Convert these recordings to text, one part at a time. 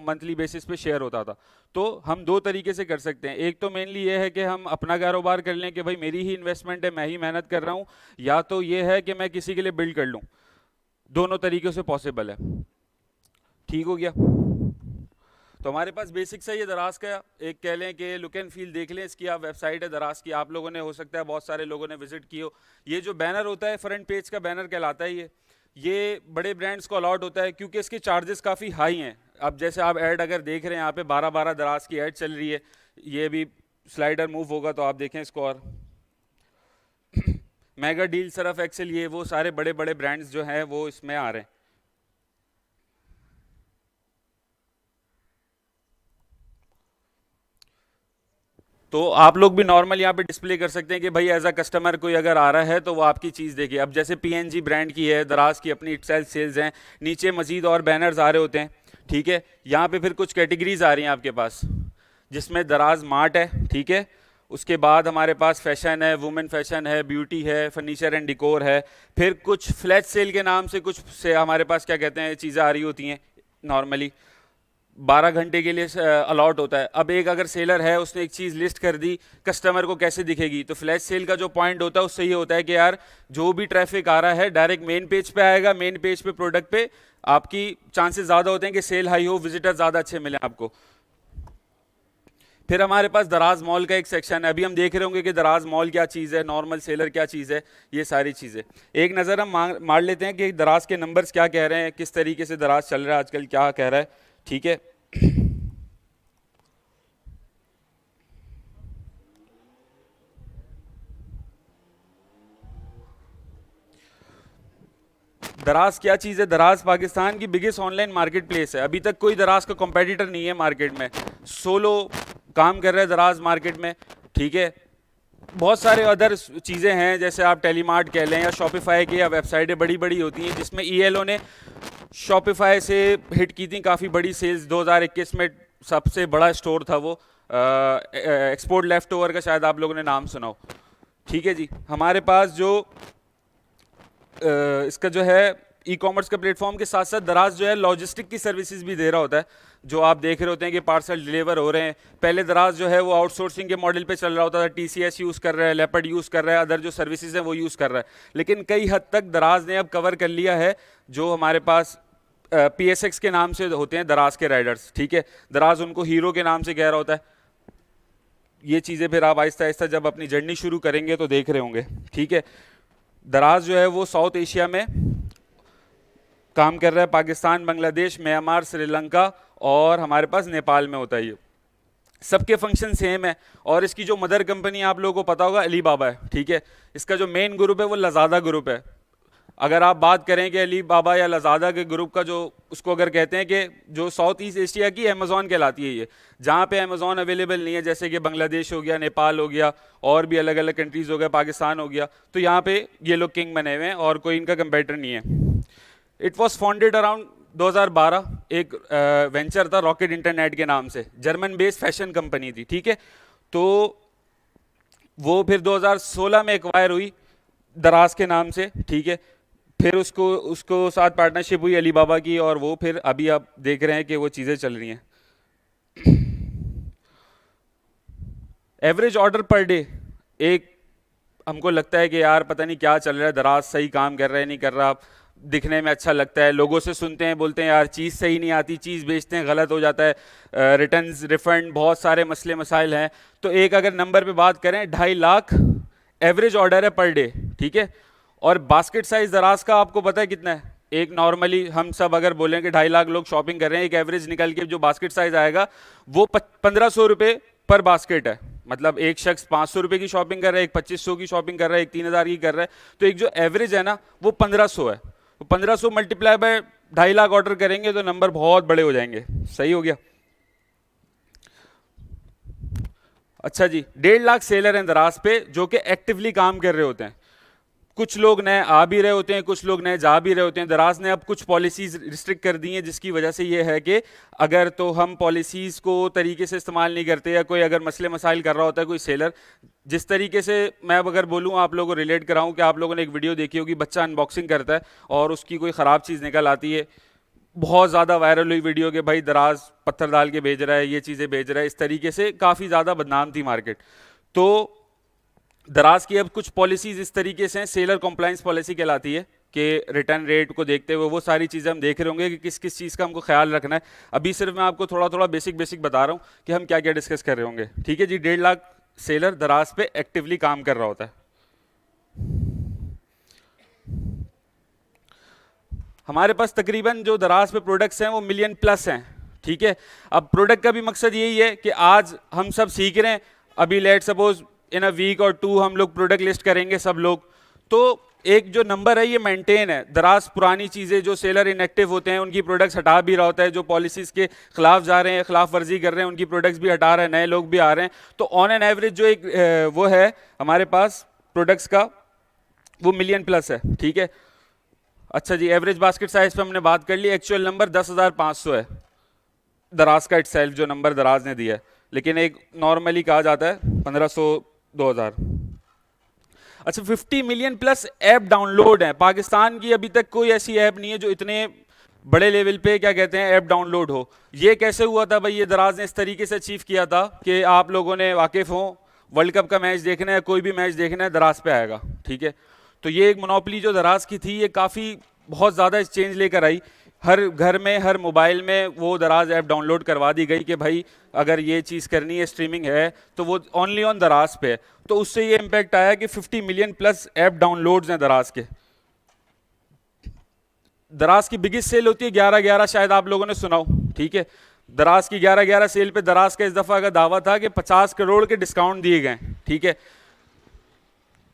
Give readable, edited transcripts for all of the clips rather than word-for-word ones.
Monthly basis पे share होता था। तो हम दो तरीके से कर सकते हैं, एक तो मेनली ये है कि हम अपना कारोबार कर लें कि भाई मेरी ही इन्वेस्टमेंट है, मैं ही मेहनत कर रहा हूँ, या तो ये है कि मैं किसी के लिए बिल्ड कर लूँ। दोनों तरीके से पॉसिबल है। ठीक हो गया। तो हमारे पास बेसिक सा ये दराज का एक कह लें कि लुक एंड फील देख लें। इसकी आप वेबसाइट है दराज की, आप लोगों ने हो सकता है बहुत सारे लोगों ने विजिट की हो। ये जो बैनर होता है फ्रंट पेज का बैनर कहलाता है ये बड़े ब्रांड्स को अलॉट होता है क्योंकि इसके चार्जेस काफ़ी हाई हैं। अब जैसे आप ऐड अगर देख रहे हैं यहाँ पे 12-12 दराज की ऐड चल रही है। ये भी स्लाइडर मूव होगा तो आप देखें इसको। और मेगा डील, सरफ एक्सेल, ये वो सारे बड़े बड़े ब्रांड्स जो हैं वो इसमें आ रहे हैं। तो आप लोग भी नॉर्मल यहाँ पे डिस्प्ले कर सकते हैं कि भाई एज अ कस्टमर कोई अगर आ रहा है तो वो आपकी चीज़ देखे। अब जैसे पीएनजी ब्रांड की है, दराज की अपनी इटसेल्फ सेल्स हैं, नीचे मजीद और बैनर्स आ रहे होते हैं। ठीक है, यहाँ पे फिर कुछ कैटेगरीज आ रही हैं आपके पास, जिसमें दराज मार्ट है। ठीक है, उसके बाद हमारे पास फैशन है, वुमेन फैशन है, ब्यूटी है, फर्नीचर एंड डिकोर है। फिर कुछ फ्लैश सेल के नाम से कुछ से हमारे पास क्या कहते हैं चीज़ें आ रही होती हैं नॉर्मली 12 घंटे के लिए अलॉट होता है। अब एक अगर सेलर है उसने एक चीज़ लिस्ट कर दी, कस्टमर को कैसे दिखेगी? तो फ्लैश सेल का जो पॉइंट होता है उससे ये होता है कि यार जो भी ट्रैफिक आ रहा है डायरेक्ट मेन पेज पे आएगा, मेन पेज पे प्रोडक्ट पे आपकी चांसेस ज़्यादा होते हैं कि सेल हाई हो, विजिटर ज़्यादा अच्छे मिले आपको। फिर हमारे पास दराज मॉल का एक सेक्शन है। अभी हम देख रहे होंगे कि दराज मॉल क्या चीज़ है, नॉर्मल सेलर क्या चीज़ है, ये सारी चीज़ें एक नज़र हम मार लेते हैं कि दराज के नंबर्स क्या कह रहे हैं, किस तरीके से दराज चल रहा है आजकल, क्या कह रहा है। ठीक है, दराज क्या चीज़ है? दराज पाकिस्तान की बिगेस्ट ऑनलाइन मार्केट प्लेस है। अभी तक कोई दराज का कंपेटिटर नहीं है मार्केट में, सोलो काम कर रहे हैं दराज मार्केट में। ठीक है, बहुत सारे अदर चीज़ें हैं जैसे आप टेलीमार्ट कह लें या शॉपिफाई की या वेबसाइटें बड़ी बड़ी होती हैं जिसमें ईएलओ ने शॉपिफाई से हिट की थी काफ़ी बड़ी सेल्स। 2021 में सबसे बड़ा स्टोर था वो, एक्सपोर्ट लेफ्ट ओवर का, शायद आप लोगों ने नाम सुना हो। ठीक है जी, हमारे पास जो इसका जो है ई कॉमर्स का प्लेटफॉर्म के साथ साथ दराज जो है लॉजिस्टिक की सर्विसेज भी दे रहा होता है, जो आप देख रहे होते हैं कि पार्सल डिलीवर हो रहे हैं। पहले दराज जो है वो आउटसोर्सिंग के मॉडल पे चल रहा होता था, टीसीएस यूज़ कर रहा है, लेपर्ड यूज़ कर रहा है, अदर जो सर्विसेज हैं वो यूज़ कर रहा है। लेकिन कई हद तक दराज ने अब कवर कर लिया है जो हमारे पास पीएसएक्स के नाम से होते हैं दराज के राइडर्स। ठीक है, दराज उनको हीरो के नाम से कह रहा होता है। ये चीज़ें फिर आप आहिस्ता आहिस्ता जब अपनी जर्नी शुरू करेंगे तो देख रहे होंगे। ठीक है, दराज जो है वो साउथ एशिया में काम कर रहा है, पाकिस्तान, बांग्लादेश, म्यांमार, श्रीलंका और हमारे पास नेपाल में होता है। ये सबके फंक्शन सेम है। और इसकी जो मदर कंपनी आप लोगों को पता होगा अली बाबा है। ठीक है, इसका जो मेन ग्रुप है वो लजादा ग्रुप है। अगर आप बात करें कि अली बाबा या लजादा के ग्रुप का जो उसको अगर कहते हैं कि जो साउथ ईस्ट एशिया की अमेज़ॉन कहलाती है, ये जहाँ पे अमेज़ॉन अवेलेबल नहीं है, जैसे कि बांग्लादेश हो गया, नेपाल हो गया और भी अलग अलग कंट्रीज़ हो गया, पाकिस्तान हो गया, तो यहाँ पे ये लोग किंग बने हुए हैं और कोई इनका कंपेटर नहीं है। इट वॉज फाउंडेड अराउंड 2012, एक वेंचर था रॉकेट इंटरनेट के नाम से, जर्मन बेस्ड फैशन कंपनी थी। ठीक है, तो वो फिर 2016 में एक्वायर हुई दराज के नाम से। ठीक है, फिर उसको उसको साथ पार्टनरशिप हुई अली बाबा की और वो फिर अभी आप देख रहे हैं कि वो चीज़ें चल रही हैं। एवरेज ऑर्डर पर डे, एक हमको लगता है कि यार पता नहीं क्या चल रहा है, दराज सही काम कर रहा है नहीं कर रहा, दिखने में अच्छा लगता है, लोगों से सुनते हैं, बोलते हैं यार चीज़ सही नहीं आती, चीज़ बेचते हैं गलत हो जाता है, रिटर्न्स रिफंड बहुत सारे मसले मसाइल हैं। तो एक अगर नंबर पे बात करें 2.5 लाख एवरेज ऑर्डर है पर डे। ठीक है, और बास्केट साइज दराज का आपको पता है कितना है? एक नॉर्मली हम सब अगर बोलें कि 2.5 लाख लोग शॉपिंग कर रहे हैं, एक एवरेज निकल के जो बास्केट साइज आएगा वो 1500 रुपये पर बास्केट है। मतलब एक शख्स 500 रुपये की शॉपिंग कर रहा है, एक 2500 की शॉपिंग कर रहा है, एक 3000 की कर रहा है, तो एक जो एवरेज है ना वो 1500 है। तो 1500 मल्टीप्लाई बाय 2.5 लाख ऑर्डर करेंगे तो नंबर बहुत बड़े हो जाएंगे। सही हो गया। अच्छा जी, 1.5 लाख सेलर हैं दराज पे जो कि एक्टिवली काम कर रहे होते हैं। कुछ लोग नए आ भी रहे होते हैं, कुछ लोग नए जा भी रहे होते हैं। दराज ने अब कुछ पॉलिसीज रिस्ट्रिक्ट कर दी हैं जिसकी वजह से ये है कि अगर तो हम पॉलिसीज को तरीके से इस्तेमाल नहीं करते या कोई अगर मसले मसाइल कर रहा होता है कोई सेलर, जिस तरीके से मैं अगर बोलूँ आप लोगों को रिलेट कराऊँ कि आप लोगों ने एक वीडियो देखी होगी, बच्चा अनबॉक्सिंग करता है और उसकी कोई ख़राब चीज़ निकल आती है, बहुत ज़्यादा वायरल हुई वीडियो कि भाई दराज पत्थर डाल के भेज रहा है, ये चीज़ें भेज रहा है, इस तरीके से काफ़ी ज़्यादा बदनाम थी मार्केट। तो दराज की अब कुछ पॉलिसीज इस तरीके से हैं, सेलर कॉम्प्लाइंस पॉलिसी कहलाती है, कि रिटर्न रेट को देखते हुए वो सारी चीज़ें हम देख रहे होंगे कि किस किस चीज़ का हमको ख्याल रखना है। अभी सिर्फ मैं आपको थोड़ा थोड़ा बेसिक बता रहा हूँ कि हम क्या क्या डिस्कस कर रहे होंगे। ठीक है जी, 1.5 लाख सेलर दराज पे एक्टिवली काम कर रहा होता है। हमारे पास तकरीबन जो दराज पे प्रोडक्ट्स हैं वो मिलियन प्लस हैं। ठीक है, अब प्रोडक्ट का भी मकसद यही है कि आज हम सब सीख रहे हैं, अभी let suppose in a week और 2 हम लोग प्रोडक्ट लिस्ट करेंगे सब लोग, तो एक जो नंबर है ये मेंटेन है। दराज पुरानी चीज़ें जो सेलर इनएक्टिव होते हैं उनकी प्रोडक्ट्स हटा भी रहा होता है, जो पॉलिसीज़ के खिलाफ जा रहे हैं, खिलाफ वर्जी कर रहे हैं, उनकी प्रोडक्ट्स भी हटा रहे हैं, नए लोग भी आ रहे हैं। तो ऑन एन एवरेज जो एक वो है हमारे पास प्रोडक्ट्स का, वो मिलियन प्लस है। ठीक है, अच्छा जी, एवरेज बास्केट साइज पे हमने बात कर ली। एक्चुअल नंबर 10,500 है दराज का इटसेल्फ, जो नंबर दराज ने दिया है, लेकिन एक नॉर्मली कहा जाता है 1500 2000। अच्छा, 50 मिलियन प्लस ऐप डाउनलोड है पाकिस्तान की। अभी तक कोई ऐसी ऐप नहीं है जो इतने बड़े लेवल पे क्या कहते हैं ऐप डाउनलोड हो। ये कैसे हुआ था भाई? ये दराज ने इस तरीके से अचीव किया था कि आप लोगों ने वाकिफ हो, वर्ल्ड कप का मैच देखना है, कोई भी मैच देखना है, दराज पे आएगा। ठीक है, तो ये एक मोनोपोली जो दराज की थी, ये काफ़ी बहुत ज़्यादा चेंज लेकर आई। हर घर में, हर मोबाइल में वो दराज ऐप डाउनलोड करवा दी गई कि भाई अगर ये चीज़ करनी है, स्ट्रीमिंग है, तो वो ओनली ऑन दराज पे है। तो उससे ये इम्पैक्ट आया कि 50 मिलियन प्लस ऐप डाउनलोड्स हैं दराज के। दराज की बिगेस्ट सेल होती है 11/11, शायद आप लोगों ने सुना हो। ठीक है, दराज की 11/11 सेल पे दराज का इस दफ़ा का दावा था कि 50 करोड़ के डिस्काउंट दिए गए। ठीक है,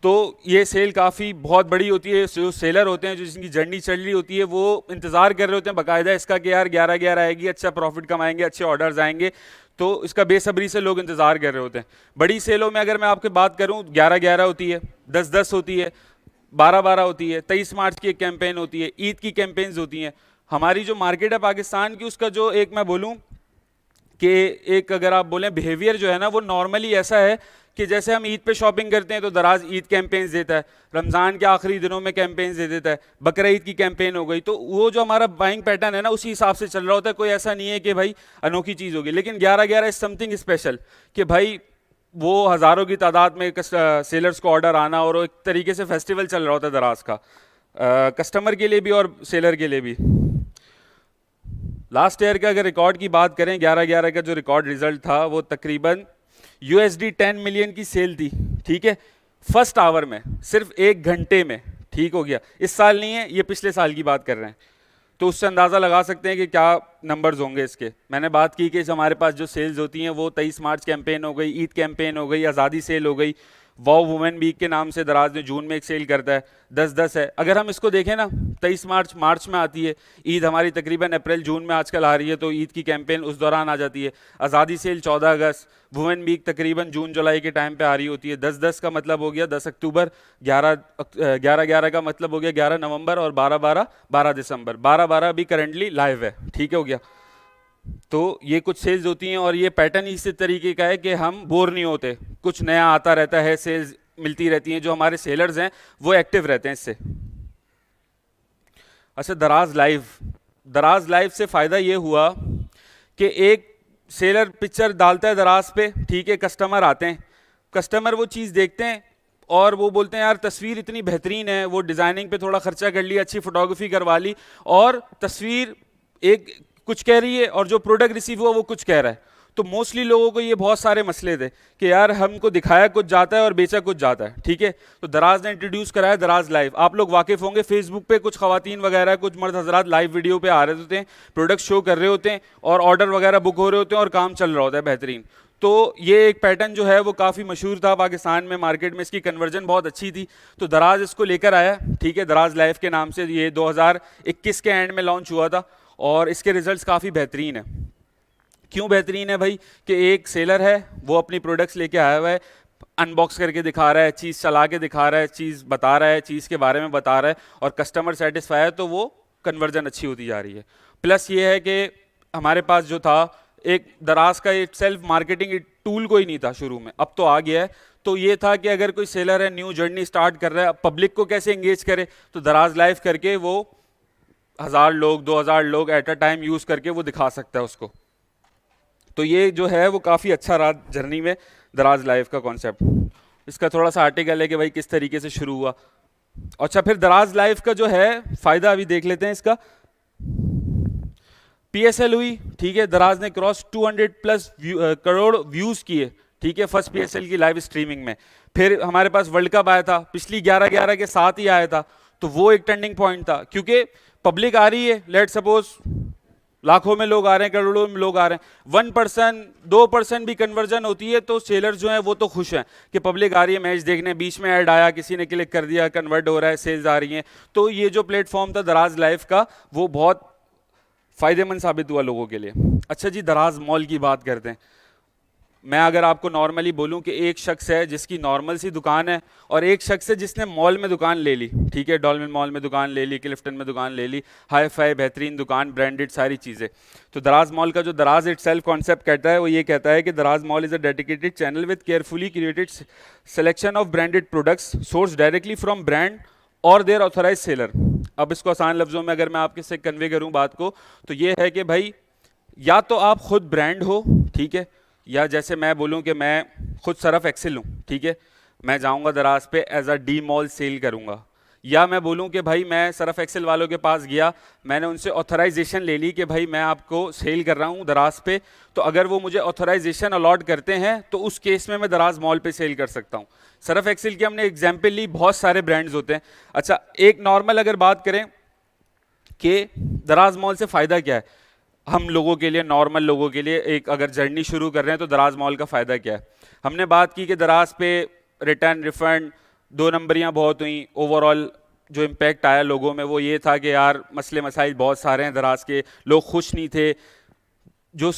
तो ये सेल काफ़ी बहुत बड़ी होती है। जो सेलर होते हैं, जो जिनकी जर्नी चल रही होती है, वो इंतज़ार कर रहे होते हैं बाकायदा इसका कि यार 11/11 आएगी, अच्छा प्रॉफिट कमाएंगे, अच्छे ऑर्डर्स आएंगे, तो इसका बेसब्री से लोग इंतज़ार कर रहे होते हैं। बड़ी सेलों में अगर मैं आपकी बात करूं, 11/11 होती है, 10/10 होती है, 12/12 होती है, 23 मार्च की एक कैंपेन होती है, ईद की कैंपेन्स होती हैं। हमारी जो मार्केट है पाकिस्तान की, उसका जो एक मैं बोलूँ कि एक अगर आप बोलें बिहेवियर जो है ना, वो नॉर्मली ऐसा है कि जैसे हम ईद पे शॉपिंग करते हैं तो दराज ईद कैंपेन्स देता है, रमज़ान के आखिरी दिनों में कैंपेन्स दे देता है, बकरा ईद की कैंपेन हो गई, तो वो जो हमारा बाइंग पैटर्न है ना, उसी हिसाब से चल रहा होता है। कोई ऐसा नहीं है कि भाई अनोखी चीज़ होगी। लेकिन 11/11 इज समथिंग स्पेशल कि भाई वो हज़ारों की तादाद में सेलर्स को ऑर्डर आना, और एक तरीके से फेस्टिवल चल रहा होता है दराज का, कस्टमर के लिए भी और सेलर के लिए भी। लास्ट ईयर का अगर रिकॉर्ड की बात करें, 11/11 का जो रिकॉर्ड रिजल्ट था, वो तकरीबन USD 10 मिलियन की सेल थी। ठीक है, फर्स्ट आवर में, सिर्फ 1 घंटे में। ठीक हो गया, इस साल नहीं है, ये पिछले साल की बात कर रहे हैं, तो उससे अंदाज़ा लगा सकते हैं कि क्या नंबर्स होंगे इसके। मैंने बात की कि हमारे पास जो सेल्स होती हैं वो 23 मार्च कैंपेन हो गई, ईद कैंपेन हो गई, आज़ादी सेल हो गई, वाव वुमेन वीक के नाम से दराज ने जून में एक सेल करता है, 10/10 है। अगर हम इसको देखें ना, 23 मार्च में आती है, ईद हमारी तकरीबन अप्रैल जून में आजकल आ रही है, तो ईद की कैंपेन उस दौरान आ जाती है। आज़ादी सेल 14 अगस्त, वुमेन वीक तकरीबन जून जुलाई के टाइम पे आ रही होती है। 10/10 का मतलब हो गया 10 अक्टूबर, 11/11 का मतलब हो गया 11 नवंबर, और 12/12 12 दिसंबर। 12/12 अभी करंटली लाइव है। ठीक हो गया, तो ये कुछ सेल्स होती हैं, और ये पैटर्न इसी तरीके का है कि हम बोर नहीं होते, कुछ नया आता रहता है, सेल्स मिलती रहती हैं, जो हमारे सेलर्स हैं वो एक्टिव रहते हैं इससे। अच्छा, दराज लाइव से फ़ायदा ये हुआ कि एक सेलर पिक्चर डालता है दराज पे, ठीक है, कस्टमर आते हैं, कस्टमर वो चीज़ देखते हैं और वो बोलते हैं यार तस्वीर इतनी बेहतरीन है, वो डिज़ाइनिंग पे थोड़ा खर्चा कर लिया, अच्छी फोटोग्राफी करवा ली, और तस्वीर एक कुछ कह रही है और जो प्रोडक्ट रिसीव हुआ वो कुछ कह रहा है। तो मोस्टली लोगों को ये बहुत सारे मसले थे कि यार हमको दिखाया कुछ जाता है और बेचा कुछ जाता है। ठीक है, तो दराज ने इंट्रोड्यूस कराया दराज लाइव। आप लोग वाकिफ होंगे, फेसबुक पे कुछ खवातीन वगैरह, कुछ मर्द हजरात लाइव वीडियो पे आ रहे होते हैं, प्रोडक्ट शो कर रहे होते हैं, और ऑर्डर वगैरह बुक हो रहे होते हैं, और काम चल रहा होता है बेहतरीन। तो ये एक पैटर्न जो है वो काफ़ी मशहूर था पाकिस्तान में, मार्केट में इसकी कन्वर्जन बहुत अच्छी थी, तो दराज इसको लेकर आया। ठीक है, दराज लाइव के नाम से ये 2021 के एंड में लॉन्च हुआ था, और इसके रिजल्ट्स काफ़ी बेहतरीन है। क्यों बेहतरीन है भाई? कि एक सेलर है, वो अपनी प्रोडक्ट्स लेके आया हुआ है, अनबॉक्स करके दिखा रहा है, चीज़ चला के दिखा रहा है, चीज़ बता रहा है, चीज़ के बारे में बता रहा है, और कस्टमर सेटिस्फाई है, तो वो कन्वर्जन अच्छी होती जा रही है। प्लस ये है कि हमारे पास जो था एक दराज का एक सेल्फ मार्केटिंग टूल कोई नहीं था शुरू में, अब तो आ गया है। तो ये था कि अगर कोई सेलर है, न्यू जर्नी स्टार्ट कर रहा है, पब्लिक को कैसे एंगेज करे, तो दराज लाइव करके वो 1000 लोग 2000 लोग एट अ टाइम यूज करके वो दिखा सकता है उसको। तो ये जो है वो काफ़ी अच्छा रहा जर्नी में दराज लाइफ का कॉन्सेप्ट। इसका थोड़ा सा आर्टिकल है कि भाई किस तरीके से शुरू हुआ। अच्छा, फिर दराज लाइफ का जो है फायदा अभी देख लेते हैं इसका। पीएसएल हुई, ठीक है, दराज ने क्रॉस 200 प्लस करोड़ व्यूज किए, ठीक है, फर्स्ट पीएसएल की लाइव स्ट्रीमिंग में। फिर हमारे पास वर्ल्ड कप आया था, पिछली 11-11 के साथ ही आया था, तो वो एक टर्निंग पॉइंट था, क्योंकि पब्लिक आ रही है, लेट सपोज लाखों में लोग आ रहे हैं, करोड़ों में लोग आ रहे हैं, 1% 2% भी कन्वर्जन होती है तो सेलर जो है वो तो खुश हैं कि पब्लिक आ रही है मैच देखने, बीच में ऐड आया, किसी ने क्लिक कर दिया, कन्वर्ट हो रहा है, सेल्स आ रही हैं। तो ये जो प्लेटफॉर्म था दराज लाइफ का वो बहुत फायदेमंद साबित हुआ लोगों के लिए। अच्छा जी, दराज मॉल की बात करते हैं। मैं अगर आपको नॉर्मली बोलूं कि एक शख्स है जिसकी नॉर्मल सी दुकान है और एक शख्स है जिसने मॉल में दुकान ले ली, ठीक है, डॉल्फिन मॉल में दुकान ले ली, क्लिफ्टन में दुकान ले ली, हाई फाई बेहतरीन दुकान, ब्रांडेड सारी चीज़ें। तो दराज मॉल का जो दराज इट सेल्फ कॉन्सेप्ट कहता है वो ये कहता है कि दराज mall is a dedicated channel with carefully created selection of branded products source directly from brand और देयर ऑथोराइज सेलर। अब इसको आसान लफ्ज़ों में अगर मैं आपके से कन्वे करूँ बात को, तो ये है कि भाई या तो आप खुद ब्रांड हो, ठीक है, या जैसे मैं बोलूं कि मैं खुद सरफ एक्सेल हूँ, ठीक है, मैं जाऊंगा दराज पे as a D mall sell करूंगा। या मैं बोलूं कि भाई मैं सरफ एक्सेल वालों के पास गया, मैंने उनसे ऑथराइजेशन ले ली कि भाई मैं आपको सेल कर रहा हूं दराज पे, तो अगर वो मुझे ऑथराइजेशन अलॉट करते हैं तो उस केस में मैं दराज मॉल पे सेल कर सकता हूं। सरफ एक्सेल की हमने एग्जाम्पल ली, बहुत सारे ब्रांड्स होते हैं। अच्छा, एक नॉर्मल अगर बात करें कि दराज मॉल से फ़ायदा क्या है हम लोगों के लिए, नॉर्मल लोगों के लिए एक अगर जर्नी शुरू कर रहे हैं तो दराज मॉल का फ़ायदा क्या है। हमने बात की कि दराज पे रिटर्न रिफंड 2 नंबरियाँ बहुत हुई, ओवरऑल जो इम्पैक्ट आया लोगों में वो ये था कि यार मसले मसाइल बहुत सारे हैं दराज के, लोग खुश नहीं थे, जो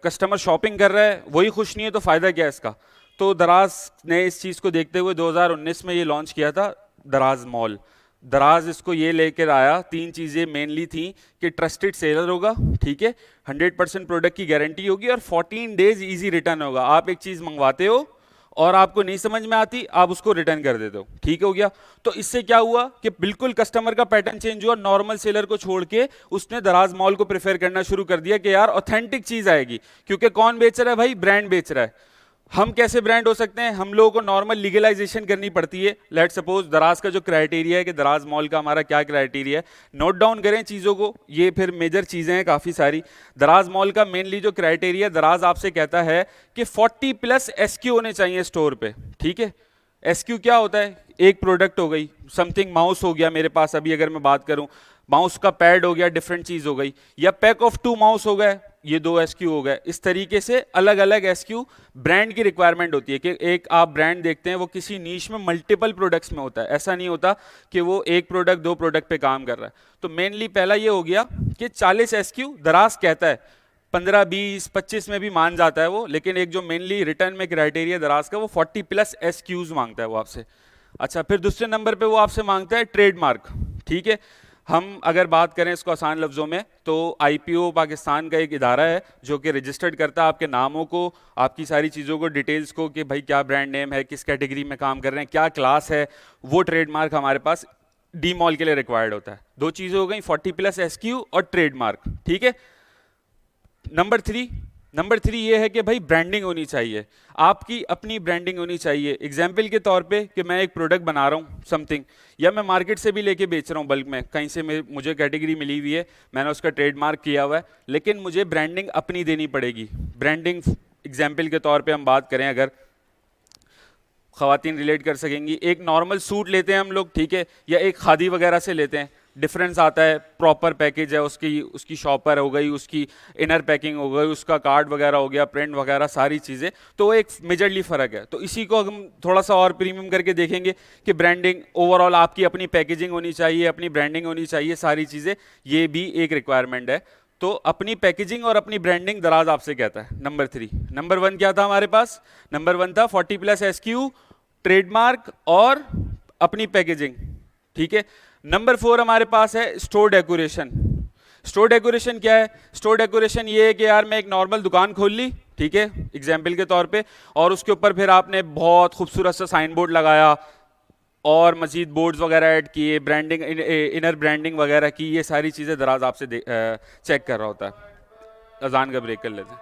कस्टमर शॉपिंग कर रहा है वही खुश नहीं है, तो फ़ायदा क्या है इसका। तो दराज ने इस चीज़ को देखते हुए 2019 में ये लॉन्च किया था दराज मॉल। दराज इसको ये लेकर आया, 3 चीज़ें मेनली थी कि ट्रस्टेड सेलर होगा, ठीक है, 100% प्रोडक्ट की गारंटी होगी और 14 डेज इजी रिटर्न होगा। आप एक चीज़ मंगवाते हो और आपको नहीं समझ में आती, आप उसको रिटर्न कर देते हो, ठीक हो गया। तो इससे क्या हुआ कि बिल्कुल कस्टमर का पैटर्न चेंज हुआ, नॉर्मल सेलर को छोड़ के उसने दराज मॉल को प्रेफर करना शुरू कर दिया कि यार ऑथेंटिक चीज़ आएगी, क्योंकि कौन बेच रहा है भाई, ब्रांड बेच रहा है। हम कैसे ब्रांड हो सकते हैं, हम लोगों को नॉर्मल लीगलाइजेशन करनी पड़ती है। लेट सपोज दराज का जो क्राइटेरिया है कि दराज मॉल का हमारा क्या क्राइटेरिया है, नोट डाउन करें चीज़ों को, ये फिर मेजर चीज़ें हैं काफ़ी सारी। दराज मॉल का मेनली जो क्राइटेरिया दराज आपसे कहता है कि 40 प्लस एसक्यू होने चाहिए स्टोर पे, ठीक है। एसक्यू क्या होता है, एक प्रोडक्ट हो गई, समथिंग माउस हो गया मेरे पास, अभी अगर मैं बात करूं माउस का पैड हो गया, डिफरेंट चीज हो गई, या पैक ऑफ 2 माउस हो गए, ये 2 एसक्यू हो गए। इस तरीके से अलग अलग एसक्यू ब्रांड की रिक्वायरमेंट होती है कि एक आप ब्रांड देखते हैं वो किसी नीश में मल्टीपल प्रोडक्ट्स में होता है, ऐसा नहीं होता कि वो एक प्रोडक्ट 2 प्रोडक्ट पे काम कर रहा है। तो मेनली पहला ये हो गया कि 40 एसक्यू दराज कहता है, 15 20 25 में भी मान जाता है वो, लेकिन एक जो मेनली रिटर्न में क्राइटेरिया दराज का वो 40 प्लस एसक्यूज मांगता है वो आपसे। अच्छा, फिर दूसरे नंबर पे वो आपसे मांगता है ट्रेडमार्क, ठीक है। हम अगर बात करें इसको आसान लफ्ज़ों में तो आईपीओ पाकिस्तान का एक इदारा है जो कि रजिस्टर्ड करता है आपके नामों को, आपकी सारी चीज़ों को, डिटेल्स को, कि भाई क्या ब्रांड नेम है, किस कैटेगरी में काम कर रहे हैं, क्या क्लास है, वो ट्रेडमार्क हमारे पास डी मॉल के लिए रिक्वायर्ड होता है। 2 चीज़ें हो गई, 40 प्लस एसक्यू और ट्रेडमार्क, ठीक है। नंबर थ्री ये है कि भाई ब्रांडिंग होनी चाहिए, आपकी अपनी ब्रांडिंग होनी चाहिए। एग्जाम्पल के तौर पे कि मैं एक प्रोडक्ट बना रहा हूँ समथिंग, या मैं मार्केट से भी लेके बेच रहा हूँ बल्क में, कहीं से मुझे कैटेगरी मिली हुई है, मैंने उसका ट्रेडमार्क किया हुआ है, लेकिन मुझे ब्रांडिंग अपनी देनी पड़ेगी। ब्रांडिंग एग्जाम्पल के तौर पर हम बात करें, अगर ख़वातीन रिलेट कर सकेंगी, एक नॉर्मल सूट लेते हैं हम लोग, ठीक है, या एक खादी वगैरह से लेते हैं, डिफरेंस आता है, प्रॉपर पैकेज है उसकी शॉपर हो गई, उसकी इनर पैकिंग हो गई, उसका कार्ड वगैरह हो गया, प्रिंट वगैरह सारी चीज़ें, तो एक मेजरली फ़र्क है। तो इसी को हम थोड़ा सा और प्रीमियम करके देखेंगे कि ब्रांडिंग ओवरऑल आपकी अपनी पैकेजिंग होनी चाहिए, अपनी ब्रांडिंग होनी चाहिए, सारी चीज़ें, ये भी एक रिक्वायरमेंट है। तो अपनी पैकेजिंग और अपनी ब्रांडिंग दराज आपसे कहता है। नंबर 3, नंबर 1 क्या था हमारे पास, नंबर 1 था 40 प्लस एसक्यू, ट्रेडमार्क और अपनी पैकेजिंग, ठीक है। नंबर 4 हमारे पास है स्टोर डेकोरेशन। स्टोर डेकोरेशन क्या है, स्टोर डेकोरेशन ये है कि यार मैं एक नॉर्मल दुकान खोल ली, ठीक है, एग्जाम्पल के तौर पे, और उसके ऊपर फिर आपने बहुत खूबसूरत सा साइन बोर्ड लगाया, और मजीद बोर्ड्स वगैरह ऐड किए, ब्रांडिंग, इनर ब्रांडिंग वगैरह की, ये सारी चीज़ें दराज आपसे चेक कर रहा होता है। अजान का ब्रेक कर लेते हैं।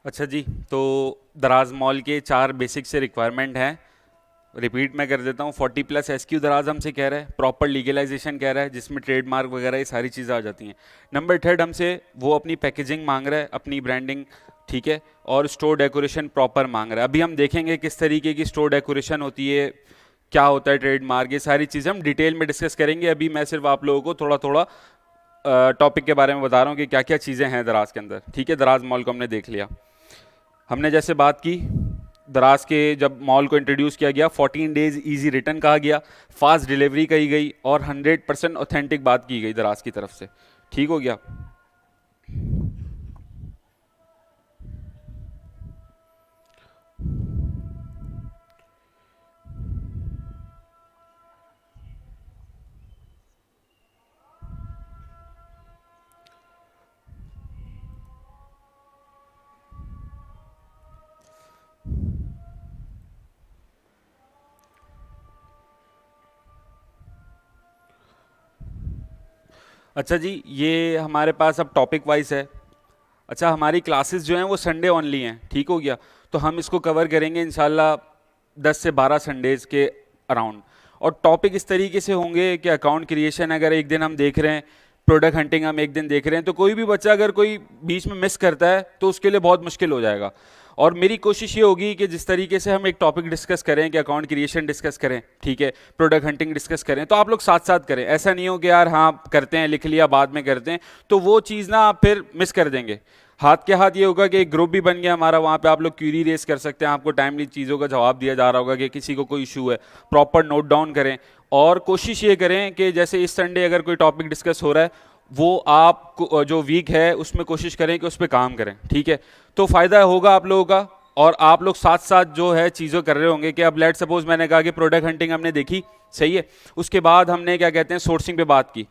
अच्छा जी, तो दराज मॉल के 4 बेसिक से रिक्वायरमेंट हैं। रिपीट मैं कर देता हूँ। 40+ SQ दराज हमसे कह रहा है, प्रॉपर लीगलाइजेशन कह रहा है जिसमें ट्रेडमार्क वगैरह ये सारी चीज़ें आ जाती हैं। नंबर 3 हमसे वो अपनी पैकेजिंग मांग रहा है, अपनी ब्रांडिंग, ठीक है, और स्टोर डेकोरेशन प्रॉपर मांग रहा है। अभी हम देखेंगे किस तरीके की स्टोर डेकोरेशन होती है, क्या होता है ट्रेडमार्क, ये सारी चीज़ें हम डिटेल में डिस्कस करेंगे। अभी मैं सिर्फ आप लोगों को थोड़ा थोड़ा टॉपिक के बारे में बता रहा हूँ कि क्या क्या चीज़ें हैं दराज के अंदर, ठीक है। दराज मॉल को हमने देख लिया। हमने जैसे बात की दराज के, जब मॉल को इंट्रोड्यूस किया गया 14 डेज इजी रिटर्न कहा गया, फास्ट डिलीवरी कही गई और 100% ऑथेंटिक बात की गई दराज की तरफ से, ठीक हो गया। अच्छा जी, ये हमारे पास अब टॉपिक वाइज है। अच्छा, हमारी क्लासेस जो हैं वो संडे ओनली हैं, ठीक हो गया। तो हम इसको कवर करेंगे इंशाल्लाह 10 से 12 संडेज के अराउंड। और टॉपिक इस तरीके से होंगे कि अकाउंट क्रिएशन अगर एक दिन हम देख रहे हैं, प्रोडक्ट हंटिंग हम एक दिन देख रहे हैं, तो कोई भी बच्चा अगर कोई बीच में मिस करता है तो उसके लिए बहुत मुश्किल हो जाएगा। और मेरी कोशिश ये होगी कि जिस तरीके से हम एक टॉपिक डिस्कस करें कि अकाउंट क्रिएशन डिस्कस करें, ठीक है, प्रोडक्ट हंटिंग डिस्कस करें, तो आप लोग साथ साथ करें। ऐसा नहीं हो कि यार हाँ करते हैं, लिख लिया, बाद में करते हैं, तो वो चीज़ ना आप फिर मिस कर देंगे। हाथ के हाथ ये होगा कि एक ग्रुप भी बन गया हमारा, वहाँ पे आप लोग क्यूरी रेस कर सकते हैं, आपको टाइमली चीज़ों का जवाब दिया जा रहा होगा कि किसी को कोई इशू है, प्रॉपर नोट डाउन करें। और कोशिश ये करें कि जैसे इस संडे अगर कोई टॉपिक डिस्कस हो रहा है, वो आप जो वीक है उसमें कोशिश करें कि उस पर काम करें, ठीक है। तो फ़ायदा होगा आप लोगों का। और आप लोग साथ साथ जो है चीज़ें कर रहे होंगे कि अब लेट सपोज मैंने कहा कि प्रोडक्ट हंटिंग हमने देखी, सही है, उसके बाद हमने क्या कहते हैं सोर्सिंग पे बात की।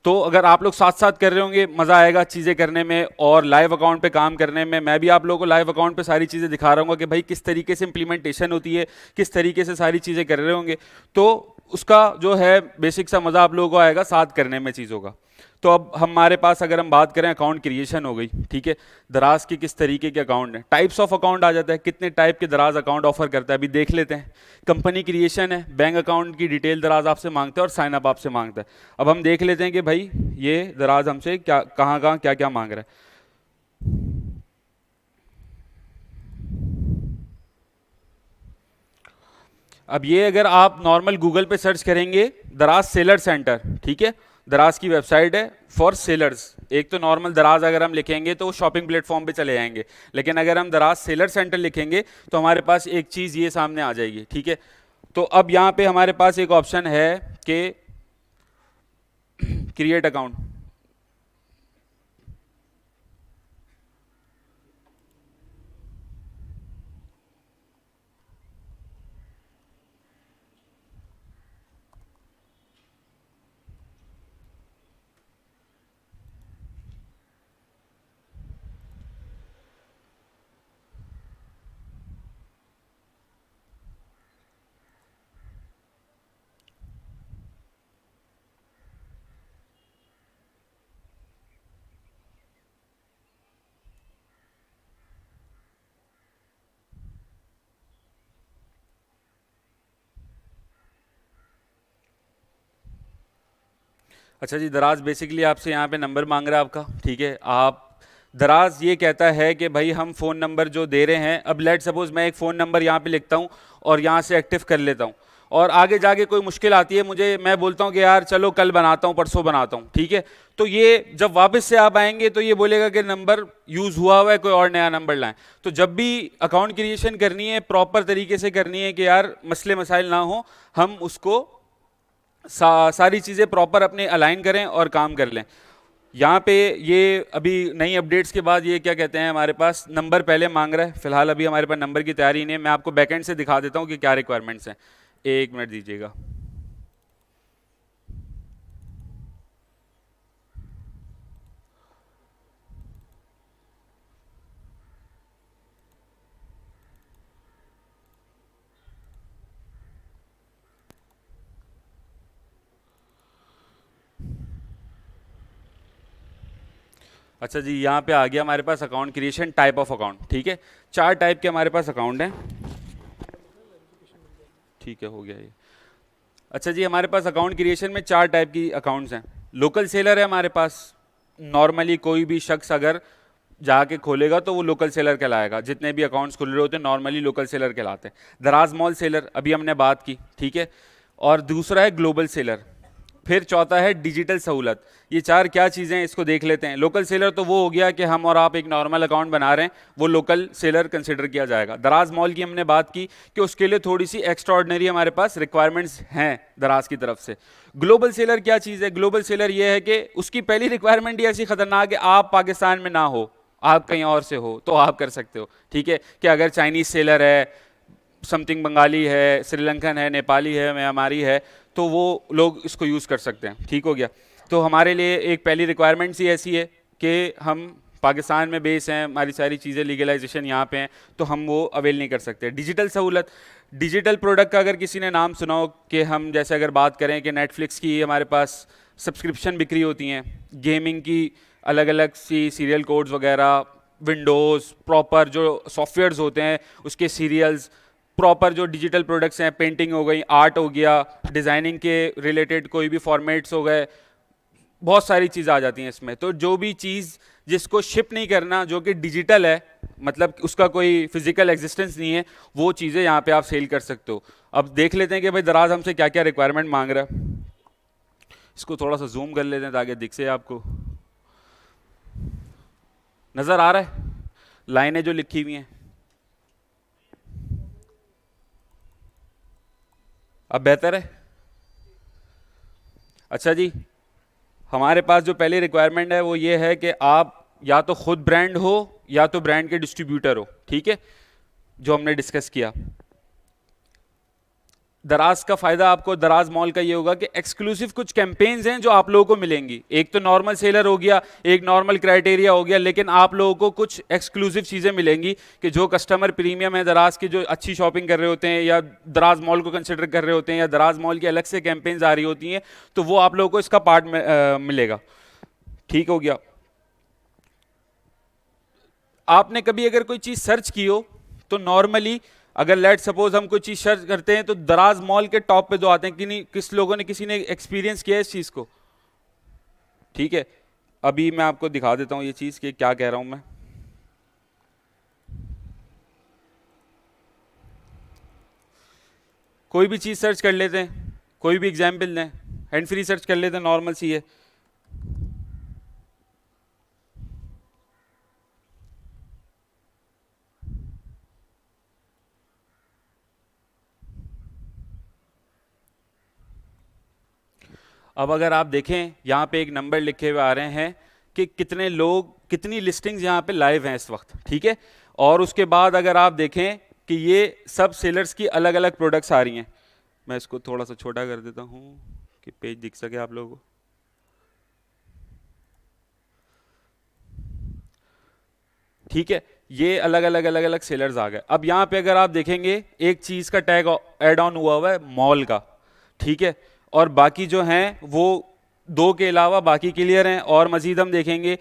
तो अगर आप लोग साथ साथ कर रहे होंगे, मज़ा आएगा चीज़ें करने में और लाइव अकाउंट पे काम करने में। मैं भी आप लोगों को लाइव अकाउंट पे सारी चीज़ें दिखा रहा हूँ कि भाई किस तरीके से इंप्लीमेंटेशन होती है, किस तरीके से सारी चीज़ें कर रहे होंगे। तो उसका जो है बेसिक सा मज़ा आप लोगों को आएगा साथ करने में चीज़ों का। तो अब हमारे पास अगर हम बात करें अकाउंट क्रिएशन हो गई, ठीक है, दराज के किस तरीके के अकाउंट हैं, टाइप्स ऑफ अकाउंट आ जाता है, कितने टाइप के दराज अकाउंट ऑफर करता है अभी देख लेते हैं। कंपनी क्रिएशन है, बैंक अकाउंट की डिटेल दराज आपसे मांगता है और साइन अप आपसे मांगता है। अब हम देख लेते हैं कि भाई ये दराज हमसे क्या कहाँ कहाँ क्या क्या मांग रहा है। अब ये अगर आप नॉर्मल गूगल पे सर्च करेंगे दराज सेलर सेंटर, ठीक है, दराज की वेबसाइट है फॉर सेलर्स। एक तो नॉर्मल दराज अगर हम लिखेंगे तो शॉपिंग प्लेटफॉर्म पे चले जाएंगे, लेकिन अगर हम दराज सेलर सेंटर लिखेंगे तो हमारे पास एक चीज़ ये सामने आ जाएगी, ठीक है। तो अब यहाँ पे हमारे पास एक ऑप्शन है कि क्रिएट अकाउंट। अच्छा जी, दराज बेसिकली आपसे यहाँ पे नंबर मांग रहा है आपका, ठीक है। आप दराज ये कहता है कि भाई हम फ़ोन नंबर जो दे रहे हैं, अब लेट सपोज मैं एक फ़ोन नंबर यहाँ पे लिखता हूँ और यहाँ से एक्टिव कर लेता हूँ, और आगे जाके कोई मुश्किल आती है मुझे, मैं बोलता हूँ कि यार चलो कल बनाता हूँ, परसों बनाता हूँ, ठीक है। तो ये जब वापस से आप आएंगे तो ये बोलेगा कि नंबर यूज़ हुआ हुआ है, कोई और नया नंबर लाएं। तो जब भी अकाउंट क्रिएशन करनी है प्रॉपर तरीके से करनी है कि यार मसले मसाइल ना हो, हम उसको सारी चीज़ें प्रॉपर अपने अलाइन करें और काम कर लें। यहाँ पे ये अभी नई अपडेट्स के बाद ये क्या कहते हैं, हमारे पास नंबर पहले मांग रहा है, फिलहाल अभी हमारे पास नंबर की तैयारी नहीं है। मैं आपको बैकएंड से दिखा देता हूँ कि क्या रिक्वायरमेंट्स हैं, एक मिनट दीजिएगा। अच्छा जी, यहाँ पे आ गया हमारे पास account creation, type of account, ठीक है। 4 टाइप के हमारे पास अकाउंट हैं, ठीक है, हो गया ये। अच्छा जी, हमारे पास अकाउंट क्रिएशन में 4 टाइप की अकाउंट्स हैं। लोकल सेलर है हमारे पास, नॉर्मली कोई भी शख्स अगर जाके खोलेगा तो वो लोकल सेलर कहलाएगा। जितने भी अकाउंट्स खुल रहे होते हैं नॉर्मली लोकल सेलर कहलाते हैं। दराज मॉल सेलर अभी हमने बात की, ठीक है। और दूसरा है ग्लोबल सेलर, फिर चौथा है डिजिटल सहूलत। ये 4 क्या चीज़ें हैं इसको देख लेते हैं। लोकल सेलर तो वो हो गया कि हम और आप एक नॉर्मल अकाउंट बना रहे हैं, वो लोकल सेलर कंसिडर किया जाएगा। दराज मॉल की हमने बात की कि उसके लिए थोड़ी सी एक्स्ट्राऑर्डिनरी हमारे पास रिक्वायरमेंट्स हैं दराज की तरफ से। ग्लोबल सेलर क्या चीज़ है? ग्लोबल सेलर ये है कि उसकी पहली रिक्वायरमेंट ही ऐसी खतरनाक है, आप पाकिस्तान में ना हो, आप कहीं और से हो तो आप कर सकते हो, ठीक है। कि अगर चाइनीज सेलर है, समथिंग बंगाली है, श्रीलंकन है, नेपाली है, म्यांमारी है, तो वो लोग इसको यूज़ कर सकते हैं, ठीक हो गया। तो हमारे लिए एक पहली रिक्वायरमेंट्स ही ऐसी है कि हम पाकिस्तान में बेस हैं, हमारी सारी चीज़ें लीगलाइजेशन यहाँ पे हैं, तो हम वो अवेल नहीं कर सकते। डिजिटल सहूलत, डिजिटल प्रोडक्ट का अगर किसी ने नाम सुना हो कि हम जैसे अगर बात करें कि नेटफ्लिक्स की हमारे पास सब्सक्रिप्शन बिक्री होती हैं, गेमिंग की अलग अलग सी सीरियल कोड्स वगैरह, विंडोज़ प्रॉपर जो सॉफ्टवेयर्स होते हैं उसके सीरियल्स, प्रॉपर जो डिजिटल प्रोडक्ट्स हैं, पेंटिंग हो गई, आर्ट हो गया, डिज़ाइनिंग के रिलेटेड कोई भी फॉर्मेट्स हो गए, बहुत सारी चीज़ आ जाती हैं इसमें। तो जो भी चीज़ जिसको शिप नहीं करना, जो कि डिजिटल है, मतलब उसका कोई फिजिकल एग्जिस्टेंस नहीं है, वो चीज़ें यहाँ पे आप सेल कर सकते हो। अब देख लेते हैं कि भाई दराज हमसे क्या क्या रिक्वायरमेंट मांग रहा है। इसको थोड़ा सा जूम कर लेते हैं ताकि दिख से आपको। नज़र आ रहा है लाइनें जो लिखी हुई हैं? अब बेहतर है? अच्छा जी, हमारे पास जो पहली रिक्वायरमेंट है वो ये है कि आप या तो खुद ब्रांड हो या तो ब्रांड के डिस्ट्रीब्यूटर हो, ठीक है, जो हमने डिस्कस किया। दराज का फायदा आपको, दराज मॉल का ये होगा कि एक्सक्लूसिव कुछ कैंपेन्स हैं जो आप लोगों को मिलेंगी। एक तो नॉर्मल सेलर हो गया, एक नॉर्मल क्राइटेरिया हो गया, लेकिन आप लोगों को कुछ एक्सक्लूसिव चीज़ें मिलेंगी कि जो कस्टमर प्रीमियम है दराज की, जो अच्छी शॉपिंग कर रहे होते हैं या दराज मॉल को कंसिडर कर रहे होते हैं या दराज मॉल की अलग से कैंपेन्स आ रही होती हैं, तो वो आप लोगों को इसका पार्ट मिलेगा। ठीक हो गया। आपने कभी अगर कोई चीज सर्च की हो तो नॉर्मली अगर लेट सपोज हम कोई चीज सर्च करते हैं तो दराज मॉल के टॉप पे जो आते हैं कि नहीं, किस लोगों ने किसी ने एक्सपीरियंस किया है इस चीज को? ठीक है, अभी मैं आपको दिखा देता हूं ये चीज कि क्या कह रहा हूं मैं। कोई भी चीज सर्च कर लेते हैं, कोई भी एग्जाम्पल दें, हैंड फ्री सर्च कर लेते हैं, नॉर्मल सी है। अब अगर आप देखें यहाँ पे एक नंबर लिखे हुए आ रहे हैं कि कितने लोग, कितनी लिस्टिंग्स यहाँ पे लाइव हैं इस वक्त, ठीक है। और उसके बाद अगर आप देखें कि ये सब सेलर्स की अलग अलग प्रोडक्ट्स आ रही हैं। मैं इसको थोड़ा सा छोटा कर देता हूँ कि पेज दिख सके आप लोगों को। ठीक है, ये अलग अलग सेलर्स आ गए। अब यहाँ पे अगर आप देखेंगे एक चीज का टैग ऐड ऑन हुआ है मॉल का, ठीक है, और बाकी जो हैं वो दो के अलावा बाकी क्लियर हैं, और मजीद हम देखेंगे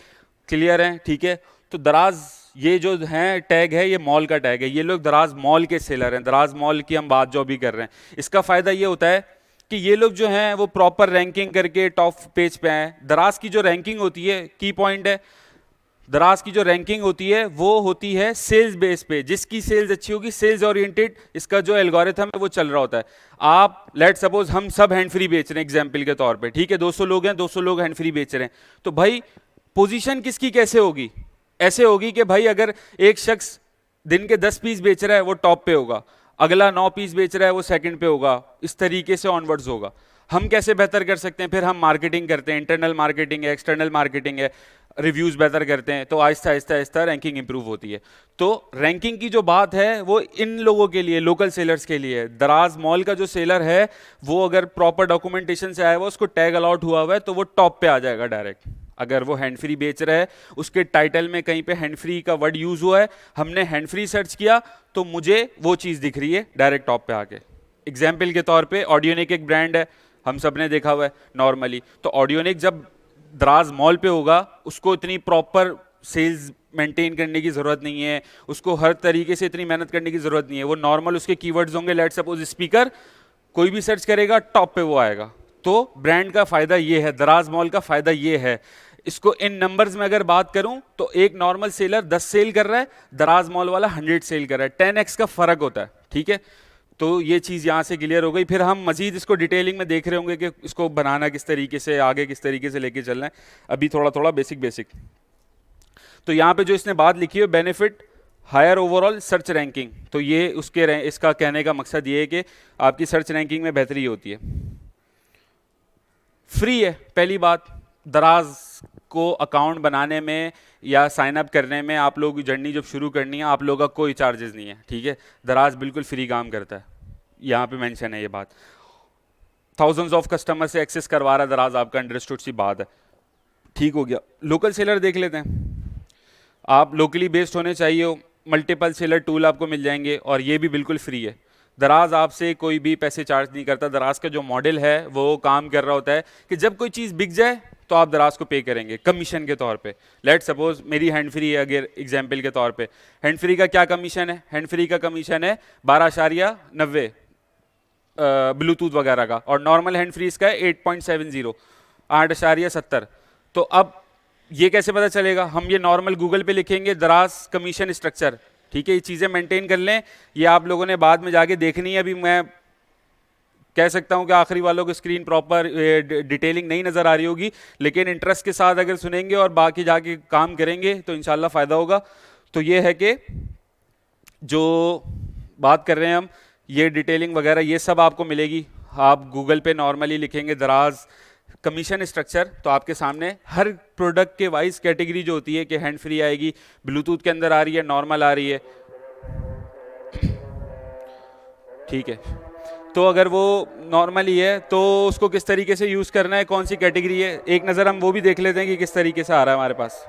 क्लियर हैं, ठीक है। तो दराज ये जो है टैग है, ये मॉल का टैग है, ये लोग दराज मॉल के सेलर हैं, दराज मॉल की हम बात जो भी कर रहे हैं। इसका फायदा ये होता है कि ये लोग जो हैं वो प्रॉपर रैंकिंग करके टॉप पेज पे हैं। दराज की जो रैंकिंग होती है, की पॉइंट है, दराज की जो रैंकिंग होती है वो होती है सेल्स बेस पे। जिसकी सेल्स अच्छी होगी, सेल्स ओरिएंटेड इसका जो एल्गोरिथम है वो चल रहा होता है। आप लेट सपोज हम सब हैंड फ्री बेच रहे हैं एग्जांपल के तौर पे, ठीक है, 200 लोग हैं, 200 लोग हैंड फ्री बेच रहे हैं, तो भाई पोजीशन किसकी कैसे होगी? ऐसे होगी कि भाई अगर एक शख्स दिन के 10 पीस बेच रहा है वो टॉप पे होगा, अगला 9 पीस बेच रहा है वो सेकंड पे होगा, इस तरीके से ऑनवर्ड्स होगा। हम कैसे बेहतर कर सकते हैं? फिर हम मार्केटिंग करते हैं, इंटरनल मार्केटिंग है, एक्सटर्नल मार्केटिंग है, रिव्यूज बेहतर करते हैं, तो आहिस्ता आहिस्ता आहिस्ता रैंकिंग इंप्रूव होती है। तो रैंकिंग की जो बात है वो इन लोगों के लिए, लोकल सेलर्स के लिए है। दराज मॉल का जो सेलर है वो अगर प्रॉपर डॉक्यूमेंटेशन से आया हुआ, उसको टैग अलॉट हुआ हुआ है, तो वो टॉप पे आ जाएगा डायरेक्ट। अगर वो हैंड फ्री बेच रहा है, उसके टाइटल में कहीं पे हैंड फ्री का वर्ड यूज हुआ है, हमने हैंड फ्री सर्च किया तो मुझे वो चीज दिख रही है डायरेक्ट टॉप पे आके। एग्जाम्पल के तौर पे ऑडियोनिक एक ब्रांड है, हम सब ने देखा हुआ है नॉर्मली, तो ऑडियोनिक जब दराज मॉल पे होगा उसको इतनी प्रॉपर सेल्स मेंटेन करने की जरूरत नहीं है, उसको हर तरीके से इतनी मेहनत करने की जरूरत नहीं है। वो नॉर्मल उसके कीवर्ड्स होंगे, लेट सपोज स्पीकर, कोई भी सर्च करेगा टॉप पे वो आएगा। तो ब्रांड का फायदा ये है, दराज मॉल का फायदा ये है। इसको इन नंबर्स में अगर बात करूं तो एक नॉर्मल सेलर 10 सेल कर रहा है, दराज मॉल वाला 100 सेल कर रहा है, 10x का फर्क होता है, ठीक है। तो ये चीज़ यहाँ से क्लियर हो गई। फिर हम मजीद इसको डिटेलिंग में देख रहे होंगे कि इसको बनाना किस तरीके से, आगे किस तरीके से लेके चलना है। अभी थोड़ा थोड़ा बेसिक बेसिक। तो यहाँ पे जो इसने बात लिखी है, benefit higher overall search ranking, तो ये उसके इसका कहने का मकसद ये है कि आपकी सर्च रैंकिंग में बेहतरी होती है। फ्री है पहली बात, दराज को अकाउंट बनाने में या साइन अप करने में, आप लोगों की जर्नी जब शुरू करनी है, आप लोगों का कोई चार्जेस नहीं है, ठीक है। दराज बिल्कुल फ्री काम करता है, यहाँ पे मेंशन है ये बात। थाउजेंड्स ऑफ कस्टमर से एक्सेस करवा रहा है दराज आपका, अंडरस्टूड सी बात है, ठीक हो गया। लोकल सेलर देख लेते हैं। आप लोकली बेस्ड होने चाहिए हो, मल्टीपल सेलर टूल आपको मिल जाएंगे, और ये भी बिल्कुल फ्री है। दराज आपसे कोई भी पैसे चार्ज नहीं करता। दराज का जो मॉडल है वो काम कर रहा होता है कि जब कोई चीज़ बिक जाए तो आप दराज को पे करेंगे कमीशन के तौर पे। लेट सपोज मेरी हैंड फ्री है, अगर एग्जाम्पल के तौर पे, हैंड फ्री का क्या कमीशन है? हैंड फ्री का कमीशन है 12.90 ब्लूटूथ वगैरह का, और नॉर्मल हैंड फ्री इसका है 8.70, 8.70। तो अब ये कैसे पता चलेगा? हम ये नॉर्मल गूगल पे लिखेंगे दराज कमीशन स्ट्रक्चर, ठीक है। ये चीज़ें मेंटेन कर लें, ये आप लोगों ने बाद में जाके देखनी है। अभी मैं कह सकता हूं कि आखिरी वालों को स्क्रीन प्रॉपर डिटेलिंग नहीं नज़र आ रही होगी, लेकिन इंटरेस्ट के साथ अगर सुनेंगे और बाकी जाके काम करेंगे तो इंशाल्लाह फ़ायदा होगा। तो ये है कि जो बात कर रहे हैं हम, ये डिटेलिंग वगैरह ये सब आपको मिलेगी। आप गूगल पे नॉर्मली लिखेंगे दराज कमीशन स्ट्रक्चर, तो आपके सामने हर प्रोडक्ट के वाइज कैटेगरी जो होती है कि हैंड फ्री आएगी, ब्लूटूथ के अंदर आ रही है, नॉर्मल आ रही है, ठीक है। तो अगर वो नॉर्मली है तो उसको किस तरीके से यूज़ करना है, कौन सी कैटेगरी है, एक नज़र हम वो भी देख लेते हैं कि किस तरीके से आ रहा है हमारे पास।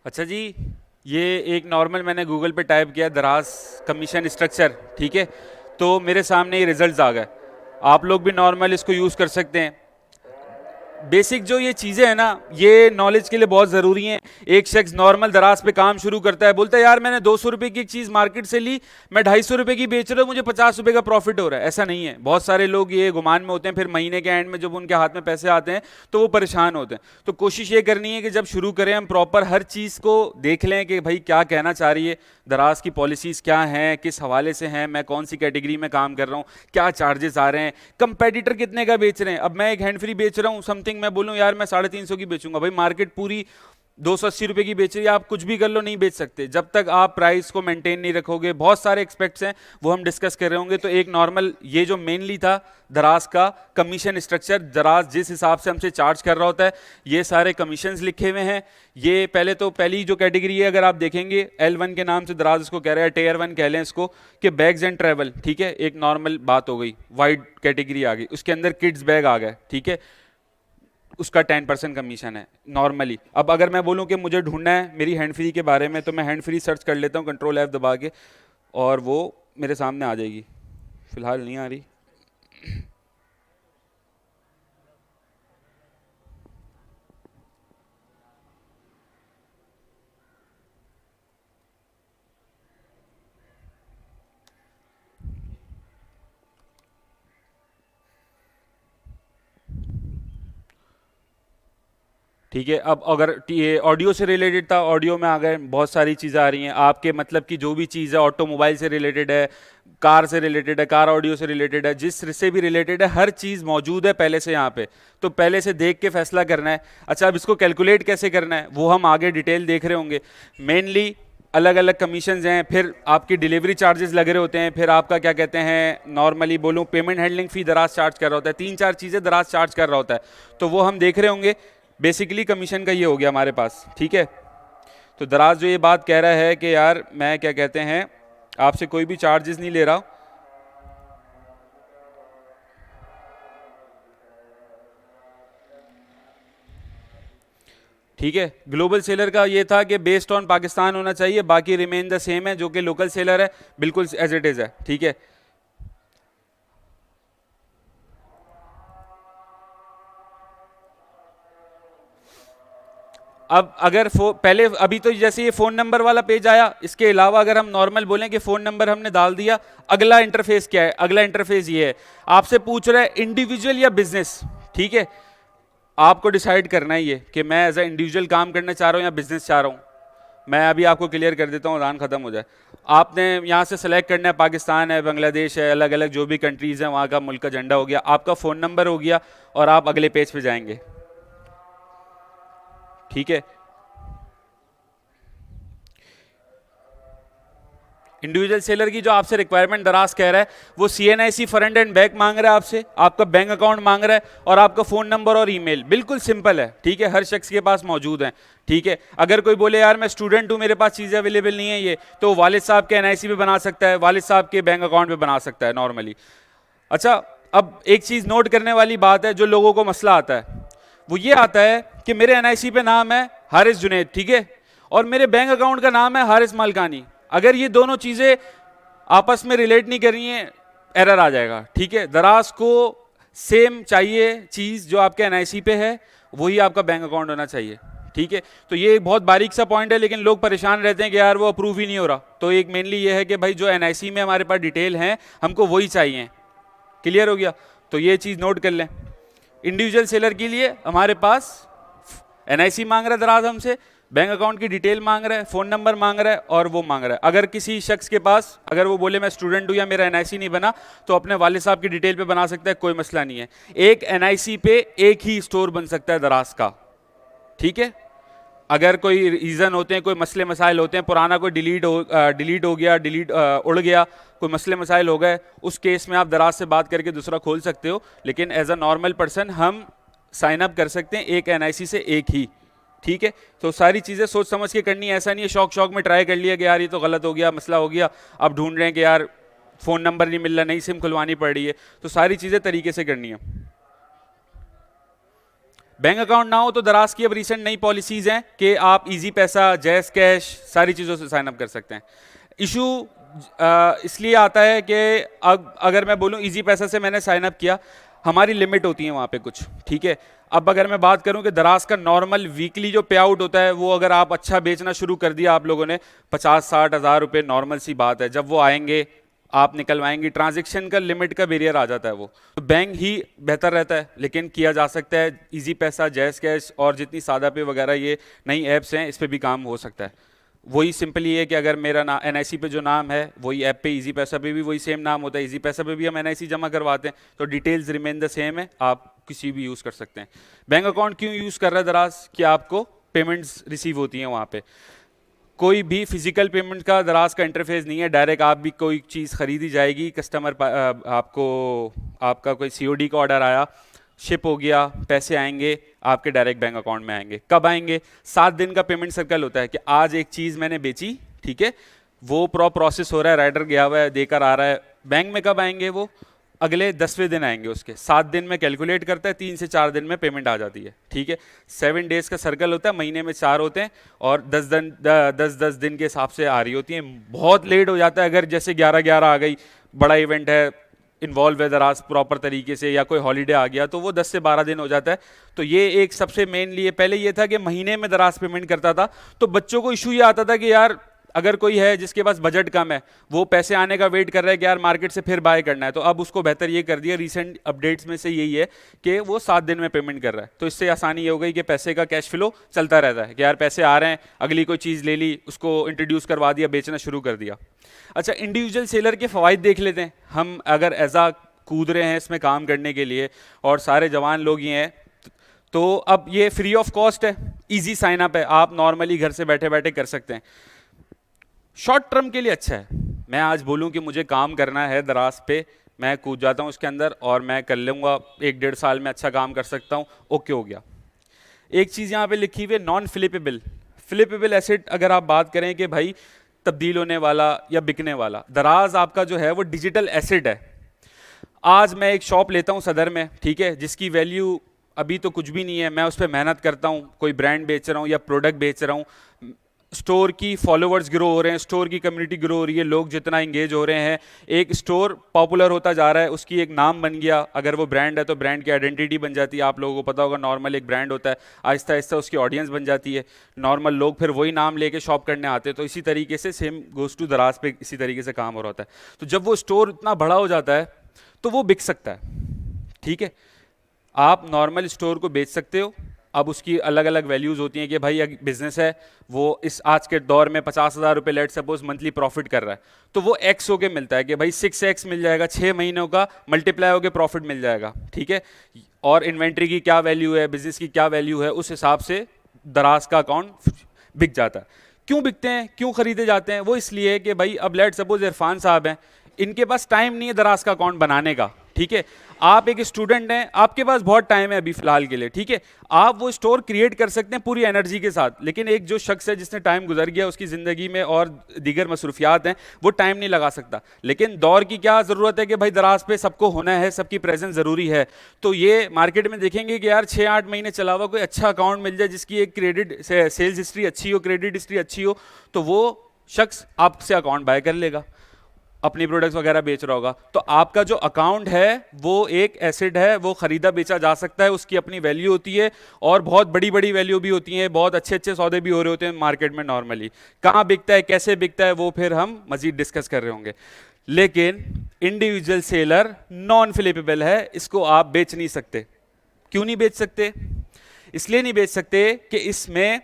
अच्छा जी, ये एक नॉर्मल मैंने गूगल पे टाइप किया दराज कमीशन स्ट्रक्चर, ठीक है, तो मेरे सामने ये रिजल्ट्स आ गए। आप लोग भी नॉर्मल इसको यूज़ कर सकते हैं। बेसिक जो ये चीज़ें हैं ना, ये नॉलेज के लिए बहुत ज़रूरी हैं। एक शख्स नॉर्मल दराज पे काम शुरू करता है, बोलता है यार मैंने 200 रुपये की एक चीज़ मार्केट से ली, मैं 250 रुपये की बेच रहा हूँ, मुझे 50 रुपये का प्रॉफिट हो रहा है। ऐसा नहीं है। बहुत सारे लोग ये गुमान में होते हैं, फिर महीने के एंड में जब उनके हाथ में पैसे आते हैं तो वो परेशान होते हैं। तो कोशिश ये करनी है कि जब शुरू करें हम प्रॉपर हर चीज़ को देख लें कि भाई क्या कहना चाह रही है दराज की पॉलिसीज़, क्या हैं, किस हवाले से हैं, मैं कौन सी कैटेगरी में काम कर रहा हूँ, क्या चार्जेस आ रहे हैं, कंपेटिटर कितने का बेच रहे हैं। अब मैं एक हैंड फ्री बेच रहा हूँ समथिंग, मैं बोलूँ यार मैं 350 की बेचूंगा, भाई मार्केट पूरी 280 रुपए की बेच रही है, आप कुछ भी कर लो नहीं बेच सकते जब तक आप प्राइस को मेंटेन नहीं रखोगे। बहुत सारे एक्सपेक्ट्स हैं, वो हम डिस्कस कर रहे होंगे। तो एक नॉर्मल ये जो मेनली था दराज का कमीशन स्ट्रक्चर, दराज जिस हिसाब से हमसे चार्ज कर रहा होता है, ये सारे कमीशंस लिखे हुए हैं। ये पहले तो पहली जो कैटेगरी है अगर आप देखेंगे L1 के नाम से दराज इसको कह रहा है, टेयर 1 कह लें इसको, कि बैग्स एंड ट्रैवल, ठीक है, एक नॉर्मल बात हो गई। वाइड कैटेगरी आ गई, उसके अंदर किड्स बैग आ गए, ठीक है, उसका 10% कमीशन है नॉर्मली। अब अगर मैं बोलूं कि मुझे ढूंढना है मेरी हैंड फ्री के बारे में, तो मैं हैंड फ्री सर्च कर लेता हूं कंट्रोल F दबा के, और वो मेरे सामने आ जाएगी। फिलहाल नहीं आ रही। ठीक है, अब अगर ये ऑडियो से रिलेटेड था, ऑडियो में आ गए, बहुत सारी चीज़ें आ रही हैं आपके, मतलब कि जो भी चीज़ है ऑटोमोबाइल से रिलेटेड है, कार से रिलेटेड है, कार ऑडियो से रिलेटेड है, जिस से भी रिलेटेड है, हर चीज़ मौजूद है पहले से यहाँ पे। तो पहले से देख के फैसला करना है। अच्छा, अब इसको कैलकुलेट कैसे करना है वो हम आगे डिटेल देख रहे होंगे। मेनली अलग अलग कमीशंस हैं, फिर आपकी डिलीवरी चार्जेस लग रहे होते हैं, फिर आपका क्या कहते हैं, नॉर्मली बोलूँ पेमेंट हैंडलिंग फ़ी दराज चार्ज कर रहा होता है, 3-4 चीज़ें दराज चार्ज कर रहा होता है, तो वो हम देख रहे होंगे। बेसिकली कमीशन का ये हो गया हमारे पास, ठीक है। तो दराज जो ये बात कह रहा है कि यार मैं क्या कहते हैं आपसे कोई भी चार्जेस नहीं ले रहा, ठीक है। ग्लोबल सेलर का ये था कि बेस्ड ऑन पाकिस्तान होना चाहिए, बाकी रिमेन द सेम है। जो कि लोकल सेलर है बिल्कुल एज इट इज़ है, ठीक है। अब अगर पहले अभी तो जैसे ये फ़ोन नंबर वाला पेज आया, इसके अलावा अगर हम नॉर्मल बोलें कि फ़ोन नंबर हमने डाल दिया, अगला इंटरफेस क्या है, अगला इंटरफेस ये है, आपसे पूछ रहा है इंडिविजुअल या बिजनेस, ठीक है। आपको डिसाइड करना है ये कि मैं एज ए इंडिविजुअल काम करना चाह रहा हूँ या बिजनेस चाह रहा हूँ। मैं अभी आपको क्लियर कर देता हूँ, रान ख़त्म हो जाए। आपने यहाँ से सेलेक्ट करना है, पाकिस्तान है, बांग्लादेश है, अलग अलग जो भी कंट्रीज़ हैं वहाँ का मुल्क का झंडा हो गया, आपका फ़ोन नंबर हो गया, और आप अगले पेज पे जाएंगे, ठीक है। इंडिविजुअल सेलर की जो आपसे रिक्वायरमेंट दराज कह रहा है, वो CNIC फ्रंट एंड बैक मांग रहा है आपसे, आपका बैंक अकाउंट मांग रहा है, और आपका फ़ोन नंबर और ईमेल। बिल्कुल सिंपल है, ठीक है, हर शख्स के पास मौजूद है, ठीक है। अगर कोई बोले यार मैं स्टूडेंट हूँ, मेरे पास चीज़ें अवेलेबल नहीं है, ये तो वालिद साहब के NIC पे बना सकता है, वालिद साहब के बैंक अकाउंट पे बना सकता है नॉर्मली। अच्छा, अब एक चीज़ नोट करने वाली बात है, जो लोगों को मसला आता है वो ये आता है कि मेरे NIC पे नाम है हारिस जुनैद, ठीक है, और मेरे बैंक अकाउंट का नाम है हारिस मालकानी। अगर ये दोनों चीज़ें आपस में रिलेट नहीं कर रही हैं, एरर आ जाएगा, ठीक है। दराज को सेम चाहिए चीज़, जो आपके NIC पे है वही आपका बैंक अकाउंट होना चाहिए, ठीक है। तो ये एक बहुत बारीक सा पॉइंट है, लेकिन लोग परेशान रहते हैं कि यार वो अप्रूव ही नहीं हो रहा। तो एक मेनली ये है कि भाई जो NIC में हमारे पास डिटेल हैं हमको वही चाहिए। क्लियर हो गया? तो ये चीज़ नोट कर लें। इंडिविजुअल सेलर के लिए हमारे पास NIC मांग रहा है दराज हमसे, बैंक अकाउंट की डिटेल मांग रहा है, फ़ोन नंबर मांग रहा है, और वो मांग रहा है। अगर किसी शख्स के पास, अगर वो बोले मैं स्टूडेंट हूँ या मेरा NIC नहीं बना, तो अपने वालिद साहब की डिटेल पे बना सकता है, कोई मसला नहीं है। एक NIC पे एक ही स्टोर बन सकता है दराज का, ठीक है। अगर कोई रीज़न होते हैं, कोई मसले मसाइल होते हैं, पुराना कोई डिलीट हो गया, उड़ गया, कोई मसले मसाइल हो गए, उस केस में आप दराज से बात करके दूसरा खोल सकते हो। लेकिन एज अ नॉर्मल पर्सन हम साइन अप कर सकते हैं एक NIC से एक ही, ठीक है। तो सारी चीज़ें सोच समझ के करनी है, ऐसा नहीं है शौक में ट्राई कर लिया कि यार ये तो गलत हो गया, मसला हो गया, अब ढूंढ रहे हैं कि यार फ़ोन नंबर नहीं मिल रहा, नई सिम खुलवानी पड़ रही है। तो सारी चीज़ें तरीके से करनी है। बैंक अकाउंट ना हो तो दराज की अब रिसेंट नई पॉलिसीज हैं कि आप इजी पैसा, जैस कैश, सारी चीज़ों से साइन अप कर सकते हैं। इशू इसलिए आता है कि अगर मैं बोलूँ इजी पैसा से मैंने साइन अप किया, हमारी लिमिट होती है वहाँ पे कुछ, ठीक है। अब अगर मैं बात करूं कि दराज का नॉर्मल वीकली जो पे आउट होता है, वो अगर आप अच्छा बेचना शुरू कर दिया आप लोगों ने, 50-60 हज़ार रुपये नॉर्मल सी बात है। जब वो आएंगे आप निकलवाएंगे, ट्रांजैक्शन का लिमिट का बैरियर आ जाता है, वो तो बैंक ही बेहतर रहता है। लेकिन किया जा सकता है इजी पैसा, जैस कैश और जितनी सादा पे वगैरह ये नई ऐप्स हैं, इस पर भी काम हो सकता है। वही सिंपल ये है कि अगर मेरा ना एनआईसी पे जो नाम है वही ऐप पे इजी पैसा पे भी वही सेम नाम होता है, इजी पैसा पे भी हम एनआईसी जमा करवाते हैं, तो डिटेल्स रिमेन द सेम है, आप किसी भी यूज़ कर सकते हैं। बैंक अकाउंट क्यों यूज़ कर रहा है दराज? कि आपको पेमेंट्स रिसीव होती हैं वहाँ पे, कोई भी फिजिकल पेमेंट का दराज का इंटरफेस नहीं है। डायरेक्ट आप भी कोई चीज़ खरीदी जाएगी, कस्टमर आपको, आपका कोई सीओडी का ऑर्डर आया, शिप हो गया, पैसे आएंगे आपके डायरेक्ट बैंक अकाउंट में आएंगे। कब आएंगे? 7 दिन का पेमेंट सर्कल होता है कि आज एक चीज़ मैंने बेची, ठीक है, वो प्रोसेस हो रहा है, राइडर गया हुआ है, देकर आ रहा है, बैंक में कब आएंगे? वो अगले 10वें दिन आएंगे उसके। 7 दिन में कैलकुलेट करता है, 3 से 4 दिन में पेमेंट आ जाती है, ठीक है। 7 डेज का सर्कल होता है, महीने में 4 होते हैं और 10 दिन के हिसाब से आ रही होती हैं। बहुत लेट हो जाता है अगर जैसे 11-11 आ गई, बड़ा इवेंट है, इन्वॉल्व है दराज प्रॉपर तरीके से, या कोई हॉलीडे आ गया, तो वो 10 से 12 दिन हो जाता है। तो ये एक सबसे मेनली है। पहले ये था कि महीने में दराज पेमेंट करता था, तो बच्चों को इशू ये आता था कि यार अगर कोई है जिसके पास बजट कम है, वो पैसे आने का वेट कर रहा है कि यार मार्केट से फिर बाय करना है, तो अब उसको बेहतर ये कर दिया, रिसेंट अपडेट्स में से यही है कि वो 7 दिन में पेमेंट कर रहा है। तो इससे आसानी ये हो गई कि पैसे का कैश फ्लो चलता रहता है कि यार पैसे आ रहे हैं, अगली कोई चीज़ ले ली, उसको इंट्रोड्यूस करवा दिया, बेचना शुरू कर दिया। अच्छा, इंडिविजुअल सेलर के फ़वाइद देख लेते हैं हम। अगर ऐसा कूद रहे हैं इसमें काम करने के लिए और सारे जवान लोग ही हैं, तो अब ये फ्री ऑफ कॉस्ट है, इजी साइन अप है, आप नॉर्मली घर से बैठे बैठे कर सकते हैं। शॉर्ट टर्म के लिए अच्छा है। मैं आज बोलूं कि मुझे काम करना है दराज पे, मैं कूद जाता हूं उसके अंदर और मैं कर लूँगा, 1-1.5 साल में अच्छा काम कर सकता हूं, ओके हो गया। एक चीज़ यहाँ पे लिखी हुई है नॉन फ्लिपेबल। फ्लिपेबल एसेट अगर आप बात करें कि भाई तब्दील होने वाला या बिकने वाला, दराज आपका जो है वो डिजिटल एसेट है। आज मैं एक शॉप लेता हूँ सदर में, ठीक है, जिसकी वैल्यू अभी तो कुछ भी नहीं है, मैं उस पर मेहनत करता हूँ, कोई ब्रांड बेच रहा हूँ या प्रोडक्ट बेच रहा हूँ, स्टोर की फॉलोअर्स ग्रो हो रहे हैं, स्टोर की कम्युनिटी ग्रो हो रही है, लोग जितना इंगेज हो रहे हैं, एक स्टोर पॉपुलर होता जा रहा है, उसकी एक नाम बन गया। अगर वो ब्रांड है तो ब्रांड की आइडेंटिटी बन जाती है। आप लोगों को पता होगा नॉर्मल एक ब्रांड होता है, आहिस्ता आहिस्ता उसकी ऑडियंस बन जाती है, नॉर्मल लोग फिर वही नाम लेके शॉप करने आते हैं। तो इसी तरीके से सेम गोज टू दराज पे इसी तरीके से काम हो रहा होता है। तो जब वो स्टोर इतना बड़ा हो जाता है तो वो बिक सकता है, ठीक है। आप नॉर्मल स्टोर को बेच सकते हो, अब उसकी अलग अलग वैल्यूज़ होती हैं कि भाई अगर बिजनेस है वो इस आज के दौर में 50,000 रुपये लेट सपोज मंथली प्रॉफिट कर रहा है, तो वो एक्स होके मिलता है कि भाई 6x मिल जाएगा, 6 महीनों का मल्टीप्लाई होकर प्रॉफिट मिल जाएगा, ठीक है। और इन्वेंट्री की क्या वैल्यू है, बिजनेस की क्या वैल्यू है, उस हिसाब से दराज का अकाउंट बिक जाता है। क्यों बिकते हैं, क्यों खरीदे जाते हैं? वो इसलिए कि भाई अब लेट सपोज इरफान साहब हैं, इनके पास टाइम नहीं है दराज का अकाउंट बनाने का, ठीक है। आप एक स्टूडेंट हैं, आपके पास बहुत टाइम है अभी फिलहाल के लिए, ठीक है, आप वो स्टोर क्रिएट कर सकते हैं पूरी एनर्जी के साथ। लेकिन एक जो शख्स है जिसने टाइम गुजर गया, उसकी ज़िंदगी में और दीगर मसरूफियात हैं, वो टाइम नहीं लगा सकता। लेकिन दौर की क्या ज़रूरत है कि भाई दराज पे सबको होना है, सबकी प्रेजेंस ज़रूरी है। तो ये मार्केट में देखेंगे कि यार 6-8 महीने चला हुआ कोई अच्छा अकाउंट मिल जाए जिसकी एक क्रेडिट सेल्स हिस्ट्री अच्छी हो, क्रेडिट हिस्ट्री अच्छी हो, तो वो शख्स आपसे अकाउंट बाय कर लेगा, अपनी प्रोडक्ट्स वगैरह बेच रहा होगा। तो आपका जो अकाउंट है वो एक एसेट है, वो खरीदा बेचा जा सकता है, उसकी अपनी वैल्यू होती है और बहुत बड़ी बड़ी वैल्यू भी होती है, बहुत अच्छे अच्छे सौदे भी हो रहे होते हैं मार्केट में। नॉर्मली कहाँ बिकता है, कैसे बिकता है, वो फिर हम मजीद डिस्कस कर रहे होंगे। लेकिन इंडिविजुअल सेलर नॉन फ्लिपेबल है, इसको आप बेच नहीं सकते। क्यों नहीं बेच सकते? इसलिए नहीं बेच सकते कि इसमें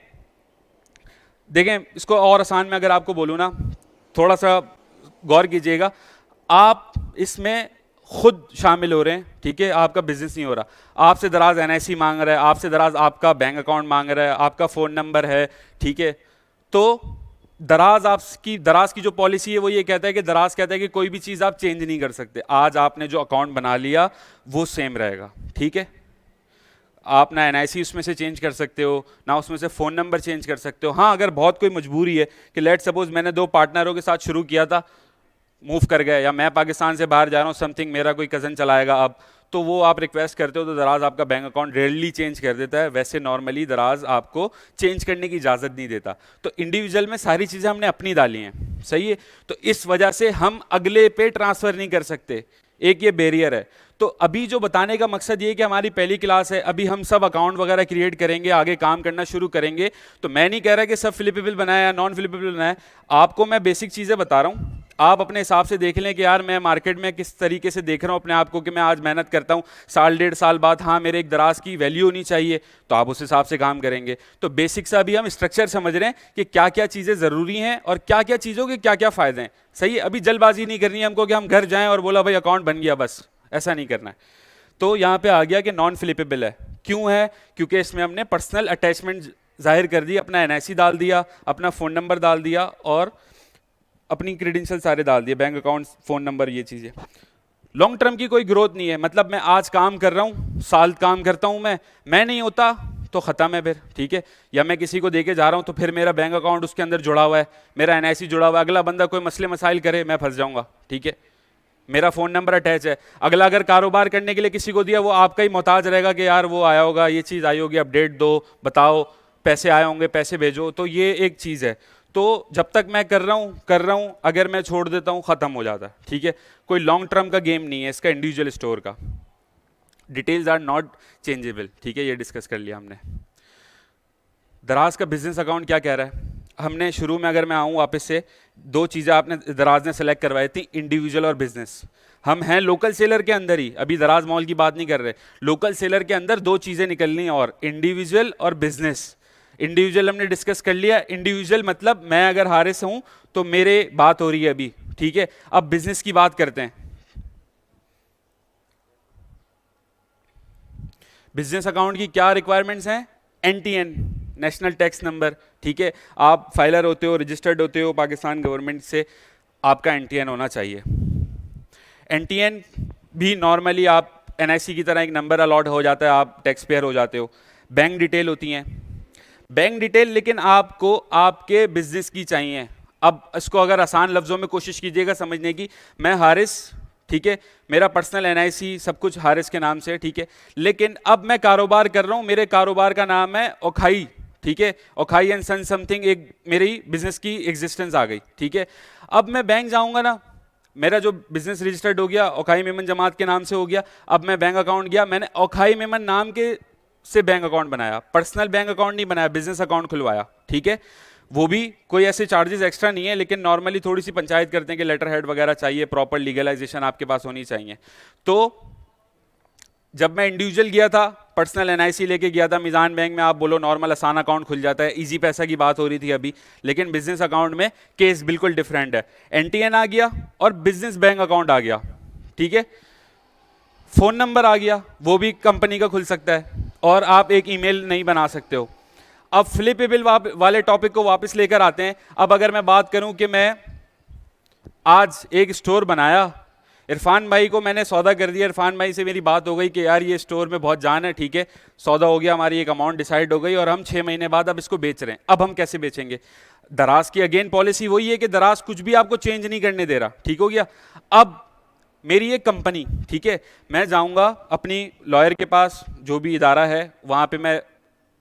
देखें, इसको और आसान में अगर आपको बोलूँ ना, थोड़ा सा गौर कीजिएगा, आप इसमें खुद शामिल हो रहे हैं, ठीक है, आपका बिजनेस नहीं हो रहा। आपसे दराज एनआईसी मांग रहा है, आपसे दराज आपका बैंक अकाउंट मांग रहा है, आपका फ़ोन नंबर है, ठीक है। तो दराज की जो पॉलिसी है वो ये कहता है कि दराज कहता है कि कोई भी चीज़ आप चेंज नहीं कर सकते। आज आपने जो अकाउंट बना लिया वो सेम रहेगा, ठीक है। आप ना एनआईसी उसमें से चेंज कर सकते हो, ना उसमें से फ़ोन नंबर चेंज कर सकते हो। हाँ, अगर बहुत कोई मजबूरी है कि लेट सपोज मैंने 2 पार्टनरों के साथ शुरू किया था, मूव कर गए, या मैं पाकिस्तान से बाहर जा रहा हूँ, समथिंग मेरा कोई कज़न चलाएगा अब, तो वो आप रिक्वेस्ट करते हो तो दराज आपका बैंक अकाउंट रेयरली चेंज कर देता है, वैसे नॉर्मली दराज आपको चेंज करने की इजाज़त नहीं देता। तो इंडिविजुअल में सारी चीज़ें हमने अपनी डाली हैं, सही है, तो इस वजह से हम अगले पे ट्रांसफ़र नहीं कर सकते, एक ये बैरियर है। तो अभी जो बताने का मकसद ये है कि हमारी पहली क्लास है, अभी हम सब अकाउंट वगैरह क्रिएट करेंगे, आगे काम करना शुरू करेंगे। तो मैं नहीं कह रहा कि सब फ्लिपेबल बनाए या नॉन फ्लिपेबल बनाए, आपको मैं बेसिक चीज़ें बता रहा हूँ, आप अपने हिसाब से देख लें कि यार मैं मार्केट में किस तरीके से देख रहा हूँ अपने आप को, कि मैं आज मेहनत करता हूँ, साल डेढ़ साल बाद हाँ मेरे एक दराज की वैल्यू होनी चाहिए, तो आप उस हिसाब से काम करेंगे। तो बेसिक से अभी हम स्ट्रक्चर समझ रहे हैं कि क्या क्या चीज़ें ज़रूरी हैं और क्या क्या चीज़ों के क्या क्या फ़ायदे हैं, सही है। अभी जल्दबाजी नहीं करनी है हमको कि हम घर जाएँ और बोला भाई अकाउंट बन गया, बस ऐसा नहीं करना है। तो यहाँ पे आ गया कि नॉन फ्लिपेबल है, क्यों है, क्योंकि इसमें हमने पर्सनल अटैचमेंट जाहिर कर दी, अपना एनआईसी डाल दिया, अपना फ़ोन नंबर डाल दिया और अपनी क्रेडेंशियल सारे डाल दिए, बैंक अकाउंट, फ़ोन नंबर, ये चीज़ें। लॉन्ग टर्म की कोई ग्रोथ नहीं है, मतलब मैं आज काम कर रहा हूँ, साल काम करता हूँ मैं नहीं होता तो ख़त्म है फिर, ठीक है। या मैं किसी को देके जा रहा हूँ तो फिर मेरा बैंक अकाउंट उसके अंदर जुड़ा हुआ है, मेरा एनआईसी जुड़ा हुआ है, अगला बंदा कोई मसले मसाइल करे मैं फंस जाऊँगा, ठीक है। मेरा फ़ोन नंबर अटैच है, अगला अगर कारोबार करने के लिए किसी को दिया वो आपका ही मोहताज रहेगा कि यार वो आया होगा, ये चीज़ आई होगी, अपडेट दो, बताओ पैसे आए होंगे, पैसे भेजो, तो ये एक चीज़ है। तो जब तक मैं कर रहा हूँ, अगर मैं छोड़ देता हूँ ख़त्म हो जाता है, ठीक है। कोई लॉन्ग टर्म का गेम नहीं है इसका, इंडिविजुअल स्टोर का। डिटेल्स आर नॉट चेंजेबल, ठीक है, ये डिस्कस कर लिया हमने। दराज का बिजनेस अकाउंट क्या कह रहा है, हमने शुरू में, अगर मैं आऊँ वापस से, दो चीज़ें आपने दराज ने सेलेक्ट करवाई थी, इंडिविजुअल और बिजनेस। हम हैं लोकल सेलर के अंदर ही, अभी दराज मॉल की बात नहीं कर रहे, लोकल सेलर के अंदर दो चीज़ें निकलनी हैं, और इंडिविजुअल और बिजनेस। इंडिविजुअल हमने डिस्कस कर लिया, इंडिविजुअल मतलब मैं अगर हारिस हूँ तो मेरे बात हो रही है अभी, ठीक है। अब बिजनेस की बात करते हैं। बिजनेस अकाउंट की क्या रिक्वायरमेंट्स हैं, एनटीएन, नेशनल टैक्स नंबर, ठीक है। आप फाइलर होते हो, रजिस्टर्ड होते हो पाकिस्तान गवर्नमेंट से, आपका एनटीएन होना चाहिए। एनटीएन भी नॉर्मली आप एनआईसी की तरह एक नंबर अलॉट हो जाता है, आप टैक्स पेयर हो जाते हो। बैंक डिटेल होती हैं, बैंक डिटेल, लेकिन आपको आपके बिजनेस की चाहिए। अब इसको अगर आसान लफ्ज़ों में कोशिश कीजिएगा समझने की, मैं हारिस, ठीक है, मेरा पर्सनल एनआईसी सब कुछ हारिस के नाम से, ठीक है, लेकिन अब मैं कारोबार कर रहा हूँ, मेरे कारोबार का नाम है ओखाई, ठीक है, ओखाई एंड सन समथिंग, एक मेरी बिजनेस की एग्जिस्टेंस आ गई, ठीक है। अब मैं बैंक जाऊँगा ना, मेरा जो बिजनेस रजिस्टर्ड हो गया, ओखाई मेमन जमात के नाम से हो गया, अब मैं बैंक अकाउंट गया, मैंने ओखाई मेमन नाम के से बैंक अकाउंट बनाया, पर्सनल बैंक अकाउंट नहीं बनाया, बिजनेस अकाउंट खुलवाया, ठीक है। वो भी कोई ऐसे चार्जेस एक्स्ट्रा नहीं है, लेकिन नॉर्मली थोड़ी सी पंचायत करते हैं कि लेटर हेड वगैरह चाहिए, प्रॉपर लीगलाइजेशन आपके पास होनी चाहिए। तो जब मैं इंडिविजुअल गया था, पर्सनल एनआईसी लेके गया था मीज़ान बैंक में, आप बोलो नॉर्मल आसान अकाउंट खुल जाता है, इजी पैसा की बात हो रही थी अभी, लेकिन बिजनेस अकाउंट में केस बिल्कुल डिफरेंट है। एनटीएन आ गया और बिजनेस बैंक अकाउंट आ गया, ठीक है। फ़ोन नंबर आ गया, वो भी कंपनी का खुल सकता है, और आप एक ईमेल नहीं बना सकते हो। अब फ्लिपेबल वाले टॉपिक को वापस लेकर आते हैं। अब अगर मैं बात करूं कि मैं आज एक स्टोर बनाया, इरफान भाई को मैंने सौदा कर दिया, इरफान भाई से मेरी बात हो गई कि यार ये स्टोर में बहुत जान है, ठीक है, सौदा हो गया, हमारी एक अमाउंट डिसाइड हो गई, और हम 6 महीने बाद अब इसको बेच रहे हैं। अब हम कैसे बेचेंगे, दराज की अगेन पॉलिसी वही है कि दराज कुछ भी आपको चेंज नहीं करने दे रहा, ठीक हो गया। अब मेरी एक कंपनी, ठीक है, मैं जाऊंगा अपनी लॉयर के पास, जो भी इदारा है वहाँ पे, मैं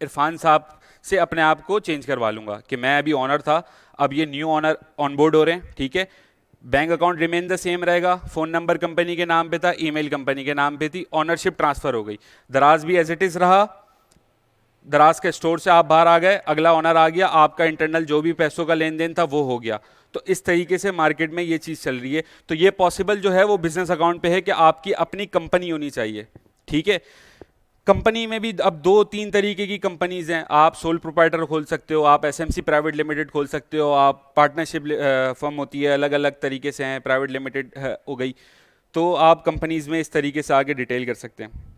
इरफान साहब से अपने आप को चेंज करवा लूँगा कि मैं अभी ऑनर था, अब ये न्यू ऑनर ऑनबोर्ड हो रहे हैं, ठीक है। Bank account remain the same रहेगा, फ़ोन नंबर कंपनी के नाम पे था, ईमेल कंपनी के नाम पे थी, ऑनरशिप ट्रांसफ़र हो गई, दराज भी एज इट इज़ रहा, दराज के स्टोर से आप बाहर आ गए, अगला ऑनर आ गया, आपका इंटरनल जो भी पैसों का लेन देन था वो हो गया। तो इस तरीके से मार्केट में ये चीज़ चल रही है। तो ये पॉसिबल जो है वो बिजनेस अकाउंट पे है कि आपकी अपनी कंपनी होनी चाहिए, ठीक है। कंपनी में भी अब 2-3 तरीके की कंपनीज हैं, आप सोल प्रोप्राइटर खोल सकते हो, आप एसएमसी प्राइवेट लिमिटेड खोल सकते हो, आप पार्टनरशिप फर्म होती है, अलग अलग तरीके से हैं, प्राइवेट लिमिटेड हो गई, तो आप कंपनीज में इस तरीके से आगे डिटेल कर सकते हैं।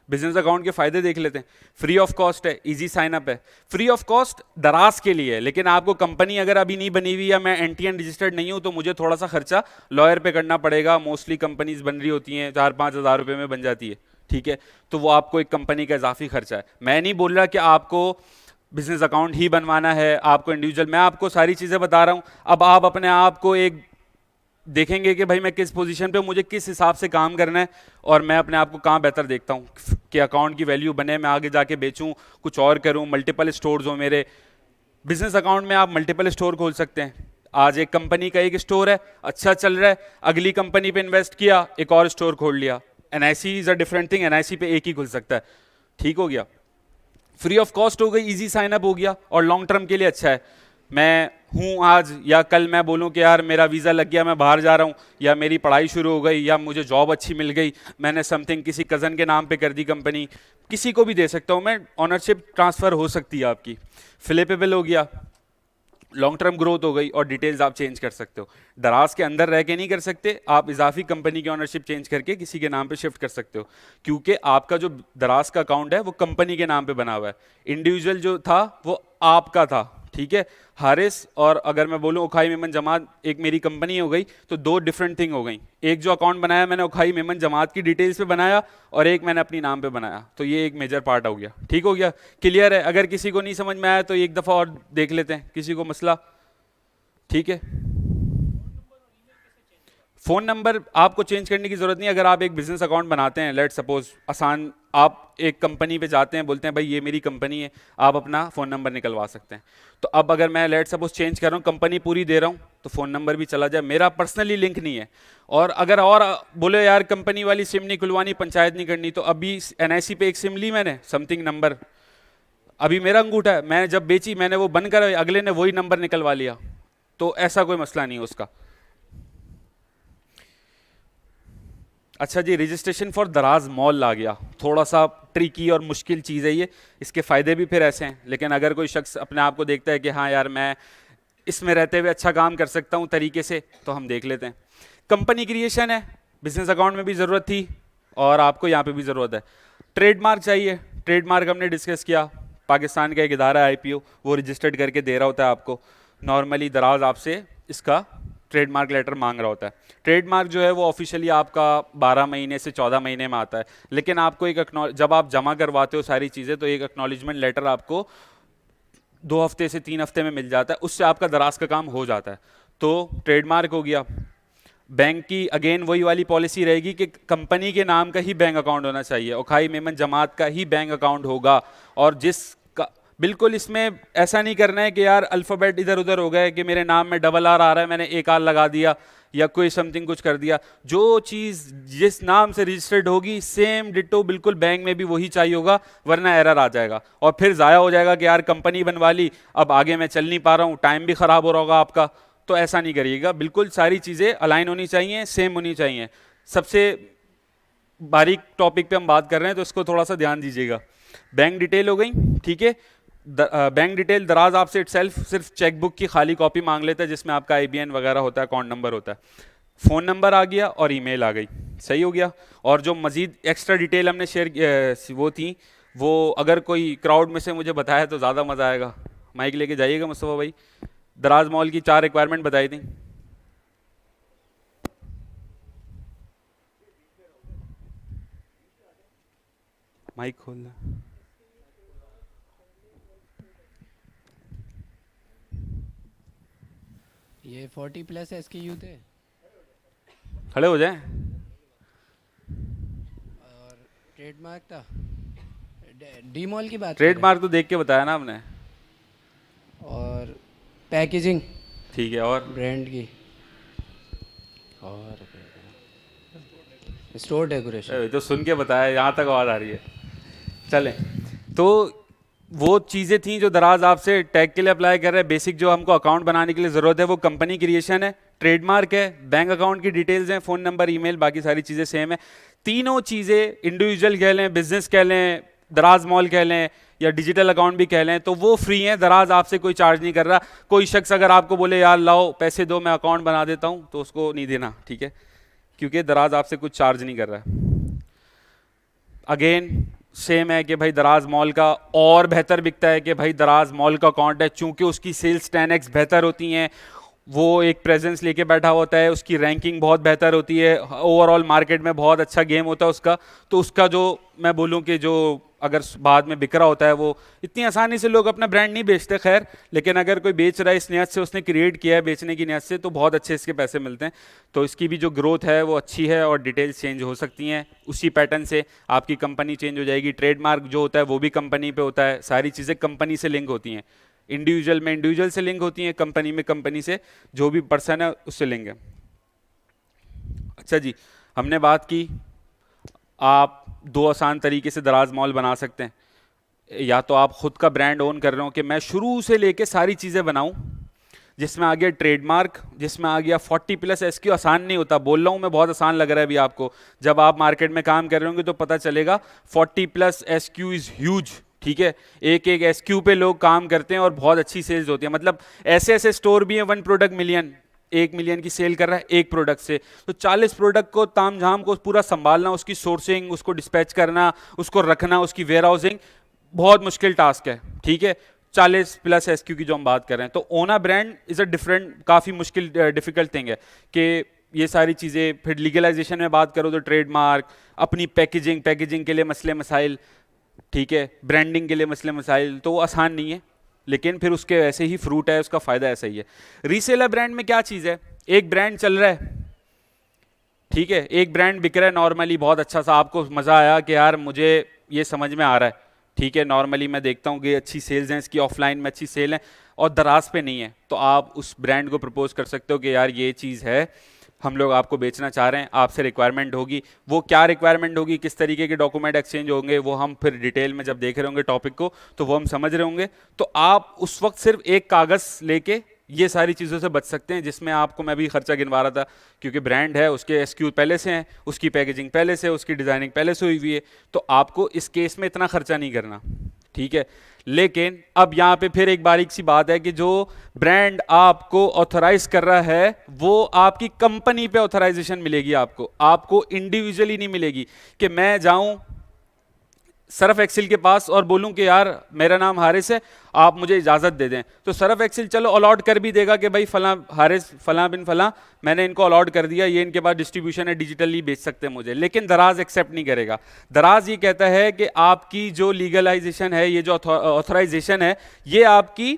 बिजनेस अकाउंट के फायदे देख लेते हैं। फ्री ऑफ कॉस्ट है, इजी साइन अप है, फ्री ऑफ कॉस्ट दराज के लिए है, लेकिन आपको कंपनी अगर अभी नहीं बनी हुई या मैं एनटीएन रजिस्टर्ड नहीं हूं तो मुझे थोड़ा सा खर्चा लॉयर पे करना पड़ेगा। मोस्टली कंपनीज बन रही होती हैं 4-5 हज़ार रुपये में बन जाती है, ठीक है, तो वो आपको एक कंपनी का इजाफी खर्चा है। मैं नहीं बोल रहा कि आपको बिजनेस अकाउंट ही बनवाना है, आपको इंडिविजुअल, मैं आपको सारी चीज़ें बता रहा हूँ। अब आप अपने आप को एक देखेंगे कि भाई मैं किस पोजीशन पे हूं, मुझे किस हिसाब से काम करना है और मैं अपने आप को कहाँ बेहतर देखता हूँ कि अकाउंट की वैल्यू बने, मैं आगे जाके बेचूं, कुछ और करूं, मल्टीपल स्टोर्स हो मेरे। बिजनेस अकाउंट में आप मल्टीपल स्टोर खोल सकते हैं। आज एक कंपनी का एक स्टोर है, अच्छा चल रहा है, अगली कंपनी पे इन्वेस्ट किया, एक और स्टोर खोल लिया। NIC is a different thing, NIC पे एक ही खुल सकता है। ठीक हो गया, फ्री ऑफ कॉस्ट हो गई, इजी साइन अप हो गया और लॉन्ग टर्म के लिए अच्छा है। मैं हूँ आज या कल मैं बोलूँ कि यार मेरा वीज़ा लग गया, मैं बाहर जा रहा हूँ, या मेरी पढ़ाई शुरू हो गई, या मुझे जॉब अच्छी मिल गई, मैंने समथिंग किसी कज़न के नाम पे कर दी कंपनी, किसी को भी दे सकता हूँ मैं, ऑनरशिप ट्रांसफ़र हो सकती है आपकी। फ्लिपेबल हो गया, लॉन्ग टर्म ग्रोथ हो गई और डिटेल्स आप चेंज कर सकते हो। दराज के अंदर रह के नहीं कर सकते, आप इजाफी कंपनी की ऑनरशिप चेंज करके किसी के नाम पे शिफ्ट कर सकते हो, क्योंकि आपका जो दराज का अकाउंट है वो कंपनी के नाम पे बना हुआ है, इंडिविजुअल जो था वो आपका था। ठीक है, हारिस और अगर मैं बोलूं उखाई मेमन जमात एक मेरी कंपनी हो गई, तो दो डिफरेंट थिंग हो गई। एक जो अकाउंट बनाया मैंने उखाई मेमन जमात की डिटेल्स पे बनाया और एक मैंने अपनी नाम पे बनाया, तो ये एक मेजर पार्ट हो गया। ठीक हो गया, क्लियर है? अगर किसी को नहीं समझ में आया तो एक दफ़ा और देख लेते हैं, किसी को मसला? ठीक है, फ़ोन नंबर आपको चेंज करने की ज़रूरत नहीं। अगर आप एक बिजनेस अकाउंट बनाते हैं, लेट सपोज आसान, आप एक कंपनी पे जाते हैं, बोलते हैं भाई ये मेरी कंपनी है, आप अपना फ़ोन नंबर निकलवा सकते हैं। तो अब अगर मैं लेट सपोज चेंज कर रहा हूँ, कंपनी पूरी दे रहा हूँ, तो फ़ोन नंबर भी चला जाए, मेरा पर्सनली लिंक नहीं है। और अगर और बोले यार कंपनी वाली सिम नहीं खुलवानी, पंचायत नहीं करनी, तो अभी एनआईसी पे एक सिम ली मैंने, समथिंग नंबर, अभी मेरा अंगूठा है, मैंने जब बेची मैंने वो बंद कर, अगले ने वही नंबर निकलवा लिया, तो ऐसा कोई मसला नहीं है उसका। अच्छा जी, रजिस्ट्रेशन फॉर दराज मॉल आ गया, थोड़ा सा ट्रिकी और मुश्किल चीज़ है ये, इसके फ़ायदे भी फिर ऐसे हैं, लेकिन अगर कोई शख्स अपने आप को देखता है कि हाँ यार मैं इसमें रहते हुए अच्छा काम कर सकता हूँ तरीके से, तो हम देख लेते हैं। कंपनी क्रिएशन है, बिजनेस अकाउंट में भी ज़रूरत थी और आपको यहाँ पे भी ज़रूरत है। ट्रेडमार्क चाहिए, ट्रेडमार्क हमने डिस्कस किया, पाकिस्तान का एक इदारा है आईपीओ, वो रजिस्टर्ड करके दे रहा होता है आपको। नॉर्मली दराज आपसे इसका ट्रेडमार्क लेटर मांग रहा होता है। ट्रेडमार्क जो है वो ऑफिशियली आपका 12 महीने से 14 महीने में आता है, लेकिन आपको एक जब आप जमा करवाते हो सारी चीज़ें, तो एक एक्नॉलेजमेंट लेटर आपको 2 हफ्ते से 3 हफ्ते में मिल जाता है, उससे आपका दराज का काम हो जाता है। तो ट्रेडमार्क हो गया। बैंक की अगेन वही वाली पॉलिसी रहेगी कि कंपनी के नाम का ही बैंक अकाउंट होना चाहिए, उखाई मेमन जमात का ही बैंक अकाउंट होगा। और बिल्कुल इसमें ऐसा नहीं करना है कि यार अल्फ़ाबेट इधर उधर हो गए कि मेरे नाम में डबल आर आ रहा है, मैंने एक आर लगा दिया या कोई समथिंग कुछ कर दिया। जो चीज़ जिस नाम से रजिस्टर्ड होगी सेम डिट्टो बिल्कुल बैंक में भी वही चाहिए होगा, वरना एरर आ जाएगा और फिर ज़ाया हो जाएगा कि यार कंपनी बनवा ली, अब आगे मैं चल नहीं पा रहा हूँ, टाइम भी ख़राब हो रहा होगा आपका। तो ऐसा नहीं करिएगा, बिल्कुल सारी चीज़ें अलाइन होनी चाहिए, सेम होनी चाहिए। सबसे बारीक टॉपिक पे हम बात कर रहे हैं तो इसको थोड़ा सा ध्यान दीजिएगा। बैंक डिटेल हो गई, ठीक है। बैंक डिटेल दराज आपसे इटसेल्फ सिर्फ चेकबुक की खाली कॉपी मांग लेता है जिसमें आपका आईबीएन वगैरह होता है, अकाउंट नंबर होता है। फ़ोन नंबर आ गया और ईमेल आ गई, सही हो गया। और जो मज़ीद एक्स्ट्रा डिटेल हमने शेयर वो थी, वो अगर कोई क्राउड में से मुझे बताया तो ज़्यादा मज़ा आएगा। माइक लेके जाइएगा मुस्तफ़ा भाई। दराज मॉल की 4 रिक्वायरमेंट बताई थी। माइक खोलना। ये 40+ SKU थे खड़े हो जाएं। और ट्रेडमार्क था, डी मॉल की बात ट्रेडमार्क तो देख के बताया ना आपने। और पैकेजिंग ठीक है, और ब्रांड की, और स्टोर डेकोरेशन। तो सुन के बताया, यहाँ तक आवाज़ आ रही है। चलें, तो वो चीज़ें थी जो दराज आपसे टैग के लिए अप्लाई कर रहे हैं। बेसिक जो हमको अकाउंट बनाने के लिए ज़रूरत है वो कंपनी क्रिएशन है, ट्रेडमार्क है, बैंक अकाउंट की डिटेल्स हैं, फ़ोन नंबर, ईमेल, बाकी सारी चीज़ें सेम है। तीनों चीज़ें इंडिविजुअल कह लें, बिजनेस कह लें, दराज मॉल कह लें या डिजिटल अकाउंट भी कह लें, तो वो फ्री हैं। दराज आपसे कोई चार्ज नहीं कर रहा। कोई शख्स अगर आपको बोले यार लाओ पैसे दो मैं अकाउंट बना देता हूँ, तो उसको नहीं देना, ठीक है, क्योंकि दराज आपसे कुछ चार्ज नहीं कर रहा है। अगेन सेम है कि भाई दराज मॉल का और बेहतर बिकता है कि भाई दराज मॉल का अकाउंट है, चूंकि उसकी सेल्स 10x बेहतर होती हैं, वो एक प्रेजेंस लेके बैठा होता है, उसकी रैंकिंग बहुत बेहतर होती है, ओवरऑल मार्केट में बहुत अच्छा गेम होता है उसका। तो उसका जो मैं बोलूँ कि जो अगर बाद में बिक रहा होता है, वो इतनी आसानी से लोग अपना ब्रांड नहीं बेचते खैर, लेकिन अगर कोई बेच रहा है इस नियत से, उसने क्रिएट किया है बेचने की नियत से, तो बहुत अच्छे इसके पैसे मिलते हैं। तो इसकी भी जो ग्रोथ है वो अच्छी है और डिटेल्स चेंज हो सकती हैं उसी पैटर्न से, आपकी कंपनी चेंज हो जाएगी। ट्रेडमार्क जो होता है वो भी कंपनी पे होता है, सारी चीज़ें कंपनी से लिंक होती हैं, इंडिविजुअल में इंडिविजुअल से लिंक होती हैं, कंपनी में कंपनी से, जो भी पर्सन है उससे लिंक है। अच्छा जी, हमने बात की आप दो आसान तरीके से दराज मॉल बना सकते हैं। या तो आप खुद का ब्रांड ओन कर रहे हो कि मैं शुरू से लेके सारी चीज़ें बनाऊं, जिसमें आ गया ट्रेडमार्क, जिसमें आ गया 40+ SKU। आसान नहीं होता, बोल रहा हूँ मैं, बहुत आसान लग रहा है अभी आपको, जब आप मार्केट में काम कर रहे होंगे तो पता चलेगा 40+ SKU इज़ ह्यूज। ठीक है, एक एक SKU पे लोग काम करते हैं और बहुत अच्छी सेल्स होती है। मतलब ऐसे ऐसे स्टोर भी हैं 1 प्रोडक्ट मिलियन, 1 मिलियन की सेल कर रहा है एक प्रोडक्ट से, तो 40 प्रोडक्ट को ताम झाम को पूरा संभालना, उसकी सोर्सिंग, उसको डिस्पैच करना, उसको रखना, उसकी वेयर हाउसिंग, बहुत मुश्किल टास्क है। ठीक है, 40+ SKU की जो हम बात कर रहे हैं, तो ओना ब्रांड इज़ अ डिफरेंट, काफ़ी मुश्किल डिफिकल्ट थिंग है कि ये सारी चीज़ें। फिर लीगलाइजेशन में बात करो तो ट्रेडमार्क, अपनी पैकेजिंग के लिए मसले मसाइल, ठीक है, ब्रांडिंग के लिए मसले मसाइल, तो वो आसान नहीं है, लेकिन फिर उसके ऐसे ही फ्रूट है, उसका फ़ायदा ऐसा ही है। रीसेलर ब्रांड में क्या चीज़ है, एक ब्रांड चल रहा है, ठीक है, एक ब्रांड बिक रहा है नॉर्मली बहुत अच्छा सा, आपको मज़ा आया कि यार मुझे ये समझ में आ रहा है, ठीक है, नॉर्मली मैं देखता हूँ कि अच्छी सेल्स हैं इसकी, ऑफलाइन में अच्छी सेल है और दराज पे नहीं है, तो आप उस ब्रांड को प्रपोज कर सकते हो कि यार ये चीज़ है, हम लोग आपको बेचना चाह रहे हैं, आपसे रिक्वायरमेंट होगी। वो क्या रिक्वायरमेंट होगी, किस तरीके के डॉक्यूमेंट एक्सचेंज होंगे, वो हम फिर डिटेल में जब देख रहे होंगे टॉपिक को, तो वो हम समझ रहे होंगे। तो आप उस वक्त सिर्फ एक कागज़ लेके ये सारी चीज़ों से बच सकते हैं, जिसमें आपको मैं भी खर्चा गिनवा रहा था, क्योंकि ब्रांड है, उसके SKU पहले से हैं, उसकी पैकेजिंग पहले से, उसकी डिज़ाइनिंग पहले से हुई हुई है, तो आपको इस केस में इतना खर्चा नहीं करना। ठीक है, लेकिन अब यहाँ पे फिर एक बारीक सी बात है कि जो ब्रांड आपको ऑथराइज कर रहा है वो आपकी कंपनी पे ऑथराइजेशन मिलेगी, आपको इंडिविजुअली नहीं मिलेगी कि मैं जाऊं सरफ एक्सेल के पास और बोलूं कि यार मेरा नाम हारिस है, आप मुझे इजाज़त दे दें, तो सरफ एक्सेल चलो अलॉट कर भी देगा कि भाई फलां हारिस फलां बिन फलां, मैंने इनको अलॉट कर दिया, ये इनके पास डिस्ट्रीब्यूशन है, डिजिटली बेच सकते हैं मुझे, लेकिन दराज एक्सेप्ट नहीं करेगा। दराज ये कहता है कि आपकी जो लीगलाइजेशन है, ये जो ऑथराइजेशन है, ये आपकी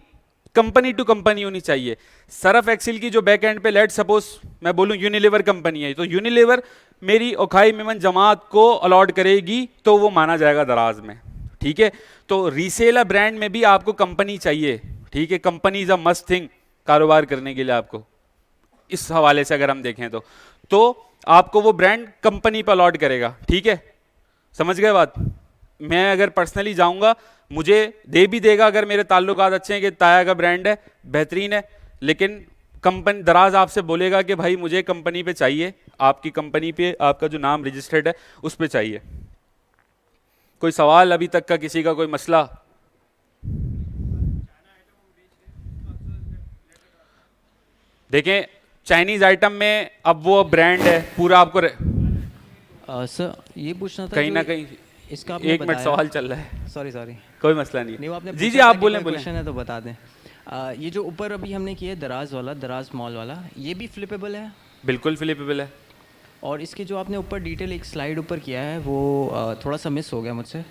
कंपनी टू कंपनी होनी चाहिए। सरफ एक्सेल की जो बैक एंड पे लेट सपोज मैं बोलूं यूनिलीवर कंपनी है, तो यूनिलीवर मेरी ओखाई मेमन जमात को अलॉट करेगी तो वो माना जाएगा दराज में। ठीक है, तो रीसेलर ब्रांड में भी आपको कंपनी चाहिए। ठीक है, company is a must thing कारोबार करने के लिए आपको, इस हवाले से अगर हम देखें तो आपको वो ब्रांड कंपनी पर अलॉट करेगा। ठीक है, समझ गए बात। मैं अगर पर्सनली जाऊंगा मुझे दे भी देगा अगर मेरे ताल्लुकात अच्छे हैं कि ताया का ब्रांड है, बेहतरीन है, लेकिन कंपनी दराज आपसे बोलेगा कि भाई मुझे कंपनी पे चाहिए, आपकी कंपनी पे आपका जो नाम रजिस्टर्ड है उस पे चाहिए। कोई सवाल अभी तक का, किसी का कोई मसला? देखें चाइनीज आइटम में अब वो ब्रांड है पूरा आपको सर ये पूछना था कहीं जो ना कहीं इसका आपने 1 मिनट बताया, सवाल चल रहा है, सॉरी कोई मसला नहीं नहीं वो है। आपने जी पूछा था आप कि बोलें कोई बोलें। क्वेश्चन है तो बता दें। ये जो ऊपर अभी हमने किया है दराज वाला, दराज मॉल वाला, ये भी फ्लिपेबल है? बिल्कुल फ्लिपेबल है। और इसके जो आपने ऊपर डिटेल एक स्लाइड ऊपर किया है वो थोड़ा सा मिस हो गया मुझसे।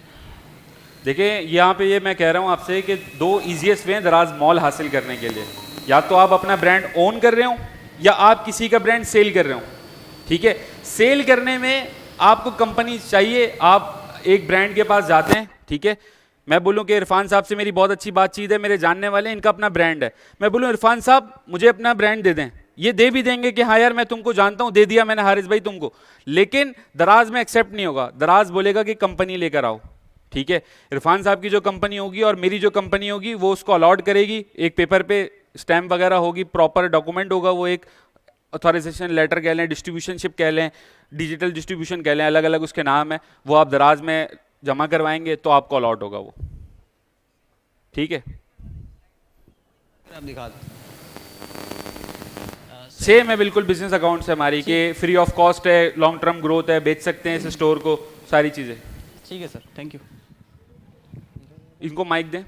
देखिए यहाँ पे ये मैं कह रहा हूँ आपसे कि 2 ईजीएस्ट वे हैं दराज मॉल हासिल करने के लिए, या तो आप अपना ब्रांड ओन कर रहे हो या आप किसी का ब्रांड सेल कर रहे हो। ठीक है, सेल करने में आपको कंपनी चाहिए, आप एक ब्रांड के पास जाते हैं, ठीक है, मैं बोलूं कि इरफान साहब से मेरी बहुत अच्छी बातचीत है, मेरे जानने वाले, इनका अपना ब्रांड है, मैं बोलूं इरफान साहब मुझे अपना ब्रांड दे दें, ये दे भी देंगे कि हाँ यार मैं तुमको जानता हूं, दे दिया मैंने हारिस भाई तुमको, लेकिन दराज में एक्सेप्ट नहीं होगा। दराज बोलेगा कि कंपनी लेकर आओ। ठीक है, इरफान साहब की जो कंपनी होगी और मेरी जो कंपनी होगी वो उसको अलॉट करेगी, एक पेपर पे स्टैम्प वगैरह होगी, प्रॉपर डॉक्यूमेंट होगा, वो एक ऑथराइजेशन लेटर कह लें, डिस्ट्रीब्यूशनशिप कह लें, डिजिटल डिस्ट्रीब्यूशन कह लें, अलग अलग उसके नाम है, वो आप दराज में जमा करवाएंगे तो आपको अलॉट होगा वो। ठीक है, आप दिखा दो। सेम है बिल्कुल बिजनेस अकाउंट से हमारी कि फ्री ऑफ कॉस्ट है, लॉन्ग टर्म ग्रोथ है, बेच सकते हैं इस स्टोर को, सारी चीज़ें। ठीक है सर, थैंक यू। इनको माइक दें।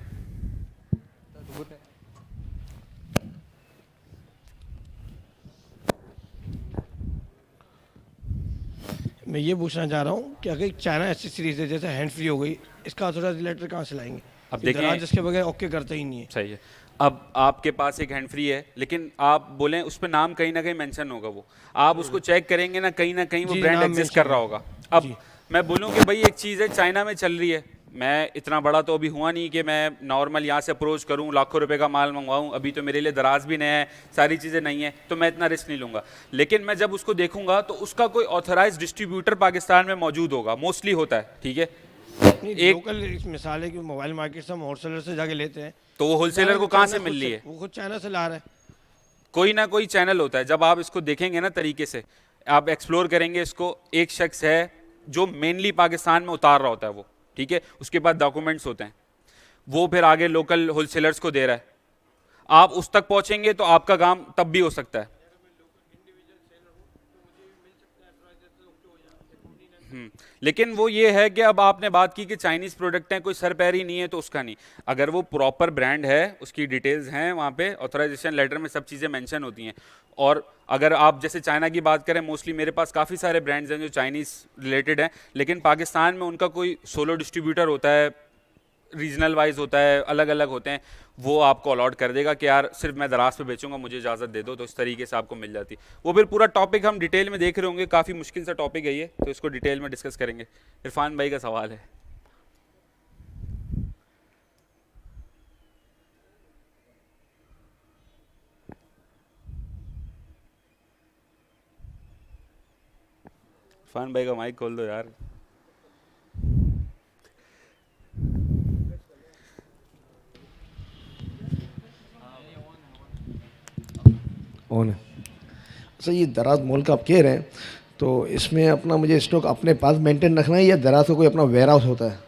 मैं ये पूछना चाह रहा हूँ कि अगर चाइना एक्सेसरीज है जैसे हैंड फ्री हो गई, इसका ऑथराइज रिलेटर कहाँ से लाएंगे? अब ये देखें- दराज इसके बगैर ओके करता ही नहीं है। सही है। अब आपके पास एक हैंड फ्री है, लेकिन आप बोलें उस पर नाम कहीं ना कहीं मेंशन होगा, वो आप उसको चेक करेंगे ना कहीं वो जी, ब्रांड नाम एग्जिस्ट mention कर रहा है। होगा। अब जी। मैं बोलूँ कि भाई एक चीज़ है चाइना में चल रही है, मैं इतना बड़ा तो अभी हुआ नहीं कि मैं नॉर्मल यहाँ से अप्रोच करूँ, लाखों रुपए का माल मंगवाऊँ, अभी तो मेरे लिए दराज भी नया है, सारी चीज़ें नहीं है, तो मैं इतना रिस्क नहीं लूँगा। लेकिन मैं जब उसको देखूंगा तो उसका कोई ऑथराइज डिस्ट्रीब्यूटर पाकिस्तान में मौजूद होगा, मोस्टली होता है, ठीक है। नहीं, एक- लोकल मिसाल है कि मोबाइल मार्केट से हम होलसेलर से जाके लेते हैं, तो वो होलसेलर को कहाँ से चाइना मिल खुद रही है? वो खुद चाइना से ला रहा है। कोई ना कोई चैनल होता है, जब आप इसको देखेंगे ना तरीके से, आप एक्सप्लोर करेंगे इसको, एक शख्स है जो मेनली पाकिस्तान में उतार रहा होता है वो, ठीक है, उसके पास डॉक्यूमेंट्स होते हैं, वो फिर आगे लोकल होलसेलर्स को दे रहा है, आप उस तक पहुंचेंगे तो आपका काम तब भी हो सकता है। लेकिन वो ये है कि अब आपने बात की कि चाइनीज़ प्रोडक्ट हैं, कोई सर पैर ही नहीं है, तो उसका नहीं। अगर वो प्रॉपर ब्रांड है, उसकी डिटेल्स हैं वहाँ पे, ऑथराइजेशन लेटर में सब चीज़ें मेंशन होती हैं। और अगर आप जैसे चाइना की बात करें, मोस्टली मेरे पास काफ़ी सारे ब्रांड्स हैं जो चाइनीज़ रिलेटेड हैं, लेकिन पाकिस्तान में उनका कोई सोलो डिस्ट्रीब्यूटर होता है, रीजनल वाइज होता है, अलग अलग होते हैं, वो आपको अलॉट कर देगा कि यार सिर्फ मैं दराज पे बेचूंगा, मुझे इजाज़त दे दो, तो इस तरीके से आपको मिल जाती है। वो फिर पूरा टॉपिक हम डिटेल में देख रहे होंगे, काफ़ी मुश्किल सा टॉपिक है ये, तो इसको डिटेल में डिस्कस करेंगे। इरफान भाई का सवाल है। इरफान भाई का माइक खोल दो यार। ऑन है। अच्छा, ये दराज मॉल का आप कह रहे हैं, तो इसमें अपना मुझे स्टॉक अपने पास मेंटेन रखना है या दराज का कोई अपना वेयर हाउस होता है?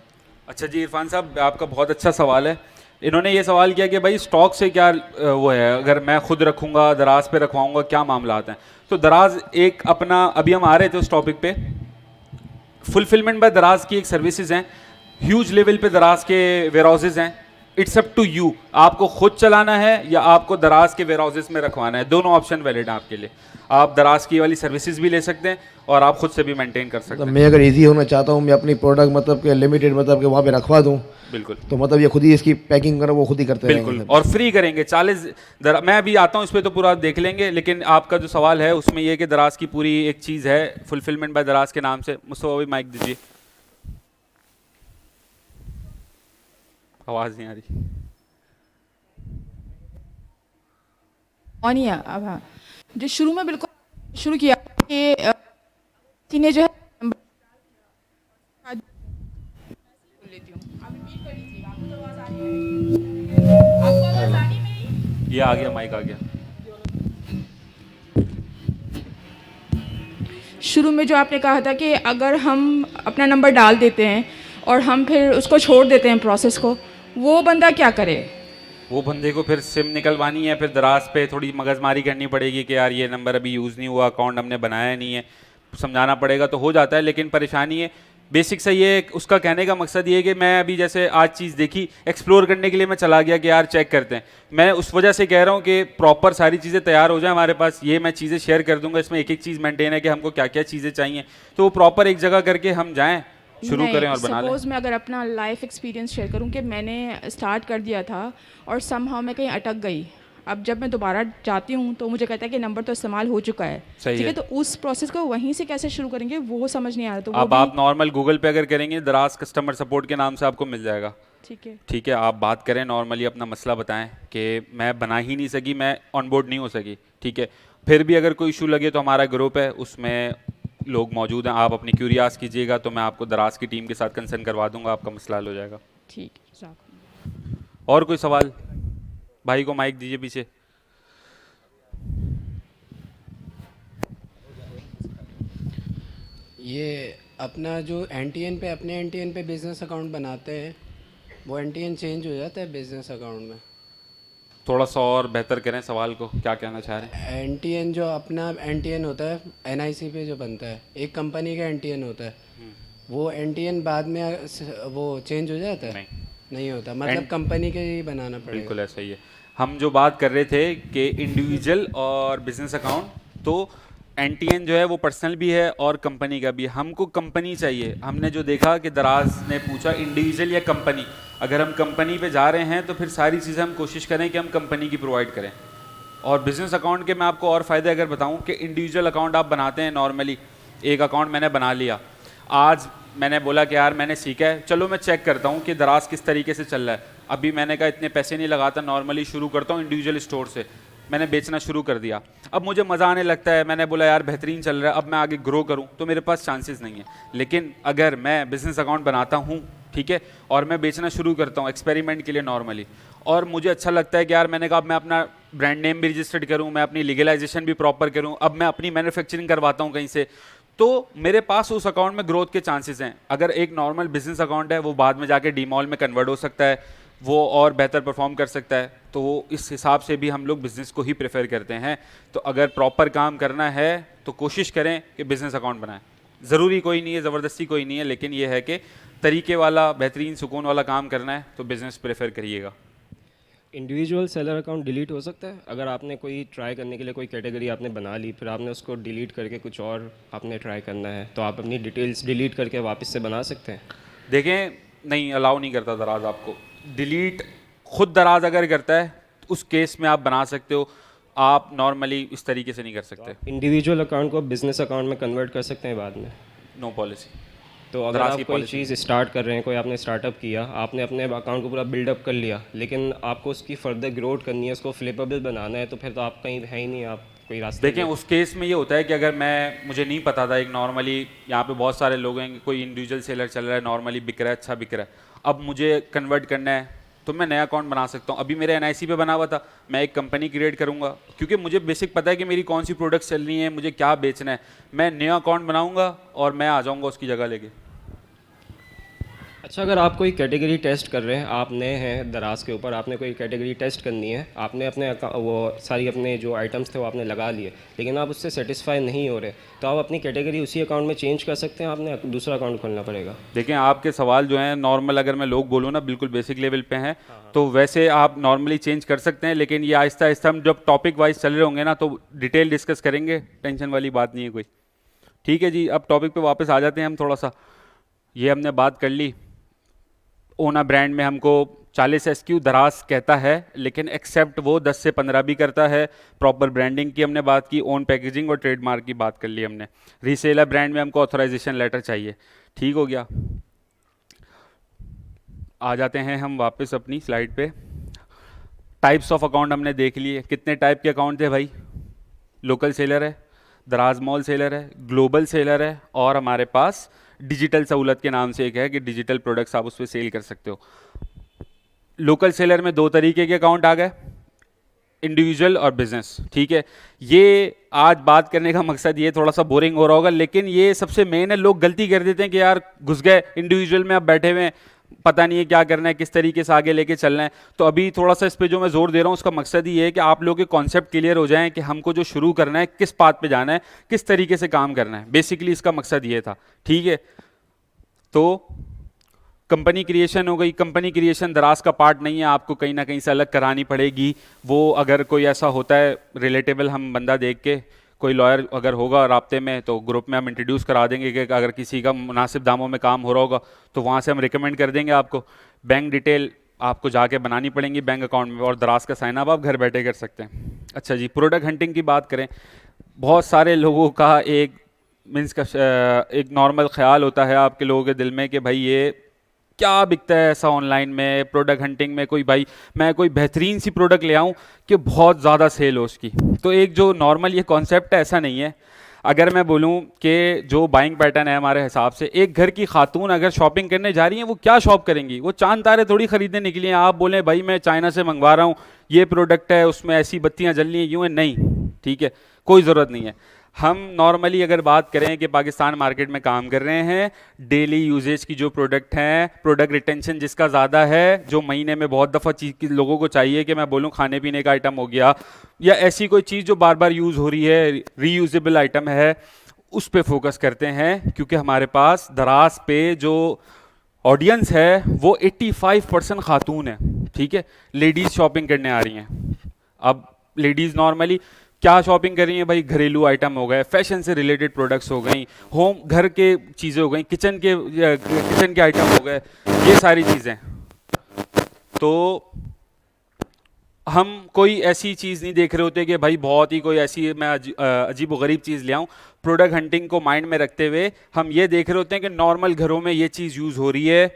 अच्छा जी इरफान साहब, आपका बहुत अच्छा सवाल है। इन्होंने ये सवाल किया कि भाई स्टॉक से क्या वो है, अगर मैं खुद रखूंगा, दराज पे रखवाऊंगा, क्या मामला आते हैं? तो दराज एक अपना, अभी हम आ रहे थे उस टॉपिक पे, फुलफिलमेंट बाय दराज की एक सर्विसेज हैं, ह्यूज लेवल पे दराज के वेयर हाउसेज हैं। इट्स अप टू यू, आपको खुद चलाना है या आपको दराज के वेयर हाउसेज में रखवाना है, दोनों ऑप्शन वैलिड हैं आपके लिए। आप दराज की वाली सर्विसेज भी ले सकते हैं और आप खुद से भी मेंटेन कर सकते मतलब हैं। मैं अगर इजी होना चाहता हूँ, मैं अपनी प्रोडक्ट मतलब कि लिमिटेड मतलब कि वहाँ पे रखवा दूँ, बिल्कुल तो मतलब ये खुद ही इसकी पैकिंग करो, वो खुद ही करते बिल्कुल, रहेंगे? और फ्री करेंगे 40 मैं अभी आता हूँ इस पर, तो पूरा देख लेंगे, लेकिन आपका जो सवाल है उसमें ये कि दराज की पूरी एक चीज़ है फुलफिलमेंट बाय दराज के नाम से। मुस्तफा भाई माइक दीजिए, आवाज़ नहीं आ रही। ऑन ही है अब। हाँ, जो शुरू में बिल्कुल शुरू किया कि किसी ने जो है लेती हूँ। आप रिपीट कर लीजिएगा, आपको तो आवाज़ आ रही है? आपको आवाज़ आ रही है मेरी? ये आ गया, माइक आ गया। शुरू में जो आपने कहा था कि अगर हम अपना नंबर डाल देते हैं और हम फिर उसको छोड़ देते हैं प्रोसेस को, वो बंदा क्या करे? वो बंदे को फिर सिम निकलवानी है, फिर दराज पे थोड़ी मगजमारी करनी पड़ेगी कि यार ये नंबर अभी यूज़ नहीं हुआ, अकाउंट हमने बनाया नहीं है, समझाना पड़ेगा, तो हो जाता है। लेकिन परेशानी है बेसिक से ये, उसका कहने का मकसद ये है कि मैं अभी जैसे आज चीज़ देखी, एक्सप्लोर करने के लिए मैं चला गया कि यार चेक करते हैं। मैं उस वजह से कह रहा हूँ कि प्रॉपर सारी चीज़ें तैयार हो जाए हमारे पास, ये मैं चीज़ें शेयर कर दूंगा, इसमें एक एक चीज़ मेंटेन है कि हमको क्या क्या चीज़ें चाहिए, तो वो प्रॉपर एक जगह करके हम जाएँ, शुरू करें और बना लें। सपोज मैं अगर अपना लाइफ एक्सपीरियंस शेयर करूं कि मैंने स्टार्ट कर दिया था और समहाउ मैं कहीं अटक गई, अब जब मैं दोबारा जाती हूँ तो मुझे कहता है कि नंबर तो इस्तेमाल हो चुका है। सही ठीक है। है, तो उस प्रोसेस को वहीं से कैसे शुरू करेंगे वो समझ नहीं आ रहा। तो वो अब भी आप नॉर्मल गूगल पे अगर करेंगे, दराज कस्टमर सपोर्ट के नाम से आपको मिल जाएगा। ठीक है। ठीक है, आप बात करें नॉर्मली, अपना मसला बताएं कि मैं बना ही नहीं सकी, मैं ऑन बोर्ड नहीं हो सकी, ठीक है, फिर भी अगर कोई इशू लगे तो हमारा ग्रुप है, उसमें लोग मौजूद हैं, आप अपनी क्यूरियास कीजिएगा, तो मैं आपको दराज की टीम के साथ कंसर्न करवा दूंगा, आपका मसला हल हो जाएगा। ठीक है, जज़ाकल्लाह। और कोई सवाल? भाई को माइक दीजिए पीछे। ये अपना जो एनटीएन पे, अपने एनटीएन पे बिजनेस अकाउंट बनाते हैं, वो एनटीएन चेंज हो जाता है बिजनेस अकाउंट में? थोड़ा सा और बेहतर करें सवाल को, क्या कहना चाह रहे हैं? एनटीएन जो अपना एनटीएन होता है, एनआईसी पे जो बनता है, एक कंपनी का एनटीएन होता है, वो एनटीएन बाद में वो चेंज हो जाता है? नहीं होता, मतलब कंपनी के ही बनाना पड़ेगा। बिल्कुल ऐसा ही है। हम जो बात कर रहे थे कि इंडिविजुअल और बिजनेस अकाउंट, तो एनटीएन जो है वो पर्सनल भी है और कंपनी का भी है। हमको कंपनी चाहिए। हमने जो देखा कि दराज ने पूछा इंडिविजुअल या कंपनी, अगर हम कंपनी पे जा रहे हैं तो फिर सारी चीज़ें हम कोशिश करें कि हम कंपनी की प्रोवाइड करें। और बिजनेस अकाउंट के मैं आपको और फ़ायदे अगर बताऊं कि इंडिविजुअल अकाउंट आप बनाते हैं, नॉर्मली एक अकाउंट मैंने बना लिया, आज मैंने बोला कि यार मैंने सीखा है, चलो मैं चेक करता हूँ कि दराज किस तरीके से चल रहा है। अभी मैंने कहा इतने पैसे नहीं लगाता, नॉर्मली शुरू करता हूँ इंडिविजुअल स्टोर से, मैंने बेचना शुरू कर दिया। अब मुझे मज़ा आने लगता है, मैंने बोला यार बेहतरीन चल रहा है, अब मैं आगे ग्रो करूँ, तो मेरे पास चांसेस नहीं है। लेकिन अगर मैं बिज़नेस अकाउंट बनाता हूँ, ठीक है, और मैं बेचना शुरू करता हूँ एक्सपेरिमेंट के लिए नॉर्मली, और मुझे अच्छा लगता है कि यार मैंने कहा अब मैं अपना ब्रांड नेम भी रजिस्टर्ड करूँ, मैं अपनी लीगलाइजेशन भी प्रॉपर करूँ, अब मैं अपनी मैन्युफैक्चरिंग करवाता हूँ कहीं से, तो मेरे पास उस अकाउंट में ग्रोथ के चांसेस हैं। अगर एक नॉर्मल बिजनेस अकाउंट है वो बाद में जाके डीमॉल में कन्वर्ट हो सकता है, वो और बेहतर परफॉर्म कर सकता है, तो वो इस हिसाब से भी हम लोग बिज़नेस को ही प्रेफर करते हैं। तो अगर प्रॉपर काम करना है तो कोशिश करें कि बिज़नेस अकाउंट बनाएं। ज़रूरी कोई नहीं है, ज़बरदस्ती कोई नहीं है, लेकिन ये है कि तरीके वाला बेहतरीन सुकून वाला काम करना है तो बिज़नेस प्रेफर करिएगा। इंडिविजुअल सेलर अकाउंट डिलीट हो सकता है? अगर आपने कोई ट्राई करने के लिए कोई कैटेगरी आपने बना ली, फिर आपने उसको डिलीट करके कुछ और आपने ट्राई करना है, तो आप अपनी डिटेल्स डिलीट करके वापस से बना सकते हैं? देखें, नहीं, अलाउ नहीं करता दराज आपको डिलीट। खुद दराज अगर करता है तो उस केस में आप बना सकते हो, आप नॉर्मली इस तरीके से नहीं कर सकते। इंडिविजुअल अकाउंट को बिजनेस अकाउंट में कन्वर्ट कर सकते हैं बाद में? No policy. तो अगर दराज आप की कोई policy चीज़ स्टार्ट कर रहे हैं, कोई आपने स्टार्टअप किया, आपने अपने अकाउंट को पूरा बिल्डअप कर लिया, लेकिन आपको उसकी फर्दर ग्रोथ करनी है, उसको फ्लिपेबल बनाना है, तो फिर तो आप कहीं है ही नहीं, आप कोई रास्ते देखें, उस केस में ये होता है कि अगर मुझे नहीं पता था, एक नॉर्मली यहाँ पे बहुत सारे लोग हैं, कोई इंडिविजुअल सेलर चल रहा है, नॉर्मली बिक रहा है, अच्छा बिक रहा है, अब मुझे कन्वर्ट करना है तो मैं नया अकाउंट बना सकता हूँ। अभी मेरे एनआईसी पे बना हुआ था, मैं एक कंपनी क्रिएट करूँगा, क्योंकि मुझे बेसिक पता है कि मेरी कौन सी प्रोडक्ट्स चल रही हैं, मुझे क्या बेचना है, मैं नया अकाउंट बनाऊँगा और मैं आ जाऊँगा उसकी जगह लेके। अच्छा, अगर आप कोई कैटेगरी टेस्ट कर रहे हैं, आप नए हैं दराज के ऊपर, आपने कोई कैटेगरी टेस्ट करनी है, आपने अपने वो सारी अपने जो आइटम्स थे वो आपने लगा लिए, लेकिन आप उससे सेटिस्फाई नहीं हो रहे, तो आप अपनी कैटेगरी उसी अकाउंट में चेंज कर सकते हैं, आपने दूसरा अकाउंट खोलना पड़ेगा? देखें, आपके सवाल जो हैं नॉर्मल, अगर मैं लोग बोलूँ ना, बिल्कुल बेसिक लेवल पे हैं, तो वैसे आप नॉर्मली चेंज कर सकते हैं, लेकिन ये आहिस्ता आहिस्ता हम जब टॉपिक वाइज चल रहे होंगे ना तो डिटेल डिस्कस करेंगे, टेंशन वाली बात नहीं है कोई। ठीक है जी, अब टॉपिक पे वापस आ जाते हैं हम थोड़ा सा। ये हमने बात कर ली, ओना ब्रांड में हमको 40 SKU दराज कहता है, लेकिन एक्सेप्ट वो 10 से 15 भी करता है। प्रॉपर ब्रांडिंग की हमने बात की, ओन पैकेजिंग और ट्रेडमार्क की बात कर ली हमने। रीसेलर ब्रांड में हमको ऑथराइजेशन लेटर चाहिए, ठीक हो गया। आ जाते हैं हम वापस अपनी स्लाइड पे। टाइप्स ऑफ अकाउंट हमने देख लिए, कितने टाइप के अकाउंट थे भाई? लोकल सेलर है, दराज मॉल सेलर है, ग्लोबल सेलर है, और हमारे पास डिजिटल सहूलत के नाम से एक है कि डिजिटल प्रोडक्ट्स आप उस पर सेल कर सकते हो। लोकल सेलर में 2 तरीके के अकाउंट आ गए, इंडिविजुअल और बिजनेस, ठीक है। ये आज बात करने का मकसद ये थोड़ा सा बोरिंग हो रहा होगा, लेकिन ये सबसे मेन है। लोग गलती कर देते हैं कि यार घुस गए इंडिविजुअल में, अब बैठे हुए हैं, पता नहीं है क्या करना है, किस तरीके से आगे लेके चलना है। तो अभी थोड़ा सा इस पे जो मैं जोर दे रहा हूँ उसका मकसद ही है कि आप लोगों के कॉन्सेप्ट क्लियर हो जाएं कि हमको जो शुरू करना है, किस पाथ पे जाना है, किस तरीके से काम करना है। बेसिकली इसका मकसद ये था, ठीक है। तो कंपनी क्रिएशन हो गई। कंपनी क्रिएशन दराज का पार्ट नहीं है, आपको कहीं ना कहीं से अलग करानी पड़ेगी। वो अगर कोई ऐसा होता है रिलेटेबल, हम बंदा देख के, कोई लॉयर अगर होगा राब्ते में तो ग्रुप में हम इंट्रोड्यूस करा देंगे कि अगर किसी का मुनासिब दामों में काम हो रहा होगा तो वहाँ से हम रिकमेंड कर देंगे आपको। बैंक डिटेल आपको जाके बनानी पड़ेंगी बैंक अकाउंट में, और दराज का साइन अप आप घर बैठे कर सकते हैं। अच्छा जी, प्रोडक्ट हंटिंग की बात करें, बहुत सारे लोगों का एक नॉर्मल ख्याल होता है आपके लोगों के दिल में कि भाई ये क्या बिकता है ऐसा ऑनलाइन में, प्रोडक्ट हंटिंग में, मैं कोई बेहतरीन सी प्रोडक्ट ले आऊँ कि बहुत ज़्यादा सेल हो उसकी। तो एक जो नॉर्मल ये कॉन्सेप्ट है, ऐसा नहीं है। अगर मैं बोलूँ कि जो बाइंग पैटर्न है हमारे हिसाब से, एक घर की खातून अगर शॉपिंग करने जा रही हैं, वो क्या शॉप करेंगी? वो चांद तारे थोड़ी खरीदने निकली हैं। आप बोलें भाई मैं चाइना से मंगवा रहा हूँ, ये प्रोडक्ट है, उसमें ऐसी बत्तियाँ जल रही हैं, यूँ है, नहीं, ठीक है, कोई ज़रूरत नहीं है। हम नॉर्मली अगर बात करें कि पाकिस्तान मार्केट में काम कर रहे हैं, डेली यूजेज की जो प्रोडक्ट हैं, प्रोडक्ट रिटेंशन जिसका ज़्यादा है, जो महीने में बहुत दफ़ा चीज़ लोगों को चाहिए कि मैं बोलूँ खाने पीने का आइटम हो गया या ऐसी कोई चीज़ जो बार बार यूज़ हो रही है, रीयूजेबल आइटम है, उस पर फोकस करते हैं। क्योंकि हमारे पास दराज पे जो ऑडियंस है वो 85% खातून है, ठीक है, लेडीज़ शॉपिंग करने आ रही हैं। अब लेडीज़ नॉर्मली क्या शॉपिंग कर रही हैं भाई? घरेलू आइटम हो गए, फैशन से रिलेटेड प्रोडक्ट्स हो गई, होम घर के चीज़ें हो गई, किचन के आइटम हो गए, ये सारी चीज़ें। तो हम कोई ऐसी चीज़ नहीं देख रहे होते कि भाई बहुत ही कोई ऐसी मैं अजीब व गरीब चीज़ ले आऊँ। प्रोडक्ट हंटिंग को माइंड में रखते हुए हम ये देख रहे होते हैं कि नॉर्मल घरों में ये चीज़ यूज़ हो रही है,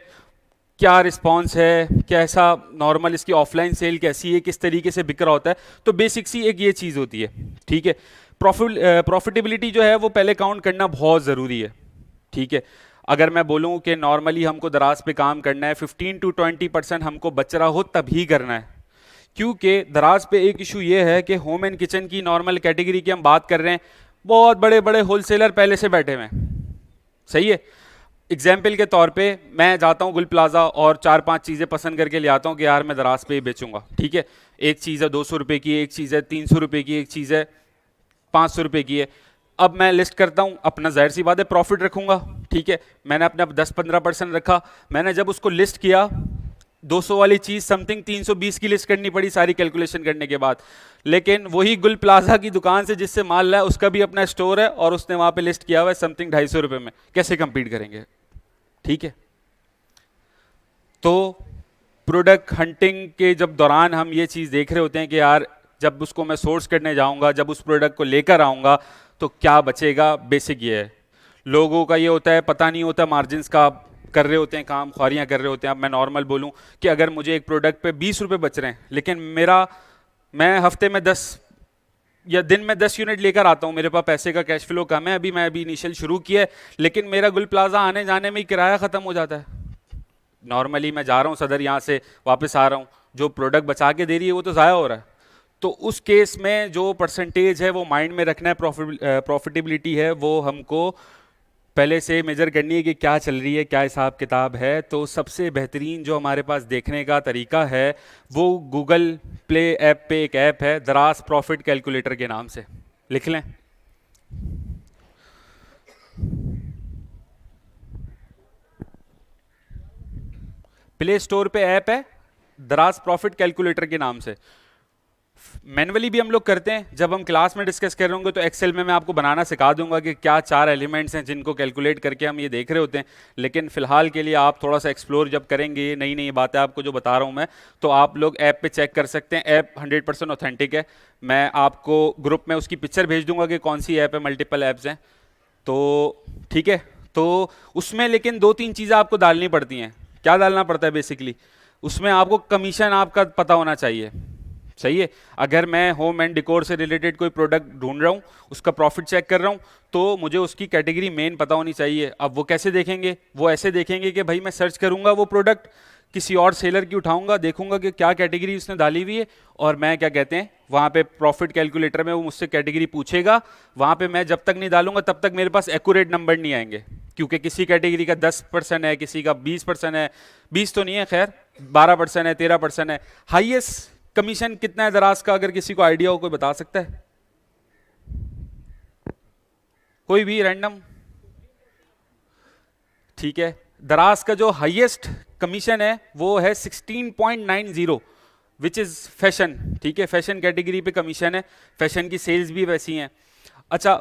क्या रिस्पॉन्स है, कैसा नॉर्मल इसकी ऑफलाइन सेल कैसी है, किस तरीके से बिक रहा होता है। तो बेसिक सी एक ये चीज़ होती है, ठीक है। प्रॉफिटेबिलिटी जो है वो पहले काउंट करना बहुत ज़रूरी है, ठीक है। अगर मैं बोलूँ कि नॉर्मली हमको दराज पे काम करना है, 15 to 20% हमको बच रहा हो तभी करना है, क्योंकि दराज पे एक इशू ये है कि होम एंड किचन की नॉर्मल कैटेगरी की हम बात कर रहे हैं, बहुत बड़े बड़े होलसेलर पहले से बैठे हुए हैं, सही है। एग्जाम्पल के तौर पे मैं जाता हूँ गुल प्लाजा और 4-5 चीज़ें पसंद करके ले आता हूँ कि यार मैं दराज पे ही बेचूंगा, ठीक है। एक चीज़ है 200 रुपये की, एक चीज़ है 300 रुपये की, एक चीज़ है 500 रुपये की है। अब मैं लिस्ट करता हूँ, अपना जाहिर सी बात है प्रॉफिट रखूंगा, ठीक है। मैंने अपने 10-15% रखा। मैंने जब उसको लिस्ट किया 200 वाली चीज़ समथिंग 320 की लिस्ट करनी पड़ी सारी कैलकुलेशन करने के बाद। लेकिन वही गुल प्लाजा की दुकान से जिससे माल लाया उसका भी अपना स्टोर है और उसने वहाँ पे लिस्ट किया हुआ है समथिंग 250 रुपये में, कैसे कंपीट करेंगे, ठीक है। तो प्रोडक्ट हंटिंग के जब दौरान हम ये चीज़ देख रहे होते हैं कि यार जब उसको मैं सोर्स करने जाऊंगा, जब उस प्रोडक्ट को लेकर आऊंगा तो क्या बचेगा। बेसिक ये है, लोगों का ये होता है पता नहीं होता, मार्जिन्स का कर रहे होते हैं, काम ख्वारियाँ कर रहे होते हैं। अब मैं नॉर्मल बोलूँ कि अगर मुझे एक प्रोडक्ट पे 20 रुपये बच रहे हैं, लेकिन मैं हफ्ते में 10 या दिन में 10 यूनिट लेकर आता हूँ, मेरे पास पैसे का कैश फ्लो कम है, मैं अभी इनिशियल शुरू किया है, लेकिन मेरा गुल प्लाजा आने जाने में ही किराया ख़त्म हो जाता है। नॉर्मली मैं जा रहा हूँ सदर, यहाँ से वापस आ रहा हूँ, जो प्रोडक्ट बचा के दे रही है वो तो ज़ाया हो रहा है। तो उस केस में जो परसेंटेज है वो माइंड में रखना है, प्रॉफिटेबिलिटी है वो हमको पहले से मेजर करनी है कि क्या चल रही है, क्या हिसाब किताब है। तो सबसे बेहतरीन जो हमारे पास देखने का तरीका है वो गूगल प्ले ऐप पे एक ऐप है दराज प्रॉफिट कैलकुलेटर के नाम से, लिख लें। प्ले स्टोर पे ऐप है दराज प्रॉफिट कैलकुलेटर के नाम से। मैनुअली भी हम लोग करते हैं, जब हम क्लास में डिस्कस कर रहे होंगे तो एक्सेल में मैं आपको बनाना सिखा दूंगा कि क्या 4 एलिमेंट्स हैं जिनको कैलकुलेट करके हम ये देख रहे होते हैं। लेकिन फिलहाल के लिए आप थोड़ा सा एक्सप्लोर जब करेंगे, नई नई बातें आपको जो बता रहा हूँ मैं, तो आप लोग ऐप पे चेक कर सकते हैं। ऐप 100% ऑथेंटिक है। मैं आपको ग्रुप में उसकी पिक्चर भेज दूंगा कि कौन सी ऐप है, मल्टीपल ऐप्स हैं, तो ठीक है। तो उसमें लेकिन 2-3 चीज़ें आपको डालनी पड़ती हैं। क्या डालना पड़ता है बेसिकली, उसमें आपको कमीशन आपका पता होना चाहिए, सही है। अगर मैं होम एंड डिकोर से रिलेटेड कोई प्रोडक्ट ढूंढ रहा हूँ, उसका प्रॉफिट चेक कर रहा हूँ, तो मुझे उसकी कैटेगरी मेन पता होनी चाहिए। अब वो कैसे देखेंगे, वो ऐसे देखेंगे कि भाई मैं सर्च करूँगा वो प्रोडक्ट, किसी और सेलर की उठाऊंगा, देखूंगा कि क्या कैटेगरी उसने डाली हुई है, और मैं क्या कहते हैं वहाँ पे प्रॉफिट कैलकुलेटर में वो मुझसे कैटेगरी पूछेगा। वहाँ पे मैं जब तक नहीं डालूंगा तब तक मेरे पास एक्यूरेट नंबर नहीं आएंगे, क्योंकि किसी कैटेगरी का 10% है, किसी का 20% है, 20 तो नहीं है खैर, 12% है, 13% है। हाईएस्ट कमीशन कितना है दराज का, अगर किसी को आइडिया हो कोई बता सकता है? कोई भी रैंडम? ठीक है, दराज का जो हाईएस्ट कमीशन है वो है 16.90, विच इज फैशन, ठीक है। फैशन कैटेगरी पे कमीशन है, फैशन की सेल्स भी वैसी हैं। अच्छा,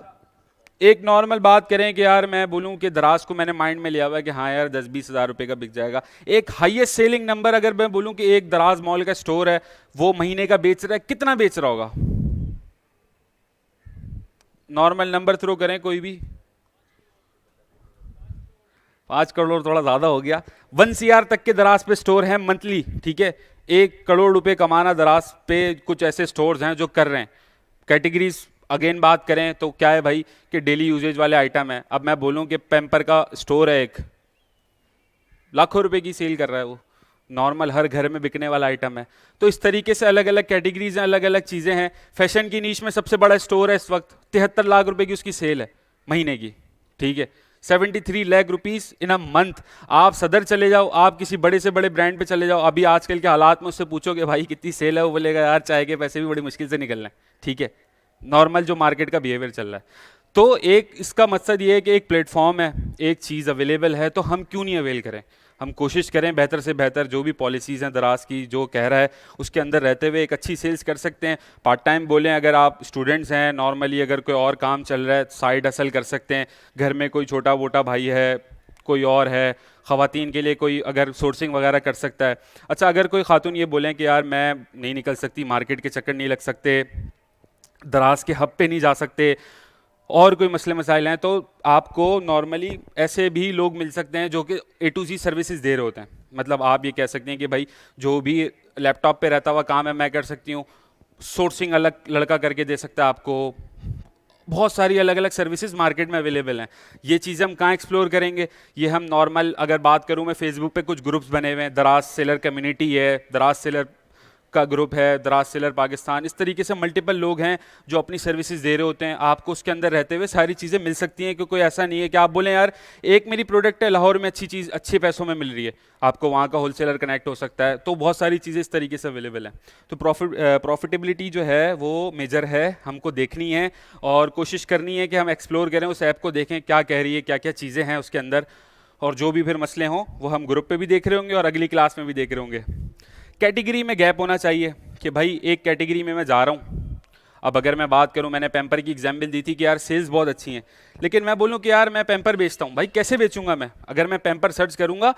एक नॉर्मल बात करें कि यार मैं बोलूं कि दराज को मैंने माइंड में लिया हुआ है कि हाँ यार 10-20 हज़ार रुपये का बिक जाएगा। एक हाईएस्ट सेलिंग नंबर अगर मैं बोलूं कि एक दराज मॉल का स्टोर है वो महीने का बेच रहा है, कितना बेच रहा होगा? नॉर्मल नंबर थ्रो करें कोई भी। 5 करोड़ थोड़ा ज़्यादा हो गया। 1 CR तक के दराज पे स्टोर हैं मंथली, ठीक है। 1 करोड़ रुपए कमाना दराज पे कुछ ऐसे स्टोर्स हैं जो कर रहे हैं। कैटेगरीज अगेन बात करें तो क्या है भाई कि डेली यूजेज वाले आइटम है। अब मैं बोलूं कि पैम्पर का स्टोर है, एक लाखों रुपए की सेल कर रहा है, वो नॉर्मल हर घर में बिकने वाला आइटम है। तो इस तरीके से अलग अलग कैटेगरीज हैं, अलग अलग चीज़ें हैं। फैशन की नीश में सबसे बड़ा स्टोर है इस वक्त, 73 लाख रुपए की उसकी सेल है महीने की, ठीक है। 73 lakh rupees in a month. आप सदर चले जाओ, आप किसी बड़े से बड़े ब्रांड पे चले जाओ, अभी आजकल के हालात में उससे पूछोगे भाई कितनी सेल है, वो बोलेगा यार चाय के पैसे भी बड़ी मुश्किल से निकल रहे हैं, ठीक है। नॉर्मल जो मार्केट का बिहेवियर चल रहा है। तो एक इसका मकसद ये है कि एक प्लेटफॉर्म है, एक चीज़ अवेलेबल है, तो हम क्यों नहीं अवेल करें। हम कोशिश करें बेहतर से बेहतर, जो भी पॉलिसीज़ हैं दराज की जो कह रहा है उसके अंदर रहते हुए एक अच्छी सेल्स कर सकते हैं। पार्ट टाइम बोलें, अगर आप स्टूडेंट्स हैं, नॉर्मली अगर कोई और काम चल रहा है साइड हसल कर सकते हैं, घर में कोई छोटा मोटा भाई है, कोई और है, ख़वातीन के लिए कोई अगर सोर्सिंग वगैरह कर सकता है। अच्छा, अगर कोई खातून ये बोलें कि यार मैं नहीं निकल सकती, मार्केट के चक्कर नहीं लग सकते, दराज के हब पे नहीं जा सकते, और कोई मसले मसाइल हैं, तो आपको नॉर्मली ऐसे भी लोग मिल सकते हैं जो कि A to Z सर्विसेज दे रहे होते हैं। मतलब आप ये कह सकते हैं कि भाई जो भी लैपटॉप पे रहता हुआ काम है मैं कर सकती हूँ, सोर्सिंग अलग लड़का करके दे सकता है आपको, बहुत सारी अलग अलग सर्विसेज मार्केट में अवेलेबल हैं। ये चीज़ें हम कहाँ एक्सप्लोर करेंगे? ये हम नॉर्मल अगर बात करूँ मैं, फेसबुक पे कुछ ग्रुप्स बने हुए हैं, दराज सेलर कम्युनिटी है, दराज सेलर का ग्रुप है, दराज सेलर पाकिस्तान, इस तरीके से मल्टीपल लोग हैं जो अपनी सर्विसेज दे रहे होते हैं। आपको उसके अंदर रहते हुए सारी चीज़ें मिल सकती हैं, क्योंकि कोई ऐसा नहीं है कि आप बोलें यार एक मेरी प्रोडक्ट है लाहौर में अच्छी चीज़ अच्छे पैसों में मिल रही है, आपको वहाँ का होलसेलर कनेक्ट हो सकता है। तो बहुत सारी चीज़ें इस तरीके से अवेलेबल हैं। तो प्रॉफिटेबिलिटी जो है वो मेजर है, हमको देखनी है और कोशिश करनी है कि हम एक्सप्लोर करें उस ऐप को, देखें क्या कह रही है, क्या क्या चीज़ें हैं उसके अंदर, और जो भी फिर मसले हों वो हम ग्रुप पे भी देख रहे होंगे और अगली क्लास में भी देख रहे होंगे। कैटेगरी में गैप होना चाहिए कि भाई एक कैटेगरी में मैं जा रहा हूँ। अब अगर मैं बात करूँ, मैंने पैम्पर की एग्जाम्पल दी थी कि यार सेल्स बहुत अच्छी हैं, लेकिन मैं बोलूँ कि यार मैं पैम्पर बेचता हूँ, भाई कैसे बेचूंगा मैं? अगर मैं पैम्पर सर्च करूँगा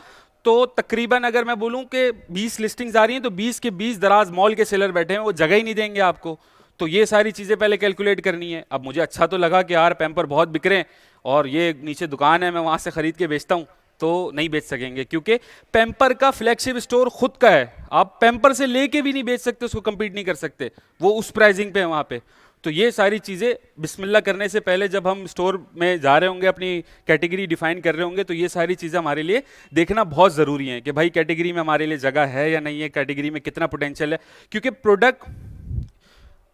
तो तकरीबन अगर मैं बोलूँ कि 20 लिस्टिंग्स आ रही हैं तो 20 के 20 दराज मॉल के सेलर बैठे हैं, वो जगह ही नहीं देंगे आपको। तो ये सारी चीज़ें पहले कैलकुलेट करनी है। अब मुझे अच्छा तो लगा कि यार पैम्पर बहुत बिक रहे हैं और ये नीचे दुकान है, मैं वहाँ से ख़रीद के बेचता हूँ, तो नहीं बेच सकेंगे, क्योंकि पैम्पर का फ्लैगशिप स्टोर खुद का है, आप पैम्पर से लेके भी नहीं बेच सकते, उसको कम्पीट नहीं कर सकते, वो उस प्राइसिंग पे है वहाँ पे। तो ये सारी चीज़ें बिस्मिल्लाह करने से पहले जब हम स्टोर में जा रहे होंगे, अपनी कैटेगरी डिफाइन कर रहे होंगे, तो ये सारी चीज़ें हमारे लिए देखना बहुत ज़रूरी है कि भाई कैटेगरी में हमारे लिए जगह है या नहीं है, कैटेगरी में कितना पोटेंशियल है। क्योंकि प्रोडक्ट,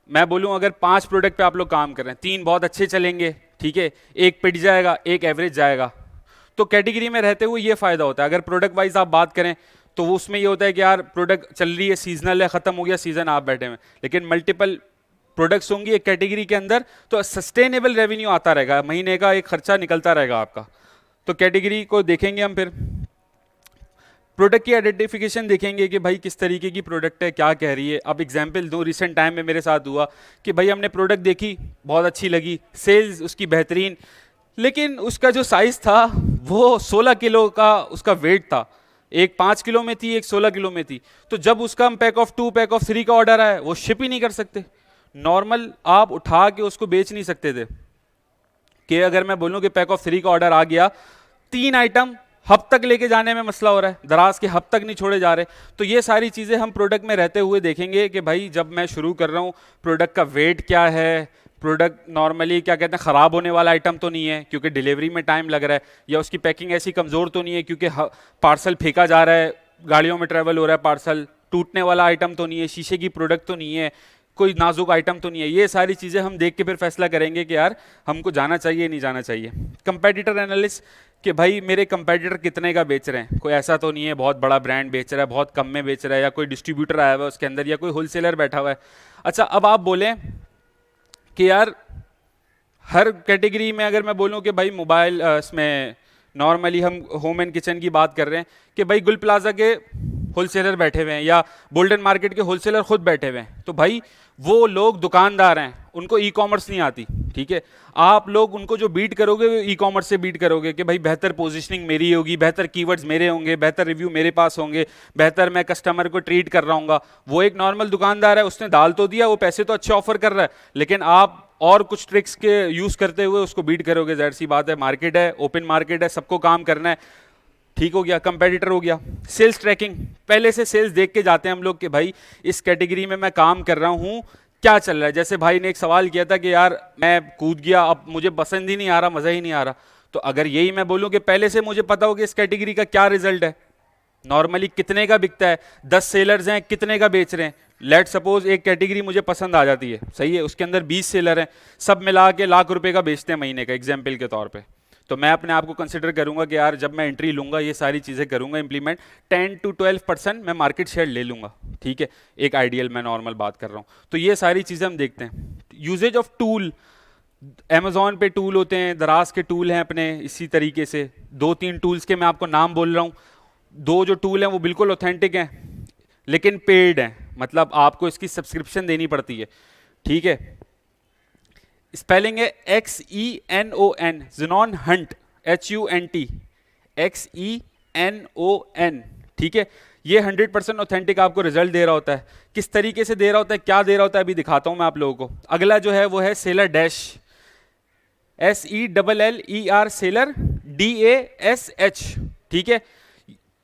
मैं बोलूँ अगर 5 प्रोडक्ट पे आप लोग काम कर रहे हैं, 3 बहुत अच्छे चलेंगे, ठीक है, एक पिट जाएगा, एक एवरेज जाएगा, तो कैटेगरी में रहते हुए ये फ़ायदा होता है। अगर प्रोडक्ट वाइज आप बात करें तो वो उसमें ये होता है कि यार प्रोडक्ट चल रही है, सीजनल है, ख़त्म हो गया सीज़न, आप बैठे हुए, लेकिन मल्टीपल प्रोडक्ट्स होंगी एक कैटेगरी के अंदर, तो सस्टेनेबल रेवेन्यू आता रहेगा, महीने का एक खर्चा निकलता रहेगा आपका। तो कैटेगरी को देखेंगे हम, फिर प्रोडक्ट की आइडेंटिफिकेशन देखेंगे कि भाई किस तरीके की प्रोडक्ट है, क्या कह रही है। अब एग्जांपल दूँ, रिसेंट टाइम में मेरे साथ हुआ कि भाई हमने प्रोडक्ट देखी, बहुत अच्छी लगी, सेल्स उसकी बेहतरीन, लेकिन उसका जो साइज़ था वो 16 किलो का उसका वेट था, एक 5 किलो में थी, एक 16 किलो में थी। तो जब उसका हम पैक ऑफ 2 पैक ऑफ 3 का ऑर्डर आया, वो शिप ही नहीं कर सकते, नॉर्मल आप उठा के उसको बेच नहीं सकते थे। कि अगर मैं बोलूँ कि पैक ऑफ 3 का ऑर्डर आ गया, 3 आइटम हब तक लेके जाने में मसला हो रहा है, दराज के हब तक नहीं छोड़े जा रहे। तो ये सारी चीज़ें हम प्रोडक्ट में रहते हुए देखेंगे कि भाई जब मैं शुरू कर रहा हूँ, प्रोडक्ट का वेट क्या है, प्रोडक्ट नॉर्मली क्या कहते हैं ख़राब होने वाला आइटम तो नहीं है क्योंकि डिलीवरी में टाइम लग रहा है, या उसकी पैकिंग ऐसी कमज़ोर तो नहीं है क्योंकि पार्सल फेंका जा रहा है, गाड़ियों में ट्रैवल हो रहा है, पार्सल टूटने वाला आइटम तो नहीं है, शीशे की प्रोडक्ट तो नहीं है, कोई नाजुक आइटम तो नहीं है। ये सारी चीज़ें हम देख के फिर फैसला करेंगे कि यार हमको जाना चाहिए नहीं जाना चाहिए। कंपेटिटर एनालिस्ट कि भाई मेरे कंपेटिटर कितने का बेच रहे हैं, कोई ऐसा तो नहीं है बहुत बड़ा ब्रांड बेच रहा है, बहुत कम में बेच रहा है, या कोई डिस्ट्रीब्यूटर आया हुआ है उसके अंदर, या कोई होलसेलर बैठा हुआ है। अच्छा, अब आप बोलें कि यार हर कैटेगरी में अगर मैं बोलूँ कि भाई मोबाइल इसमें नॉर्मली हम होम एंड किचन की बात कर रहे हैं कि भाई गुल प्लाजा के होलसेलर बैठे हुए हैं या गोल्डन मार्केट के होलसेलर खुद बैठे हुए हैं, तो भाई वो लोग दुकानदार हैं, उनको ई कॉमर्स नहीं आती, ठीक है। आप लोग उनको जो बीट करोगे वो ई कॉमर्स से बीट करोगे कि भाई बेहतर पोजीशनिंग मेरी होगी, बेहतर कीवर्ड्स मेरे होंगे, बेहतर रिव्यू मेरे पास होंगे, बेहतर मैं कस्टमर को ट्रीट कर रहा हूँगा। वो एक नॉर्मल दुकानदार है, उसने डाल तो दिया, वो पैसे तो अच्छे ऑफर कर रहा है, लेकिन आप और कुछ ट्रिक्स के यूज़ करते हुए उसको बीट करोगे। ज़ाहिर सी बात है, मार्केट है, ओपन मार्केट है, सबको काम करना है, ठीक हो गया। कंपेटिटर हो गया। सेल्स ट्रैकिंग, पहले से सेल्स देख के जाते हैं हम लोग कि भाई इस कैटेगरी में मैं काम कर रहा हूँ, क्या चल रहा है। जैसे भाई ने एक सवाल किया था कि यार मैं कूद गया, अब मुझे पसंद ही नहीं आ रहा, मज़ा ही नहीं आ रहा। तो अगर यही मैं बोलूँ कि पहले से मुझे पता हो कि इस कैटेगरी का क्या रिजल्ट है, नॉर्मली कितने का बिकता है, 10 सेलर्स हैं, कितने का बेच रहे हैं, लेट सपोज एक कैटेगरी मुझे पसंद आ जाती है, सही है, उसके अंदर 20 सेलर हैं, सब मिला के लाख रुपए का बेचते हैं महीने का, एग्जाम्पल के तौर पे, तो मैं अपने आप को कंसिडर करूंगा कि यार जब मैं एंट्री लूंगा, ये सारी चीज़ें करूंगा इंप्लीमेंट, 10 to 12% मैं मार्केट शेयर ले लूंगा, ठीक है, एक आइडियल मैं नॉर्मल बात कर रहा हूँ। तो ये सारी चीज़ें हम देखते हैं। यूजेज ऑफ टूल, अमेजोन पे टूल होते हैं, दराज के टूल हैं अपने, इसी तरीके से 2-3 टूल्स के मैं आपको नाम बोल रहा हूँ। दो जो टूल हैं वो बिल्कुल ऑथेंटिक हैं लेकिन पेड हैं, मतलब आपको इसकी सब्सक्रिप्शन देनी पड़ती है, ठीक है। स्पेलिंग है XENON, xenon Hunt, HUNT, XENON, ठीक है। ये 100% ऑथेंटिक आपको रिजल्ट दे रहा होता है। किस तरीके से दे रहा होता है, क्या दे रहा होता है, अभी दिखाता हूं मैं आप लोगों को। अगला जो है वो है seller dash, SELLER, seller DASH, ठीक है।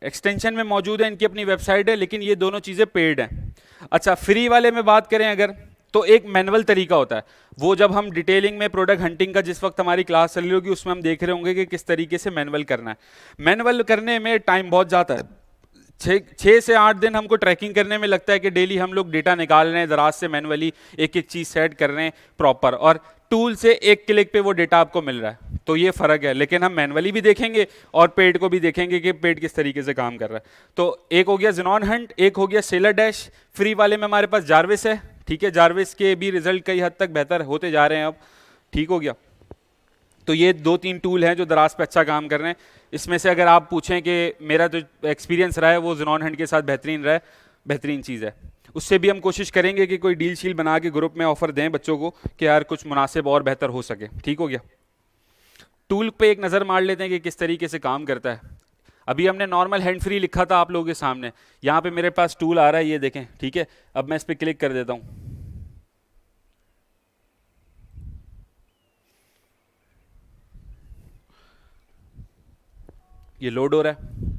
एक्सटेंशन में मौजूद है, इनकी अपनी वेबसाइट है, लेकिन ये दोनों चीज़ें पेड हैं। अच्छा, फ्री वाले में बात करें अगर, तो एक मैनुअल तरीका होता है, वो जब हम डिटेलिंग में प्रोडक्ट हंटिंग का जिस वक्त हमारी क्लास चल रही होगी उसमें हम देख रहे होंगे कि किस तरीके से मैनुअल करना है। मैनुअल करने में टाइम बहुत जाता है, 6 से 8 दिन हमको ट्रैकिंग करने में लगता है कि डेली हम लोग डेटा निकाल रहे हैं दराज से, मैनुअली एक एक चीज़ सेट कर रहे हैं प्रॉपर, और टूल से एक क्लिक पे वो डेटा आपको मिल रहा है। तो ये फ़र्क है, लेकिन हम मैनुअली भी देखेंगे और पेड को भी देखेंगे कि पेड किस तरीके से काम कर रहा है। तो एक हो गया ज़ेनॉन हंट, एक हो गया सेलर डैश। फ्री वाले में हमारे पास जार्विस है, ठीक है। जार्विस के भी रिजल्ट कई हद तक बेहतर होते जा रहे हैं अब, ठीक हो गया। तो ये 2-3 टूल हैं जो दराज पे अच्छा काम कर रहे हैं। इसमें से अगर आप पूछें कि मेरा जो एक्सपीरियंस रहा है वो ज़ेनॉन हंट के साथ बेहतरीन रहा है, बेहतरीन चीज़ है। उससे भी हम कोशिश करेंगे कि कोई डील शील बना के ग्रुप में ऑफर दें बच्चों को कि यार कुछ मुनासिब और बेहतर हो सके, ठीक हो गया। टूल पे एक नज़र मार लेते हैं कि किस तरीके से काम करता है। अभी हमने नॉर्मल हैंड फ्री लिखा था आप लोगों के सामने, यहाँ पे मेरे पास टूल आ रहा है, ये देखें, ठीक है। अब मैं इस पर क्लिक कर देता हूँ, ये लोड हो रहा है।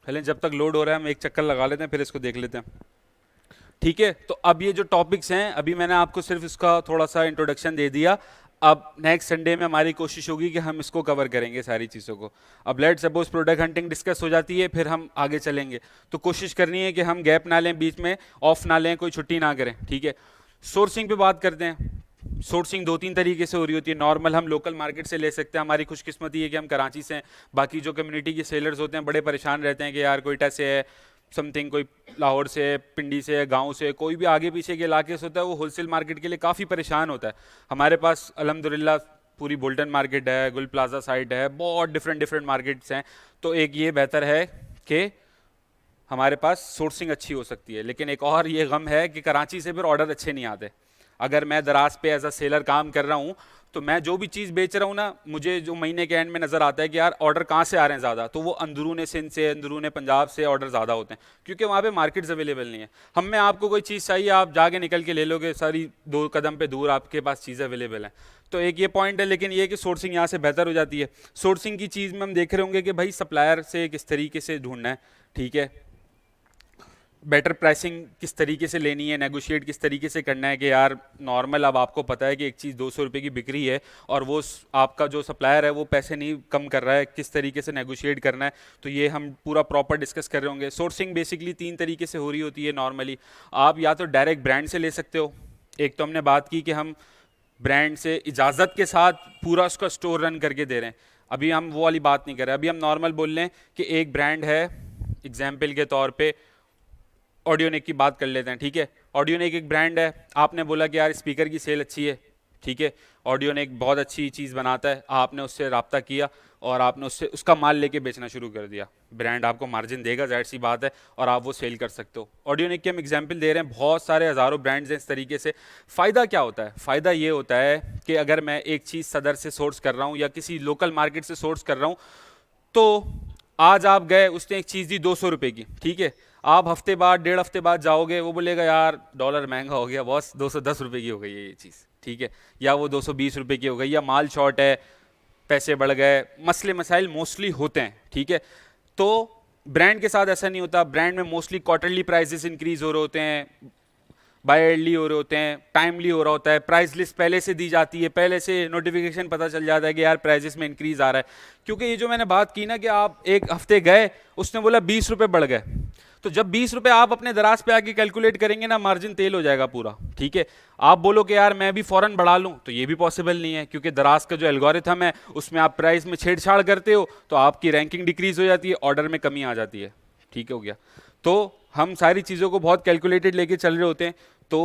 पहले जब तक लोड हो रहा है हम एक चक्कर लगा लेते हैं, फिर इसको देख लेते हैं, ठीक है। तो अब ये जो टॉपिक्स हैं, अभी मैंने आपको सिर्फ इसका थोड़ा सा इंट्रोडक्शन दे दिया। अब नेक्स्ट संडे में हमारी कोशिश होगी कि हम इसको कवर करेंगे सारी चीज़ों को। अब let suppose product hunting discuss हो जाती है, फिर हम आगे चलेंगे। तो कोशिश करनी है कि हम गैप ना लें, बीच में ऑफ ना लें, कोई छुट्टी ना करें, ठीक है। सोर्सिंग पे बात करते हैं। सोर्सिंग 2-3 तरीके से हो रही होती है। नॉर्मल हम लोकल मार्केट से ले सकते हैं, हमारी खुशकिस्मती है कि हम कराची से हैं। बाकी जो कम्युनिटी के सेलर्स होते हैं बड़े परेशान रहते हैं कि यार कोयटा से है समथिंग, कोई लाहौर से, पिंडी से, गांव से, कोई भी आगे पीछे के इलाके से होता है, वो होलसेल मार्केट के लिए काफ़ी परेशान होता है। हमारे पास अल्हम्दुलिल्लाह पूरी बुल्टन मार्केट है, गुल प्लाजा साइड है, बहुत डिफरेंट मार्केट्स हैं। तो एक ये बेहतर है कि हमारे पास सोर्सिंग अच्छी हो सकती है। लेकिन एक और ये गम है कि कराची से फिर ऑर्डर अच्छे नहीं आते। अगर मैं दराज पे एज अ सेलर काम कर रहा हूँ तो मैं जो भी चीज़ बेच रहा हूँ ना, मुझे जो महीने के एंड में नज़र आता है कि यार ऑर्डर कहाँ से आ रहे हैं ज़्यादा, तो वो अंदरून सिंध से, अंदरून पंजाब से ऑर्डर ज़्यादा होते हैं, क्योंकि वहाँ पे मार्केट्स अवेलेबल नहीं है। हम में आपको कोई चीज़ चाहिए, आप जाके निकल के ले लोगे, सारी 2 कदम पे दूर आपके पास चीज़ें अवेलेबल हैं। तो एक ये पॉइंट है। लेकिन ये कि सोर्सिंग यहाँ से बेहतर हो जाती है। सोर्सिंग की चीज़ में हम देख रहे होंगे कि भाई सप्लायर से किस तरीके से ढूंढना है, ठीक है। बेटर प्राइसिंग किस तरीके से लेनी है, नेगोशिएट किस तरीके से करना है कि यार नॉर्मल अब आपको पता है कि एक चीज़ 200 रुपये की बिक्री है और वो आपका जो सप्लायर है वो पैसे नहीं कम कर रहा है, किस तरीके से नेगोशिएट करना है। तो ये हम पूरा प्रॉपर डिस्कस कर रहे होंगे। सोर्सिंग बेसिकली 3 तरीके से हो रही होती है नॉर्मली। आप या तो डायरेक्ट ब्रांड से ले सकते हो, एक तो हमने बात की कि हम ब्रांड से इजाज़त के साथ पूरा उसका स्टोर रन करके दे रहे हैं, अभी हम वो वाली बात नहीं कर रहे। अभी हम नॉर्मल बोल रहे हैं कि एक ब्रांड है, एग्जाम्पल के तौर पर ऑडियोनिक की बात कर लेते हैं, ठीक है। ऑडियोनिक एक ब्रांड है, आपने बोला कि यार स्पीकर की सेल अच्छी है, ठीक है, ऑडियोनिक बहुत अच्छी चीज़ बनाता है, आपने उससे रब्ता किया और आपने उससे उसका माल लेके बेचना शुरू कर दिया। ब्रांड आपको मार्जिन देगा, जाहिर सी बात है, और आप वो सेल कर सकते हो। ऑडियोनिक के हम एग्जाम्पल दे रहे हैं, बहुत सारे हज़ारों ब्रांड्स हैं इस तरीके से। फ़ायदा क्या होता है? फ़ायदा ये होता है कि अगर मैं एक चीज़ सदर से सोर्स कर रहा हूँ या किसी लोकल मार्केट से सोर्स कर रहा हूँ, तो आज आप गए, उसने एक चीज़ दी 200 रुपये की, ठीक है। आप हफ्ते बाद, 1.5 हफ्ते बाद जाओगे, वो बोलेगा यार डॉलर महंगा हो गया बॉस, 210 रुपये की हो गई है ये चीज़, ठीक है, या वो 220 रुपये की हो गई, या माल शॉर्ट है, पैसे बढ़ गए, मसले मसाइल मोस्टली होते हैं, ठीक है। तो ब्रांड के साथ ऐसा नहीं होता। ब्रांड में मोस्टली क्वार्टरली प्राइजेस इंक्रीज़ हो रहे होते हैं, बायरली हो रहे होते हैं, टाइमली हो रहा होता है, प्राइस लिस्ट पहले से दी जाती है, पहले से नोटिफिकेशन पता चल जाता है कि यार प्राइसेस में इंक्रीज आ रहा है। क्योंकि ये जो मैंने बात की ना कि आप एक हफ्ते गए, उसने बोला 20 रुपये बढ़ गए, तो जब 20 रुपये आप अपने दराज पे आके कैलकुलेट करेंगे ना, मार्जिन तेल हो जाएगा पूरा। ठीक है, आप बोलो कि यार मैं भी फौरन बढ़ा लूं, तो ये भी पॉसिबल नहीं है, क्योंकि दराज का जो एल्गोरिथम है उसमें आप प्राइस में छेड़छाड़ करते हो तो आपकी रैंकिंग डिक्रीज हो जाती है, ऑर्डर में कमी आ जाती है। ठीक हो गया, तो हम सारी चीज़ों को बहुत कैलकुलेटेड लेके चल रहे होते हैं। तो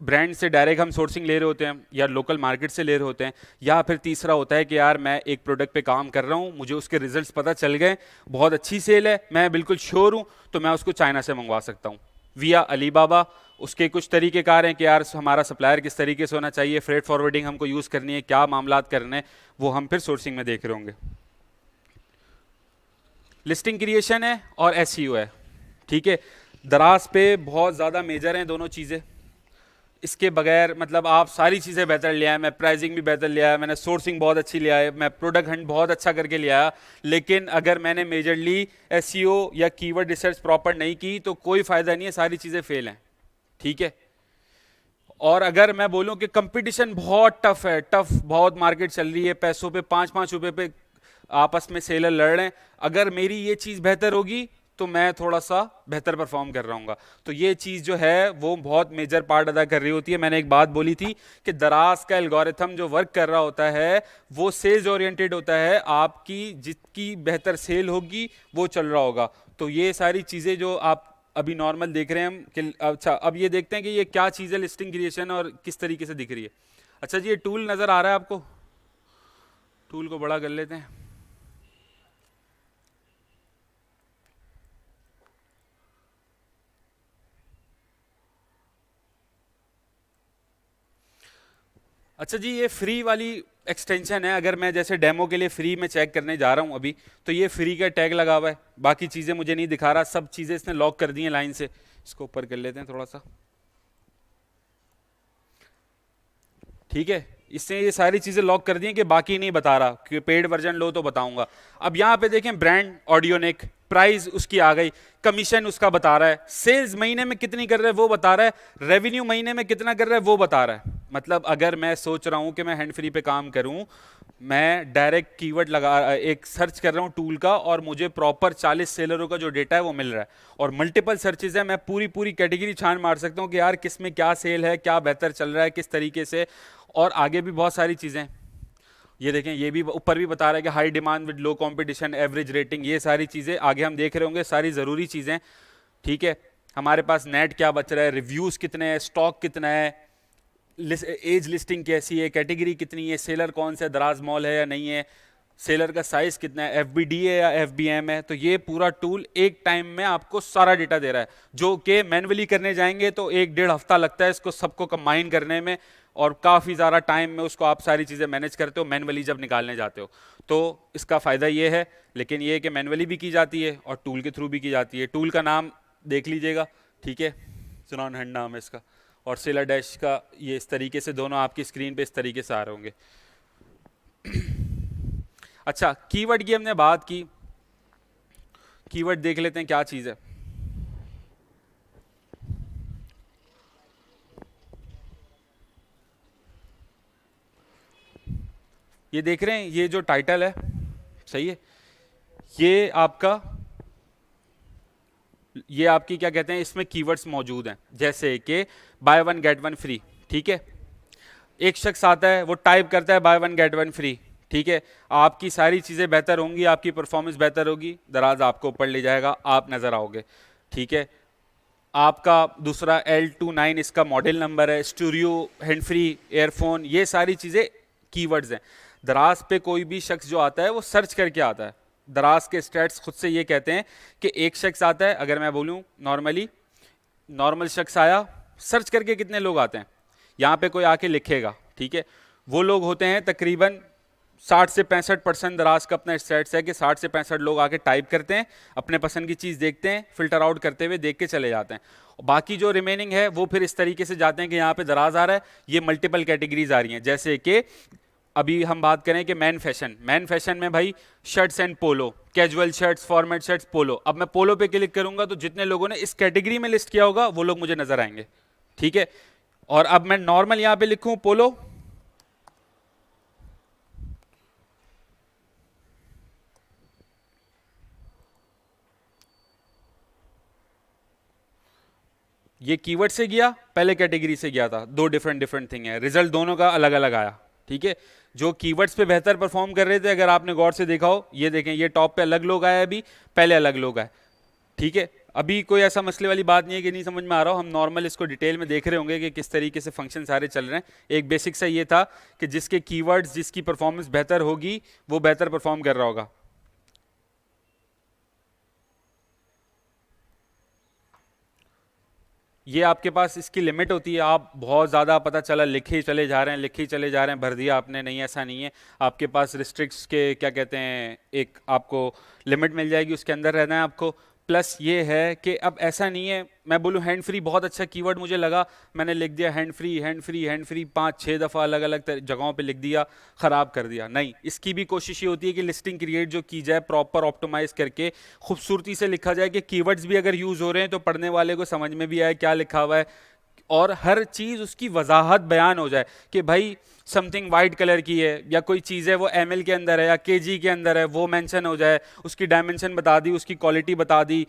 ब्रांड से डायरेक्ट हम सोर्सिंग ले रहे होते हैं या लोकल मार्केट से ले रहे होते हैं, या फिर तीसरा होता है कि यार मैं एक प्रोडक्ट पे काम कर रहा हूँ, मुझे उसके रिजल्ट्स पता चल गए, बहुत अच्छी सेल है, मैं बिल्कुल श्योर हूँ, तो मैं उसको चाइना से मंगवा सकता हूँ विया अलीबाबा। उसके कुछ तरीक़ेकार हैं कि यार हमारा सप्लायर किस तरीके से होना चाहिए, फ्रेट फॉरवर्डिंग हमको यूज़ करनी है, क्या मामलात करने हैं, वो हम फिर सोर्सिंग में देख रहे होंगे। लिस्टिंग क्रिएशन है और एसईओ है। ठीक है, दराज पे बहुत ज़्यादा मेजर हैं दोनों चीज़ें, इसके बगैर मतलब आप सारी चीज़ें बेहतर ले आए, मैं प्राइसिंग भी बेहतर ले आया, मैंने सोर्सिंग बहुत अच्छी ले आया, मैं प्रोडक्ट हंट बहुत अच्छा करके ले आया, लेकिन अगर मैंने मेजरली एसईओ या कीवर्ड रिसर्च प्रॉपर नहीं की तो कोई फ़ायदा नहीं है, सारी चीज़ें फेल हैं। ठीक है, और अगर मैं बोलूं कि कंपटीशन बहुत टफ है, टफ बहुत मार्केट चल रही है, पैसों पे 5-5 रुपए पे आपस में सेलर लड़ रहे हैं, अगर मेरी ये चीज़ बेहतर होगी तो मैं थोड़ा सा बेहतर परफॉर्म कर रहा हूँ। तो ये चीज़ जो है वो बहुत मेजर पार्ट अदा कर रही होती है। मैंने एक बात बोली थी कि दराज का एल्गोरिथम जो वर्क कर रहा होता है वो सेल्स ओरिएंटेड होता है, आपकी जितनी बेहतर सेल होगी वो चल रहा होगा। तो ये सारी चीज़ें जो आप अभी नॉर्मल देख रहे हैं हम कि अच्छा, अब ये देखते हैं कि ये क्या चीज़ है लिस्टिंग क्रिएशन और किस तरीके से दिख रही है। अच्छा जी, ये टूल नज़र आ रहा है आपको, टूल को बड़ा कर लेते हैं। अच्छा जी, ये फ्री वाली एक्सटेंशन है, अगर मैं जैसे डेमो के लिए फ्री में चेक करने जा रहा हूँ अभी, तो ये फ्री का टैग लगा हुआ है, बाकी चीज़ें मुझे नहीं दिखा रहा, सब चीज़ें इसने लॉक कर दी हैं लाइन से। इसको ऊपर कर लेते हैं थोड़ा सा। ठीक है, इससे ये सारी चीज़ें लॉक कर दी हैं कि बाकी नहीं बता रहा, कि पेड वर्जन लो तो बताऊंगा। अब यहाँ पे देखें ब्रांड ऑडियोनिक, प्राइस उसकी आ गई, कमीशन उसका बता रहा है, सेल्स महीने में कितनी कर रहा है वो बता रहा है, रेवेन्यू महीने में कितना कर रहा है वो बता रहा है। मतलब अगर मैं सोच रहा हूँ कि मैं हैंड फ्री पे काम करूँ, मैं डायरेक्ट कीवर्ड लगा एक सर्च कर रहा हूँ टूल का, और मुझे प्रॉपर 40 सेलरों का जो डेटा है वो मिल रहा है, और मल्टीपल सर्चेज है, मैं पूरी कैटेगरी छान मार सकता हूँ कि यार किस में क्या सेल है, क्या बेहतर चल रहा है, किस तरीके से, और आगे भी बहुत सारी चीज़ें। ये देखें, ये भी ऊपर भी बता रहा है कि high demand with low competition, average rating, ये सारी चीज़ें आगे हम देख रहे होंगे, सारी ज़रूरी चीज़ें। ठीक है, हमारे पास नेट क्या बच रहा है, रिव्यूज़ कितने हैं, स्टॉक कितना है, एज लिस्टिंग कैसी है, कैटेगरी कितनी है, सेलर कौन सा, दराज मॉल है या नहीं है, सेलर का साइज़ कितना है, FBD है या FBM है। तो ये पूरा टूल एक टाइम में आपको सारा डेटा दे रहा है, जो कि मैन्युअली करने जाएंगे तो 1-1.5 हफ्ता लगता है इसको सबको कंबाइन करने में, और काफ़ी ज़्यादा टाइम में उसको आप सारी चीज़ें मैनेज करते हो मैन्युअली जब निकालने जाते हो। तो इसका फ़ायदा ये है, लेकिन ये है कि मैन्युअली भी की जाती है और टूल के थ्रू भी की जाती है। टूल का नाम देख लीजिएगा, ठीक है, सुनॉन हैंड नाम है इसका, और सेलर डैश का ये इस तरीके से दोनों आपकी स्क्रीन पे इस तरीके से आ रहे होंगे। अच्छा, कीवर्ड की हमने बात की, कीवर्ड देख लेते हैं क्या चीज़ है। ये देख रहे हैं, ये जो टाइटल है, सही है, ये आपकी क्या कहते हैं, इसमें कीवर्ड्स मौजूद हैं, जैसे कि by one get one free. ठीक है, एक शख्स आता है, वो टाइप करता है by one get one free. ठीक है, आपकी सारी चीज़ें बेहतर होंगी, आपकी परफॉर्मेंस बेहतर होगी, दराज आपको ऊपर ले जाएगा, आप नज़र आओगे। ठीक है, आपका दूसरा L29 इसका मॉडल नंबर है, स्टूडियो, हैंड फ्री, एयरफोन, ये सारी चीज़ें कीवर्ड्स हैं। दराज पे कोई भी शख्स जो आता है वो सर्च करके आता है। दराज के स्टैट्स खुद से ये कहते हैं कि एक शख्स आता है, अगर मैं बोलूँ नॉर्मल शख्स आया, सर्च करके कितने लोग आते हैं, यहाँ पे कोई आके लिखेगा। ठीक है, वो लोग होते हैं तकरीबन 60 से 65% दराज का अपना स्टैट्स है कि 60 से 65 लोग आके टाइप करते हैं, अपने पसंद की चीज़ देखते हैं, फिल्टर आउट करते हुए देख के चले जाते हैं। बाकी जो रिमेनिंग है वो फिर इस तरीके से जाते हैं कि यहाँ पे दराज आ रहा है, ये मल्टीपल कैटेगरीज आ रही हैं, जैसे कि अभी हम बात करें कि मैन फैशन में भाई shirts and polo, casual shirts, format shirts, polo. अब मैं पोलो पे क्लिक करूंगा तो जितने लोगों ने इस कैटेगरी में लिस्ट किया होगा वो लोग मुझे नजर आएंगे। ठीक है। और अब मैं नॉर्मल यहां पे लिखूं पोलो, ये कीवर्ड से गया, पहले कैटेगरी से गया था, दो डिफरेंट थिंग है, रिजल्ट दोनों का अलग अलग आया। ठीक है, जो कीवर्ड्स पे बेहतर परफॉर्म कर रहे थे, अगर आपने गौर से देखा हो, ये देखें, ये टॉप पे अलग लोग आए, अभी पहले अलग लोग आए। ठीक है, अभी कोई ऐसा मसले वाली बात नहीं है कि नहीं समझ में आ रहा हो, हम नॉर्मल इसको डिटेल में देख रहे होंगे कि किस तरीके से फंक्शन सारे चल रहे हैं। एक बेसिक सा ये था कि जिसके कीवर्ड्स, जिसकी परफॉर्मेंस बेहतर होगी वो बेहतर परफॉर्म कर रहा होगा। ये आपके पास इसकी लिमिट होती है, आप बहुत ज़्यादा पता चला लिखे ही चले जा रहे हैं, लिखे ही चले जा रहे हैं, भर दिया आपने, नहीं ऐसा नहीं है। आपके पास रिस्ट्रिक्ट्स के क्या कहते हैं, एक आपको लिमिट मिल जाएगी, उसके अंदर रहना है आपको। प्लस ये है कि अब ऐसा नहीं है, मैं बोलूँ हैंड फ्री बहुत अच्छा कीवर्ड मुझे लगा, मैंने लिख दिया hand free hand free hand free 5-6 दफ़ा अलग अलग जगहों पे लिख दिया, ख़राब कर दिया। नहीं, इसकी भी कोशिश ये होती है कि लिस्टिंग क्रिएट जो की जाए प्रॉपर ऑप्टिमाइज करके खूबसूरती से लिखा जाए कि कीवर्ड्स भी अगर यूज़ हो रहे हैं तो पढ़ने वाले को समझ में भी आए क्या लिखा हुआ है, और हर चीज़ उसकी वजाहत बयान हो जाए कि भाई समथिंग वाइट कलर की है, या कोई चीज़ है वो ml के अंदर है या kg के अंदर है, वो मेंशन हो जाए, उसकी डायमेंशन बता दी, उसकी क्वालिटी बता दी।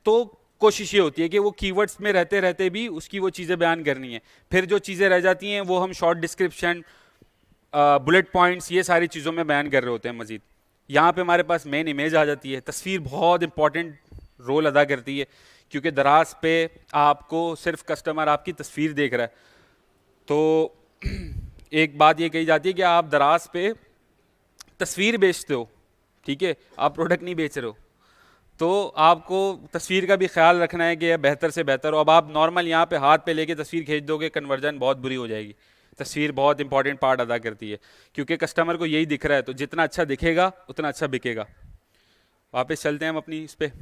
तो कोशिश ये होती है कि वो कीवर्ड्स में रहते रहते भी उसकी वो चीज़ें बयान करनी है। फिर जो चीज़ें रह जाती हैं वो हम शॉर्ट डिस्क्रिप्शन, बुलेट पॉइंट्स, ये सारी चीज़ों में बयान कर रहे होते हैं। मजीद यहाँ पे हमारे पास मेन इमेज आ जाती है। तस्वीर बहुत इंपॉर्टेंट रोल अदा करती है, क्योंकि दराज पे आपको सिर्फ कस्टमर आपकी तस्वीर देख रहा है। तो एक बात ये कही जाती है कि आप दराज पे तस्वीर बेचते हो, ठीक है, आप प्रोडक्ट नहीं बेच रहे हो, तो आपको तस्वीर का भी ख्याल रखना है कि यह बेहतर से बेहतर हो। अब आप नॉर्मल यहाँ पे हाथ पे लेके तस्वीर खींच दोगे, कन्वर्जन बहुत बुरी हो जाएगी। तस्वीर बहुत इंपॉर्टेंट पार्ट अदा करती है, क्योंकि कस्टमर को यही दिख रहा है, तो जितना अच्छा दिखेगा उतना अच्छा बिकेगा। वापस चलते हैं हम अपनी इस पे।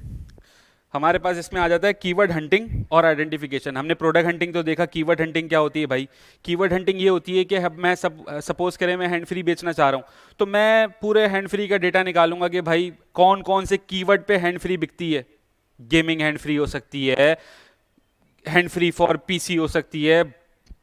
हमारे पास इसमें आ जाता है कीवर्ड हंटिंग और आइडेंटिफिकेशन। हमने प्रोडक्ट हंटिंग तो देखा, कीवर्ड हंटिंग क्या होती है भाई? कीवर्ड हंटिंग ये होती है कि अब मैं सपोज करें मैं हैंड फ्री बेचना चाह रहा हूँ, तो मैं पूरे हैंड फ्री का डेटा निकालूंगा कि भाई कौन कौन से कीवर्ड पे हैंड फ्री बिकती है। गेमिंग हैंड फ्री हो सकती है, हैंड फ्री फॉर पीसी हो सकती है,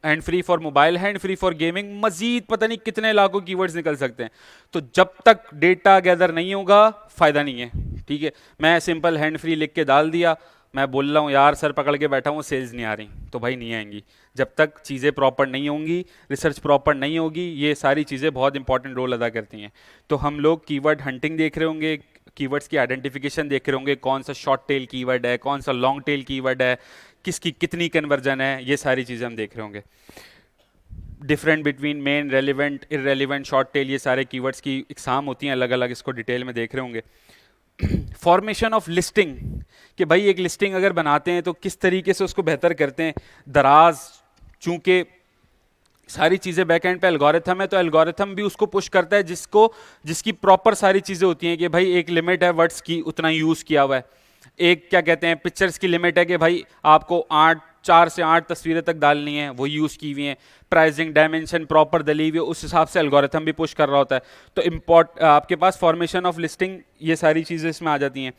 hand free for mobile, hand free for gaming, मजीद पता नहीं कितने लाखों कीवर्ड्स निकल सकते हैं। तो जब तक डेटा गैदर नहीं होगा फायदा नहीं है। ठीक है, मैं सिंपल हैंड फ्री लिख के डाल दिया, मैं बोल रहा हूँ यार सर पकड़ के बैठा हूँ, सेल्स नहीं आ रही, तो भाई नहीं आएंगी जब तक चीज़ें प्रॉपर नहीं होंगी, रिसर्च प्रॉपर नहीं होगी। ये सारी चीज़ें बहुत इंपॉर्टेंट रोल अदा करती हैं। तो हम लोग कीवर्ड हंटिंग देख रहे होंगे, कीवर्ड्स की आइडेंटिफिकेशन देख रहे होंगे, कौन सा शॉर्ट टेल कीवर्ड है, कौन सा लॉन्ग टेल कीवर्ड है, किसकी कितनी कन्वर्जन है, ये सारी चीज़ें हम देख रहे होंगे। Different between main, relevant, irrelevant, short tail, ये सारे कीवर्ड्स की एग्जाम होती हैं अलग अलग, इसको डिटेल में देख रहे होंगे। फॉर्मेशन ऑफ लिस्टिंग, कि भाई एक लिस्टिंग अगर बनाते हैं तो किस तरीके से उसको बेहतर करते हैं। दराज चूंकि सारी चीज़ें बैक एंड पे एल्गोरिथम है, तो एल्गोरिथम भी उसको पुश करता है जिसकी प्रॉपर सारी चीज़ें होती हैं कि भाई एक लिमिट है वर्ड्स की, उतना यूज़ किया हुआ है। एक क्या कहते हैं पिक्चर्स की लिमिट है कि भाई आपको 4 से 8 तस्वीरें तक डालनी है, वो यूज़ की हुई हैं। प्राइसिंग डायमेंशन प्रॉपर दली हुई है, उस हिसाब से एल्गोरिथम भी पुश कर रहा होता है। तो आपके पास फॉर्मेशन ऑफ लिस्टिंग, ये सारी चीज़ें इसमें आ जाती हैं।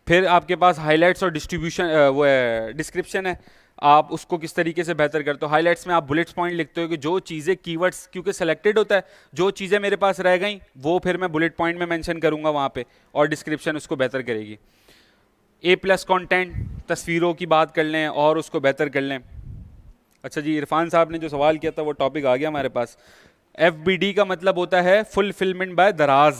फिर आपके पास हाईलाइट्स और डिस्ट्रीब्यूशन, वो है डिस्क्रिप्शन है, आप उसको किस तरीके से बेहतर करते हो। हाईलाइट्स में आप बुलेट्स पॉइंट लिखते हो कि जो चीज़ें कीवर्ड्स क्योंकि सेलेक्टेड होता है, जो चीज़ें मेरे पास रह गई वो फिर मैं बुलेट पॉइंट में मेंशन करूंगा वहाँ पे, और डिस्क्रिप्शन उसको बेहतर करेगी। A+ कंटेंट, तस्वीरों की बात कर लें और उसको बेहतर कर लें। अच्छा जी, इरफान साहब ने जो सवाल किया था वो टॉपिक आ गया हमारे पास। FBD का मतलब होता है फुलफिलमेंट बाय दराज,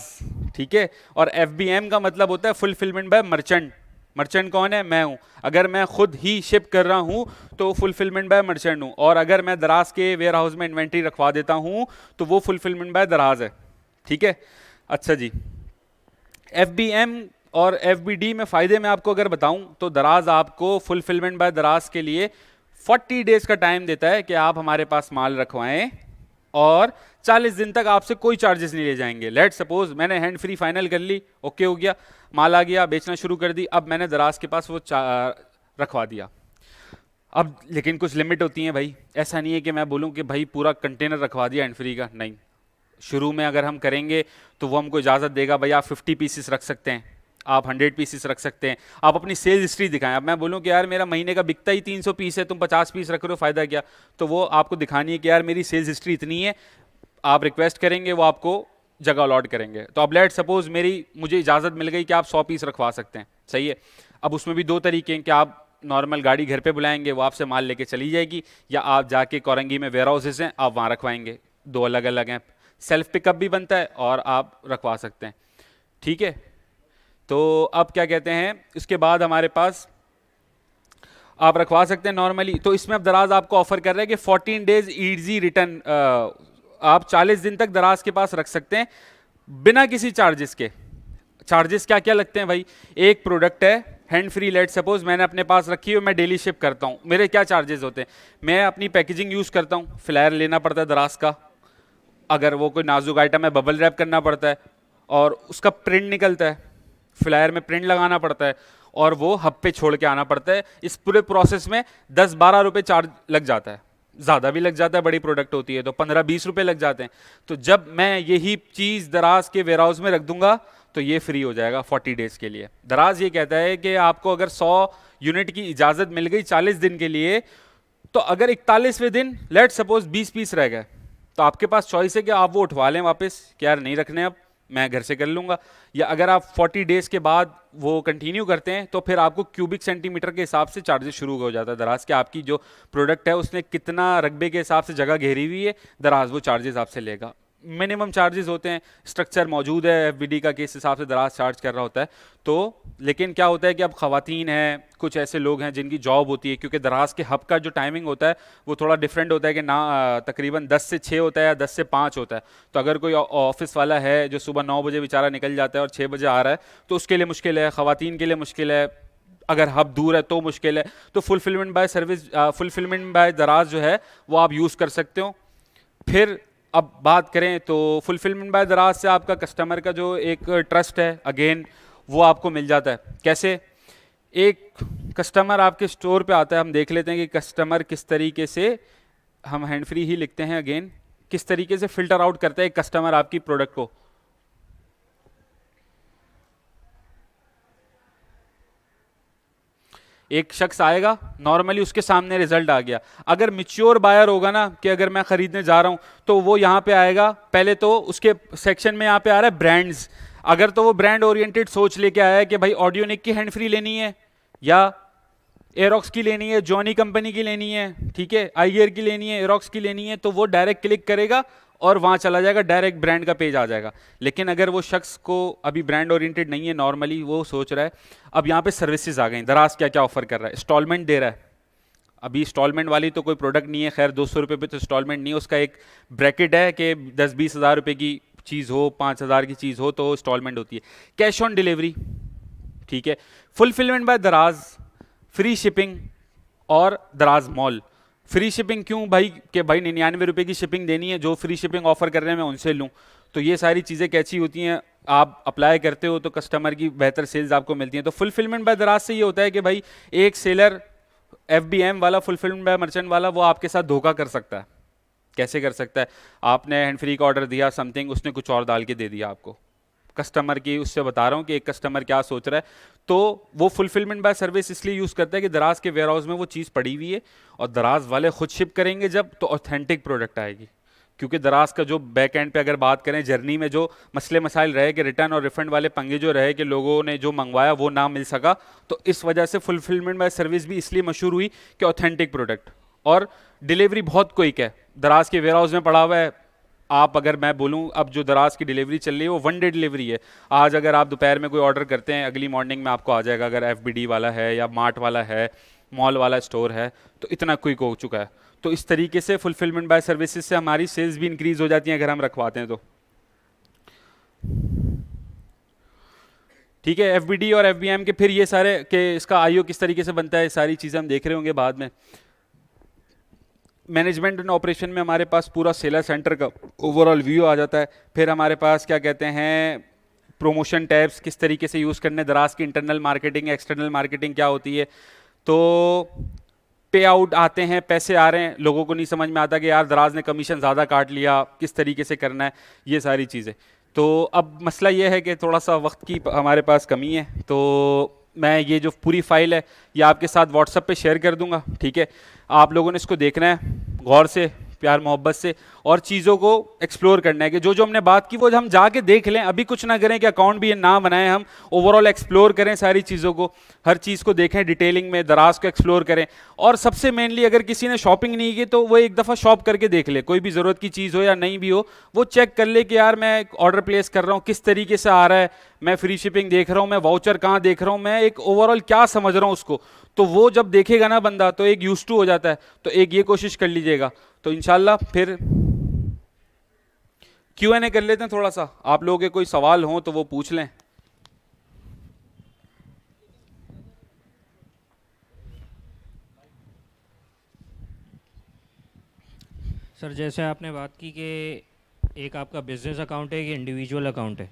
ठीक है, और FBM का मतलब होता है फुलफिलमेंट बाय मर्चेंट। मर्चेंट कौन है? मैं हूँ। अगर मैं खुद ही शिप कर रहा हूँ तो फुलफिलमेंट बाय मर्चेंट हूँ, और अगर मैं दराज के वेयर हाउस में इन्वेंट्री रखवा देता हूँ तो वो फुलफिलमेंट बाय दराज है। ठीक है, अच्छा जी, FBM और FBD में फ़ायदे में आपको अगर बताऊं तो दराज आपको फुलफिलमेंट बाय दराज के लिए 40 डेज़ का टाइम देता है कि आप हमारे पास माल रखवाएं, और 40 दिन तक आपसे कोई चार्जेस नहीं ले जाएंगे। लेट सपोज मैंने हैंड फ्री फाइनल कर ली, ओके हो गया, माल आ गया, बेचना शुरू कर दी, अब मैंने दराज के पास वो रखवा दिया। अब लेकिन कुछ लिमिट होती हैं भाई, ऐसा नहीं है कि मैं बोलूँ कि भाई पूरा कंटेनर रखवा दिया हैंड फ्री का, नहीं। शुरू में अगर हम करेंगे तो वो हमको इजाज़त देगा भाई आप 50 पीसेस रख सकते हैं, आप 100 पीसेस रख सकते हैं, आप अपनी सेल्स हिस्ट्री दिखाएं। अब मैं बोलूं कि यार मेरा महीने का बिकता ही 300 पीस है, तुम 50 पीस रख रहे हो, फ़ायदा क्या? तो वो आपको दिखानी है कि यार मेरी सेल्स हिस्ट्री इतनी है, आप रिक्वेस्ट करेंगे वो आपको जगह अलॉट करेंगे। तो अब लेट सपोज मुझे इजाज़त मिल गई कि आप 100 पीस रखवा सकते हैं, सही है। अब उसमें भी 2 तरीके हैं कि आप नॉर्मल गाड़ी घर पे बुलाएंगे, वो आपसे माल लेके चली जाएगी, या आप जाके कोरंगी में वेयर हाउसेज हैं, आप वहाँ रखवाएंगे। 2 अलग अलग हैं, सेल्फ पिकअप भी बनता है और आप रखवा सकते हैं, ठीक है। तो अब क्या कहते हैं, इसके बाद हमारे पास आप रखवा सकते हैं नॉर्मली। तो इसमें अब दराज आपको ऑफर कर रहे हैं कि 14 डेज ईजी रिटर्न, आप 40 दिन तक दराज के पास रख सकते हैं बिना किसी चार्जेस के। चार्जेस क्या क्या लगते हैं भाई? एक प्रोडक्ट है हैंड फ्री, लेट सपोज मैंने अपने पास रखी है, मैं डेली शिप करता हूँ, मेरे क्या चार्जेस होते हैं? मैं अपनी पैकेजिंग यूज़ करता हूँ, फ्लायर लेना पड़ता है दराज का, अगर वो कोई नाजुक आइटम है बबल रैप करना पड़ता है, और उसका प्रिंट निकलता है, फ्लायर में प्रिंट लगाना पड़ता है, और वो हब पे छोड़ के आना पड़ता है। इस पूरे प्रोसेस में 10-12 रुपये चार्ज लग जाता है, ज़्यादा भी लग जाता है, बड़ी प्रोडक्ट होती है तो 15-20 रुपये लग जाते हैं। तो जब मैं यही चीज़ दराज के वेयर हाउस में रख दूंगा तो ये फ्री हो जाएगा 40 डेज़ के लिए। दराज ये कहता है कि आपको अगर 100 यूनिट की इजाज़त मिल गई 40 दिन के लिए, तो अगर 41वें दिन लेट सपोज 20 पीस रह गए, तो आपके पास चॉइस है कि आप वो उठवा लें वापस कि यार नहीं रखने, अब मैं घर से कर लूँगा, या अगर आप 40 डेज़ के बाद वो कंटिन्यू करते हैं तो फिर आपको क्यूबिक सेंटीमीटर के हिसाब से चार्जेस शुरू हो जाता है दराज के। आपकी जो प्रोडक्ट है उसने कितना रकबे के हिसाब से जगह घेरी हुई है, दराज वो चार्जेस आपसे लेगा। मिनिमम चार्जेस होते हैं, स्ट्रक्चर मौजूद है एफबीडी का कि इस हिसाब से दराज चार्ज कर रहा होता है। तो लेकिन क्या होता है कि अब ख़वातीन हैं, कुछ ऐसे लोग हैं जिनकी जॉब होती है, क्योंकि दराज के हब का जो टाइमिंग होता है वो थोड़ा डिफरेंट होता है कि ना तकरीबन 10 से 6 होता है या 10 से 5 होता है। तो अगर कोई ऑफिस वाला है जो सुबह 9 बजे बेचारा निकल जाता है और 6 बजे आ रहा है, तो उसके लिए मुश्किल है, ख़वातीन के लिए मुश्किल है, अगर हब दूर है तो मुश्किल है। तो fulfilment bye service, fulfilment bye दराज जो है वो आप यूज़ कर सकते हो। फिर अब बात करें तो फुलफिलमेंट बाय दराज से आपका कस्टमर का जो एक ट्रस्ट है अगेन वो आपको मिल जाता है। कैसे? एक कस्टमर आपके स्टोर पे आता है, हम देख लेते हैं कि कस्टमर किस तरीके से, हम हैंड फ्री ही लिखते हैं अगेन, किस तरीके से फिल्टर आउट करता है एक कस्टमर आपकी प्रोडक्ट को। एक शख्स आएगा, नॉर्मली उसके सामने रिजल्ट आ गया। अगर मिच्योर बायर होगा ना कि अगर मैं खरीदने जा रहा हूं, तो वो यहाँ पे आएगा, पहले तो उसके सेक्शन में यहाँ पे आ रहा है ब्रांड्स। अगर तो वो ब्रांड ओरिएंटेड सोच लेके आया है कि भाई ऑडियोनिक की हैंड फ्री लेनी है, या एरोक्स की लेनी है, जॉनी कंपनी की लेनी है, ठीक है, आईगियर की लेनी है, एरोक्स की लेनी है, तो वो डायरेक्ट क्लिक करेगा और वहाँ चला जाएगा, डायरेक्ट ब्रांड का पेज आ जाएगा। लेकिन अगर वो शख्स को अभी ब्रांड ओरिएंटेड नहीं है, नॉर्मली वो सोच रहा है, अब यहाँ पे सर्विसेज आ गई। दराज क्या क्या ऑफर कर रहा है? इंस्टॉलमेंट दे रहा है। अभी इंस्टॉलमेंट वाली तो कोई प्रोडक्ट नहीं है, खैर 200 रुपये पे तो इंस्टॉलमेंट नहीं है, उसका एक ब्रैकेट है कि 10-20 हज़ार रुपये की चीज़ हो, 5,000 की चीज़ हो तो इंस्टॉलमेंट होती है। कैश ऑन डिलीवरी, ठीक है। फुलफिलमेंट बाय दराज, फ्री शिपिंग और दराज मॉल। फ्री शिपिंग क्यों भाई? कि भाई 99 रुपये की शिपिंग देनी है, जो फ्री शिपिंग ऑफर कर रहे हैं मैं उनसे लूँ। तो ये सारी चीज़ें कैसी होती हैं, आप अप्लाई करते हो तो कस्टमर की बेहतर सेल्स आपको मिलती हैं। तो फुलफिलमेंट बाय दराज से ये होता है कि भाई एक सेलर FBM वाला, फुलफिलमेंट बाय मर्चेंट वाला, वो आपके साथ धोखा कर सकता है। कैसे कर सकता है? आपने हैंड फ्री का ऑर्डर दिया समथिंग, उसने कुछ और डाल के दे दिया आपको। कस्टमर की उससे बता रहा हूँ कि एक कस्टमर क्या सोच रहा है, तो वो फुलफिलमेंट बाय सर्विस इसलिए यूज़ करता है कि दराज के वेयर हाउस में वो चीज़ पड़ी हुई है और दराज वाले खुद शिप करेंगे जब, तो ऑथेंटिक प्रोडक्ट आएगी। क्योंकि दराज का जो बैक एंड पे अगर बात करें, जर्नी में जो मसले मसाइल रहे कि रिटर्न और रिफंड वाले पंगे जो रहे कि लोगों ने जो मंगवाया वो ना मिल सका, तो इस वजह से फुलफिलमेंट बाय सर्विस भी इसलिए मशहूर हुई कि ऑथेंटिक प्रोडक्ट और डिलीवरी बहुत क्विक है। दराज के वेयर हाउस में पड़ा हुआ है, आप अगर मैं बोलूं अब जो दराज की डिलीवरी चल रही है वो 1 डे डिलीवरी है। आज अगर आप दोपहर में कोई ऑर्डर करते हैं, अगली मॉर्निंग में आपको आ जाएगा। अगर FBD वाला है या मार्ट वाला है, मॉल वाला स्टोर है, तो इतना क्विक हो चुका है। तो इस तरीके से फुलफिलमेंट बाय सर्विसेज से हमारी सेल्स भी इंक्रीज हो जाती हैं अगर हम रखवाते हैं तो। ठीक है, FBD और FBM के फिर ये सारे के इसका IO किस तरीके से बनता है, सारी चीज़ें हम देख रहे होंगे बाद में। मैनेजमेंट एंड ऑपरेशन में हमारे पास पूरा सेलर सेंटर का ओवरऑल व्यू आ जाता है। फिर हमारे पास क्या कहते हैं, प्रोमोशन टैब्स किस तरीके से यूज़ करने, दराज की इंटरनल मार्केटिंग, एक्सटर्नल मार्केटिंग क्या होती है। तो पे आउट आते हैं, पैसे आ रहे हैं, लोगों को नहीं समझ में आता कि यार दराज ने कमीशन ज़्यादा काट लिया, किस तरीके से करना है, ये सारी चीज़ें। तो अब मसला ये है कि थोड़ा सा वक्त की हमारे पास कमी है, तो मैं ये जो पूरी फाइल है ये आपके साथ व्हाट्सएप पे शेयर कर दूंगा, ठीक है। आप लोगों ने इसको देखना है गौर से, प्यार मोहब्बत से, और चीज़ों को एक्सप्लोर करना है कि जो जो हमने बात की वो हम जाके देख लें। अभी कुछ ना करें कि अकाउंट भी ये ना बनाएं, हम ओवरऑल एक्सप्लोर करें सारी चीज़ों को, हर चीज़ को देखें डिटेलिंग में, दराज को एक्सप्लोर करें। और सबसे मेनली अगर किसी ने शॉपिंग नहीं की तो वो एक दफ़ा शॉप करके देख ले, कोई भी ज़रूरत की चीज़ हो या नहीं भी हो, वो चेक कर ले कि यार मैं ऑर्डर प्लेस कर रहा हूँ किस तरीके से आ रहा है, मैं फ्री शिपिंग देख रहा हूँ, मैं वाउचर कहाँ देख रहा हूँ, मैं एक ओवरऑल क्या समझ रहा हूँ उसको। तो वो जब देखेगा ना बंदा तो एक यूज टू हो जाता है। तो एक ये कोशिश कर लीजिएगा। तो इंशाल्लाह फिर Q&A कर लेते हैं थोड़ा सा, आप लोगों के कोई सवाल हों तो वो पूछ लें। सर जैसे आपने बात की कि एक आपका बिजनेस अकाउंट है, एक इंडिविजुअल अकाउंट है,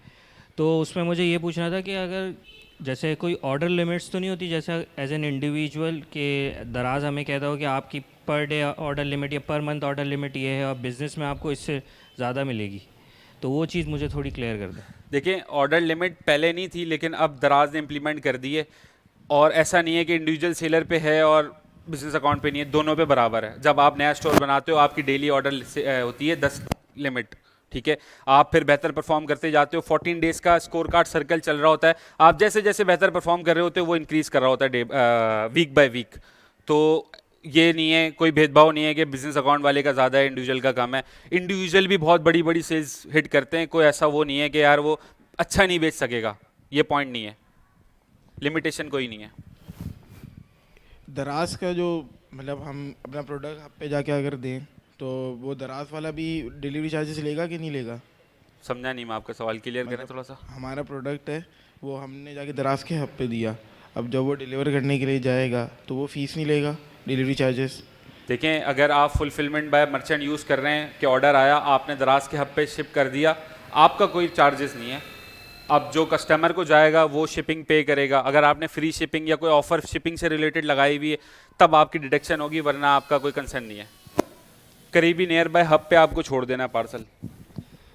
तो उसमें मुझे ये पूछना था कि अगर जैसे कोई ऑर्डर लिमिट्स तो नहीं होती, जैसे एज एन इंडिविजुअल के दराज हमें कहता हो कि आपकी पर डे ऑर्डर लिमिट या पर मंथ ऑर्डर लिमिट ये है और बिज़नेस में आपको इससे ज़्यादा मिलेगी, तो वो चीज़ मुझे थोड़ी क्लियर कर दें। देखिए ऑर्डर लिमिट पहले नहीं थी, लेकिन अब दराज ने इम्प्लीमेंट कर दी है। और ऐसा नहीं है कि इंडिविजुअल सेलर पे है और बिजनेस अकाउंट पे नहीं है, दोनों पे बराबर है। जब आप नया स्टोर बनाते हो आपकी डेली ऑर्डर होती है 10 लिमिट, ठीक है। आप फिर बेहतर परफॉर्म करते जाते हो, 14 डेज़ का स्कोर कार्ड सर्कल चल रहा होता है, आप जैसे जैसे बेहतर परफॉर्म कर रहे होते हो वो इंक्रीज कर रहा होता है वीक बाय वीक। तो ये नहीं है, कोई भेदभाव नहीं है कि बिजनेस अकाउंट वाले का ज़्यादा है, इंडिविजुअल का कम है। इंडिविजुअल भी बहुत बड़ी बड़ी सेल्स हिट करते हैं, कोई ऐसा वो नहीं है कि यार वो अच्छा नहीं बेच सकेगा, ये पॉइंट नहीं है, लिमिटेशन कोई नहीं है। दराज का जो मतलब हम अपना प्रोडक्ट आप पे जाके अगर दें तो वो दराज वाला भी डिलीवरी चार्जेस लेगा कि नहीं लेगा? समझा नहीं मैं आपका सवाल, क्लियर करें थोड़ा सा। हमारा प्रोडक्ट है वो हमने जाके दराज के हब पे दिया, अब जब वो डिलीवर करने के लिए जाएगा तो वो फ़ीस नहीं लेगा, डिलीवरी चार्जेस? देखें अगर आप फुलफिलमेंट बाय मर्चेंट यूज़ कर रहे हैं कि ऑर्डर आया आपने दराज के हब पे शिप कर दिया, आपका कोई चार्जेस नहीं है। अब जो कस्टमर को जाएगा वो शिपिंग पे करेगा। अगर आपने फ्री शिपिंग या कोई ऑफर शिपिंग से रिलेटेड लगाई हुई है तब आपकी डिडक्शन होगी, वरना आपका कोई कंसर्न नहीं है। करीबी नियर बाय हब पे आपको छोड़ देना है पार्सल।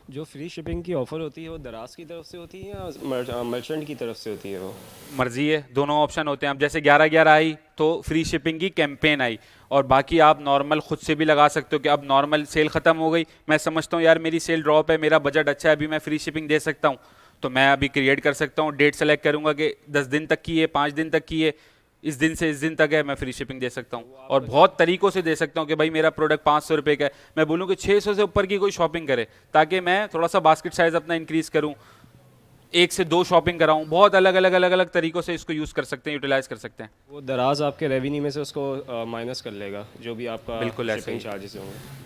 जो फ्री शिपिंग की ऑफ़र होती है वो दराज की तरफ से होती है या मर्चेंट की तरफ से होती है? वो मर्जी है, दोनों ऑप्शन होते हैं। अब जैसे 11/11 आई तो फ्री शिपिंग की कैंपेन आई, और बाकी आप नॉर्मल खुद से भी लगा सकते हो कि अब नॉर्मल सेल ख़त्म हो गई, मैं समझता हूँ यार मेरी सेल ड्रॉप है, मेरा बजट अच्छा है, अभी मैं फ्री शिपिंग दे सकता हूँ, तो मैं अभी क्रिएट कर सकता हूँ, डेट सेलेक्ट करूँगा कि 10 दिन तक की है, 5 दिन तक की है, इस दिन से इस दिन तक है, मैं फ्री शिपिंग दे सकता हूँ। और बहुत तरीक़ों से दे सकता हूँ कि भाई मेरा प्रोडक्ट 500 रुपये का है, मैं बोलूँ कि 600 से ऊपर की कोई शॉपिंग करे, ताकि मैं थोड़ा सा बास्केट साइज़ अपना इंक्रीज़ करूँ, 1 से 2 शॉपिंग कराऊँ। बहुत अलग अलग अलग अलग तरीक़ों से इसको यूज़ कर सकते हैं, यूटिलाइज़ कर सकते हैं। वो दराज आपके रेवेन्यू में से उसको माइनस कर लेगा, जो भी आपका बिल्कुल ऐसा शिपिंग ही। चार्जेस होंगे।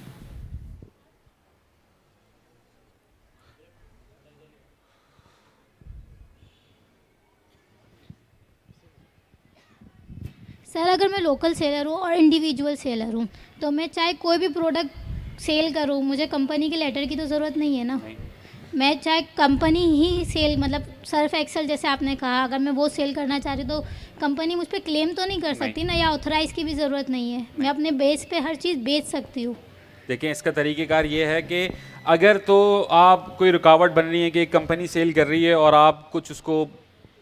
सर अगर मैं लोकल सेलर हूँ और इंडिविजुअल सेलर हूँ तो मैं चाहे कोई भी प्रोडक्ट सेल करूँ, मुझे कंपनी के लेटर की तो ज़रूरत नहीं है ना। मैं चाहे कंपनी ही सेल मतलब सर्फ एक्सेल जैसे आपने कहा, अगर मैं वो सेल करना चाह रही हूँ तो कंपनी मुझ पर क्लेम तो नहीं कर सकती ना, या ऑथराइज़ की भी ज़रूरत नहीं है, मैं अपने बेस पे हर चीज़ बेच सकती हूँ। देखें इसका तरीक़ेकार ये है कि अगर तो आप कोई रुकावट बन रही है कि एक कंपनी सेल कर रही है और आप कुछ उसको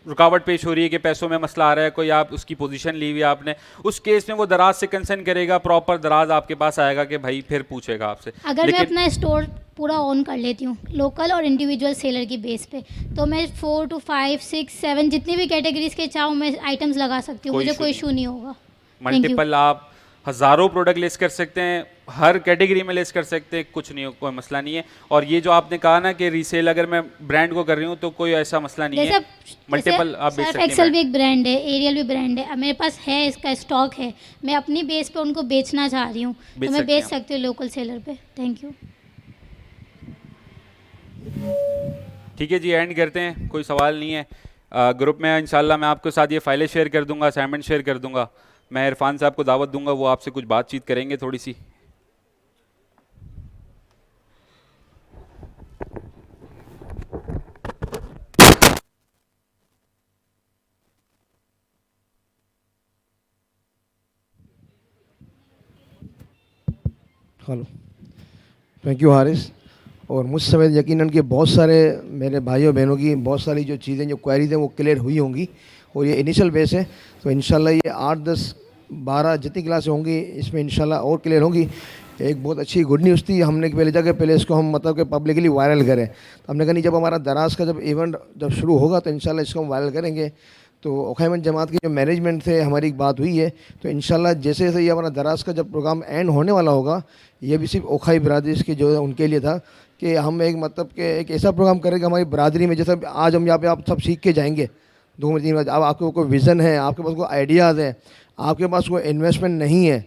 रुकावट पेश हो रही है कि पैसों में मसला आ रहा है, कोई आप उसकी पोजीशन ली हुई है आपने, उस केस में वो दराज से कंसर्न करेगा, प्रॉपर दराज आपके पास आएगा कि भाई फिर पूछेगा आपसे। अगर मैं अपना स्टोर पूरा ऑन कर लेती हूँ लोकल और इंडिविजुअल सेलर की बेस पे, तो मैं 4 to 5, 6, 7 जितनी भी कैटेगरीज के चाहूँ मैं आइटम्स लगा सकती हूँ, मुझे कोई इशू नहीं होगा। मल्टीपल आप हज़ारों प्रोडक्ट लिस्ट कर सकते हैं, हर कैटेगरी में लिस्ट कर सकते हैं, कुछ नहीं, कोई मसला नहीं है। और ये जो आपने कहा ना कि रीसेल अगर मैं ब्रांड को कर रही हूँ तो कोई ऐसा मसला नहीं है, मल्टीपल आप बेच सकते हैं। एक्सेल भी एक ब्रांड है, एरियल भी ब्रांड है, मेरे पास है, इसका स्टॉक है, मैं अपनी बेस पे उनको बेचना चाह रही हूँ तो मैं बेच सकती हूँ लोकल सेलर पे। Thank you. ठीक है जी, एंड करते हैं, कोई सवाल नहीं है। ग्रुप में इंशाल्लाह मैं आपके साथ ये फाइलें शेयर कर दूंगा, असाइनमेंट शेयर कर दूंगा, मैं इरफान साहब को दावत दूंगा, वो आपसे कुछ बातचीत करेंगे थोड़ी सी। Hello, thank you Haris. और मुझ समेत यकीनन कि बहुत सारे मेरे भाइयों बहनों की बहुत सारी जो चीज़ें जो क्वेरीज हैं वो क्लियर हुई होंगी। और ये इनिशियल बेस है, तो इंशाल्लाह ये 8, 10, 12 जितनी क्लासें होंगी इसमें इंशाल्लाह और क्लियर होंगी। एक बहुत अच्छी गुड न्यूज़ थी, हमने पहले जगह पहले इसको हम मतलब कि पब्लिकली वायरल करें। तो हमने कहा नहीं, जब हमारा दराज का जब इवेंट जब शुरू होगा तो इंशाल्लाह इसको हम वायरल करेंगे। तो ओखैमन जमात की जो मैनेजमेंट से हमारी बात हुई है, तो इंशाल्लाह जैसे जैसे ये हमारा दराज का जब प्रोग्राम एंड होने वाला होगा, ये भी सिर्फ ओखाई बिरादरी के जो है उनके लिए था कि हम एक मतलब कि एक ऐसा प्रोग्राम करें कि हमारी बरादरी में जैसे आज हम यहाँ पे आप सब सीख के जाएंगे 2 3 बजे, अब आपको कोई विज़न है, आपके पास कोई आइडियाज़ है, आपके पास कोई इन्वेस्टमेंट नहीं है,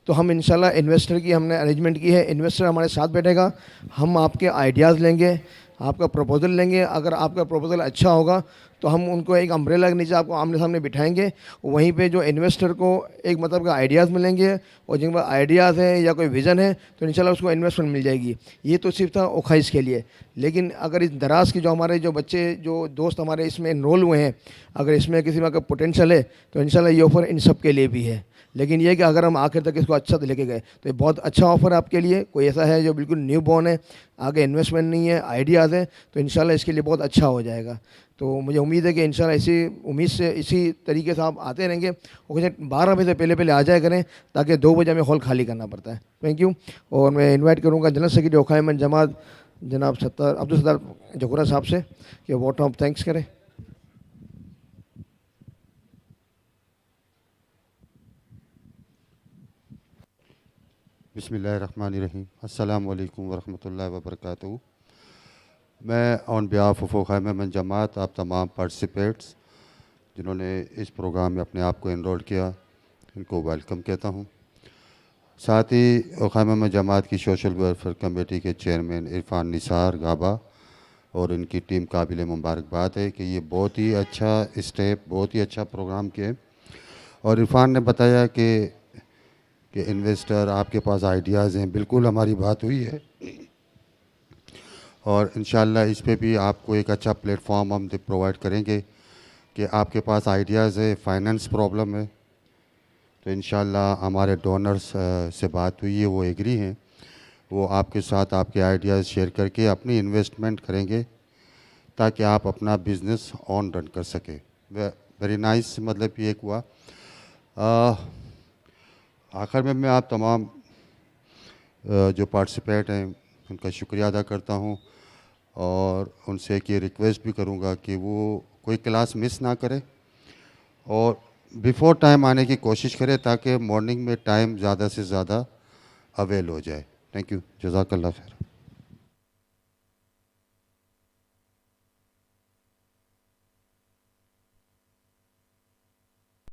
तो हम इंशाल्लाह इन्वेस्टर की हमने अरेंजमेंट की है। इन्वेस्टर हमारे साथ बैठेगा, हम आपके आइडियाज़ लेंगे, आपका प्रपोज़ल लेंगे। अगर आपका प्रपोज़ल अच्छा होगा तो हम उनको एक अम्ब्रेला के नीचे आपको आमने सामने बिठाएंगे। वहीं पे जो इन्वेस्टर को एक मतलब का आइडियाज़ मिलेंगे और जिनके पास आइडियाज़ हैं या कोई विज़न है तो इंशाल्लाह उसको इन्वेस्टमेंट मिल जाएगी। ये तो सिर्फ था ओखाइस के लिए, लेकिन अगर इस दराज की जो हमारे जो बच्चे जो दोस्त हमारे इसमें इनरोल हुए हैं, अगर इसमें किसी का पोटेंशियल है तो इंशाल्लाह ये ऑफ़र इन सब के लिए भी है। लेकिन ये कि अगर हम आखिर तक इसको अच्छा से लेके गए तो ये बहुत अच्छा ऑफ़र है आपके लिए। कोई ऐसा है जो बिल्कुल न्यू बॉर्न है, आगे इन्वेस्टमेंट नहीं है, आइडियाज़ है, तो इंशाल्लाह इसके लिए बहुत अच्छा हो जाएगा। तो मुझे उम्मीद है कि इंशाल्लाह इसी उम्मीद से इसी तरीके से आप आते रहेंगे और 12 बजे से पहले पहले आ जाया करें ताकि 2 बजे हमें हॉल खाली करना पड़ता है। Thank you. और मैं इन्वाइट करूँगा जनरल सेक्रेटरी ओखैमन जमात जनाब अब्दुल सत्तार जकोरा साहब से कि वोट ऑफ थैंक्स करें। बिस्मिल्लाहिर्रहमानिर्रहीम। अस्सलाम वालेकुम वरहमतुल्लाहि वबरकातुहू। मैं ऑन बिहाफ ऑफ ओखैमन जमात आप तमाम पार्टिसिपेट्स जिन्होंने इस प्रोग्राम में अपने आप को इनरोल किया, इनको वेलकम कहता हूँ। साथ ही ओखैमन जमात की सोशल वेलफेयर कमेटी के चेयरमैन इरफान निसार गाबा और इनकी टीम काबिल मुबारकबाद है कि ये बहुत ही अच्छा स्टेप, बहुत ही अच्छा प्रोग्राम किए। और इरफान ने बताया कि इन्वेस्टर आपके पास आइडियाज़ हैं, बिल्कुल हमारी बात हुई है और इंशाल्लाह इस पे भी आपको एक अच्छा प्लेटफॉर्म हम प्रोवाइड करेंगे कि आपके पास आइडियाज़ है, फाइनेंस प्रॉब्लम है, तो इंशाल्लाह हमारे डोनर्स से बात हुई है, वो एग्री हैं, वो आपके साथ आपके आइडियाज़ शेयर करके अपनी इन्वेस्टमेंट करेंगे ताकि आप अपना बिज़नेस ऑन रन कर सकें। Very nice. मतलब ये हुआ। आखिर में मैं आप तमाम जो पार्टिसिपेट हैं उनका शुक्रिया अदा करता हूं और उनसे एक ये रिक्वेस्ट भी करूंगा कि वो कोई क्लास मिस ना करें और बिफ़ोर टाइम आने की कोशिश करें ताकि मॉर्निंग में टाइम ज़्यादा से ज़्यादा अवेल हो जाए। Thank you. जज़ाकल्लाह खैर।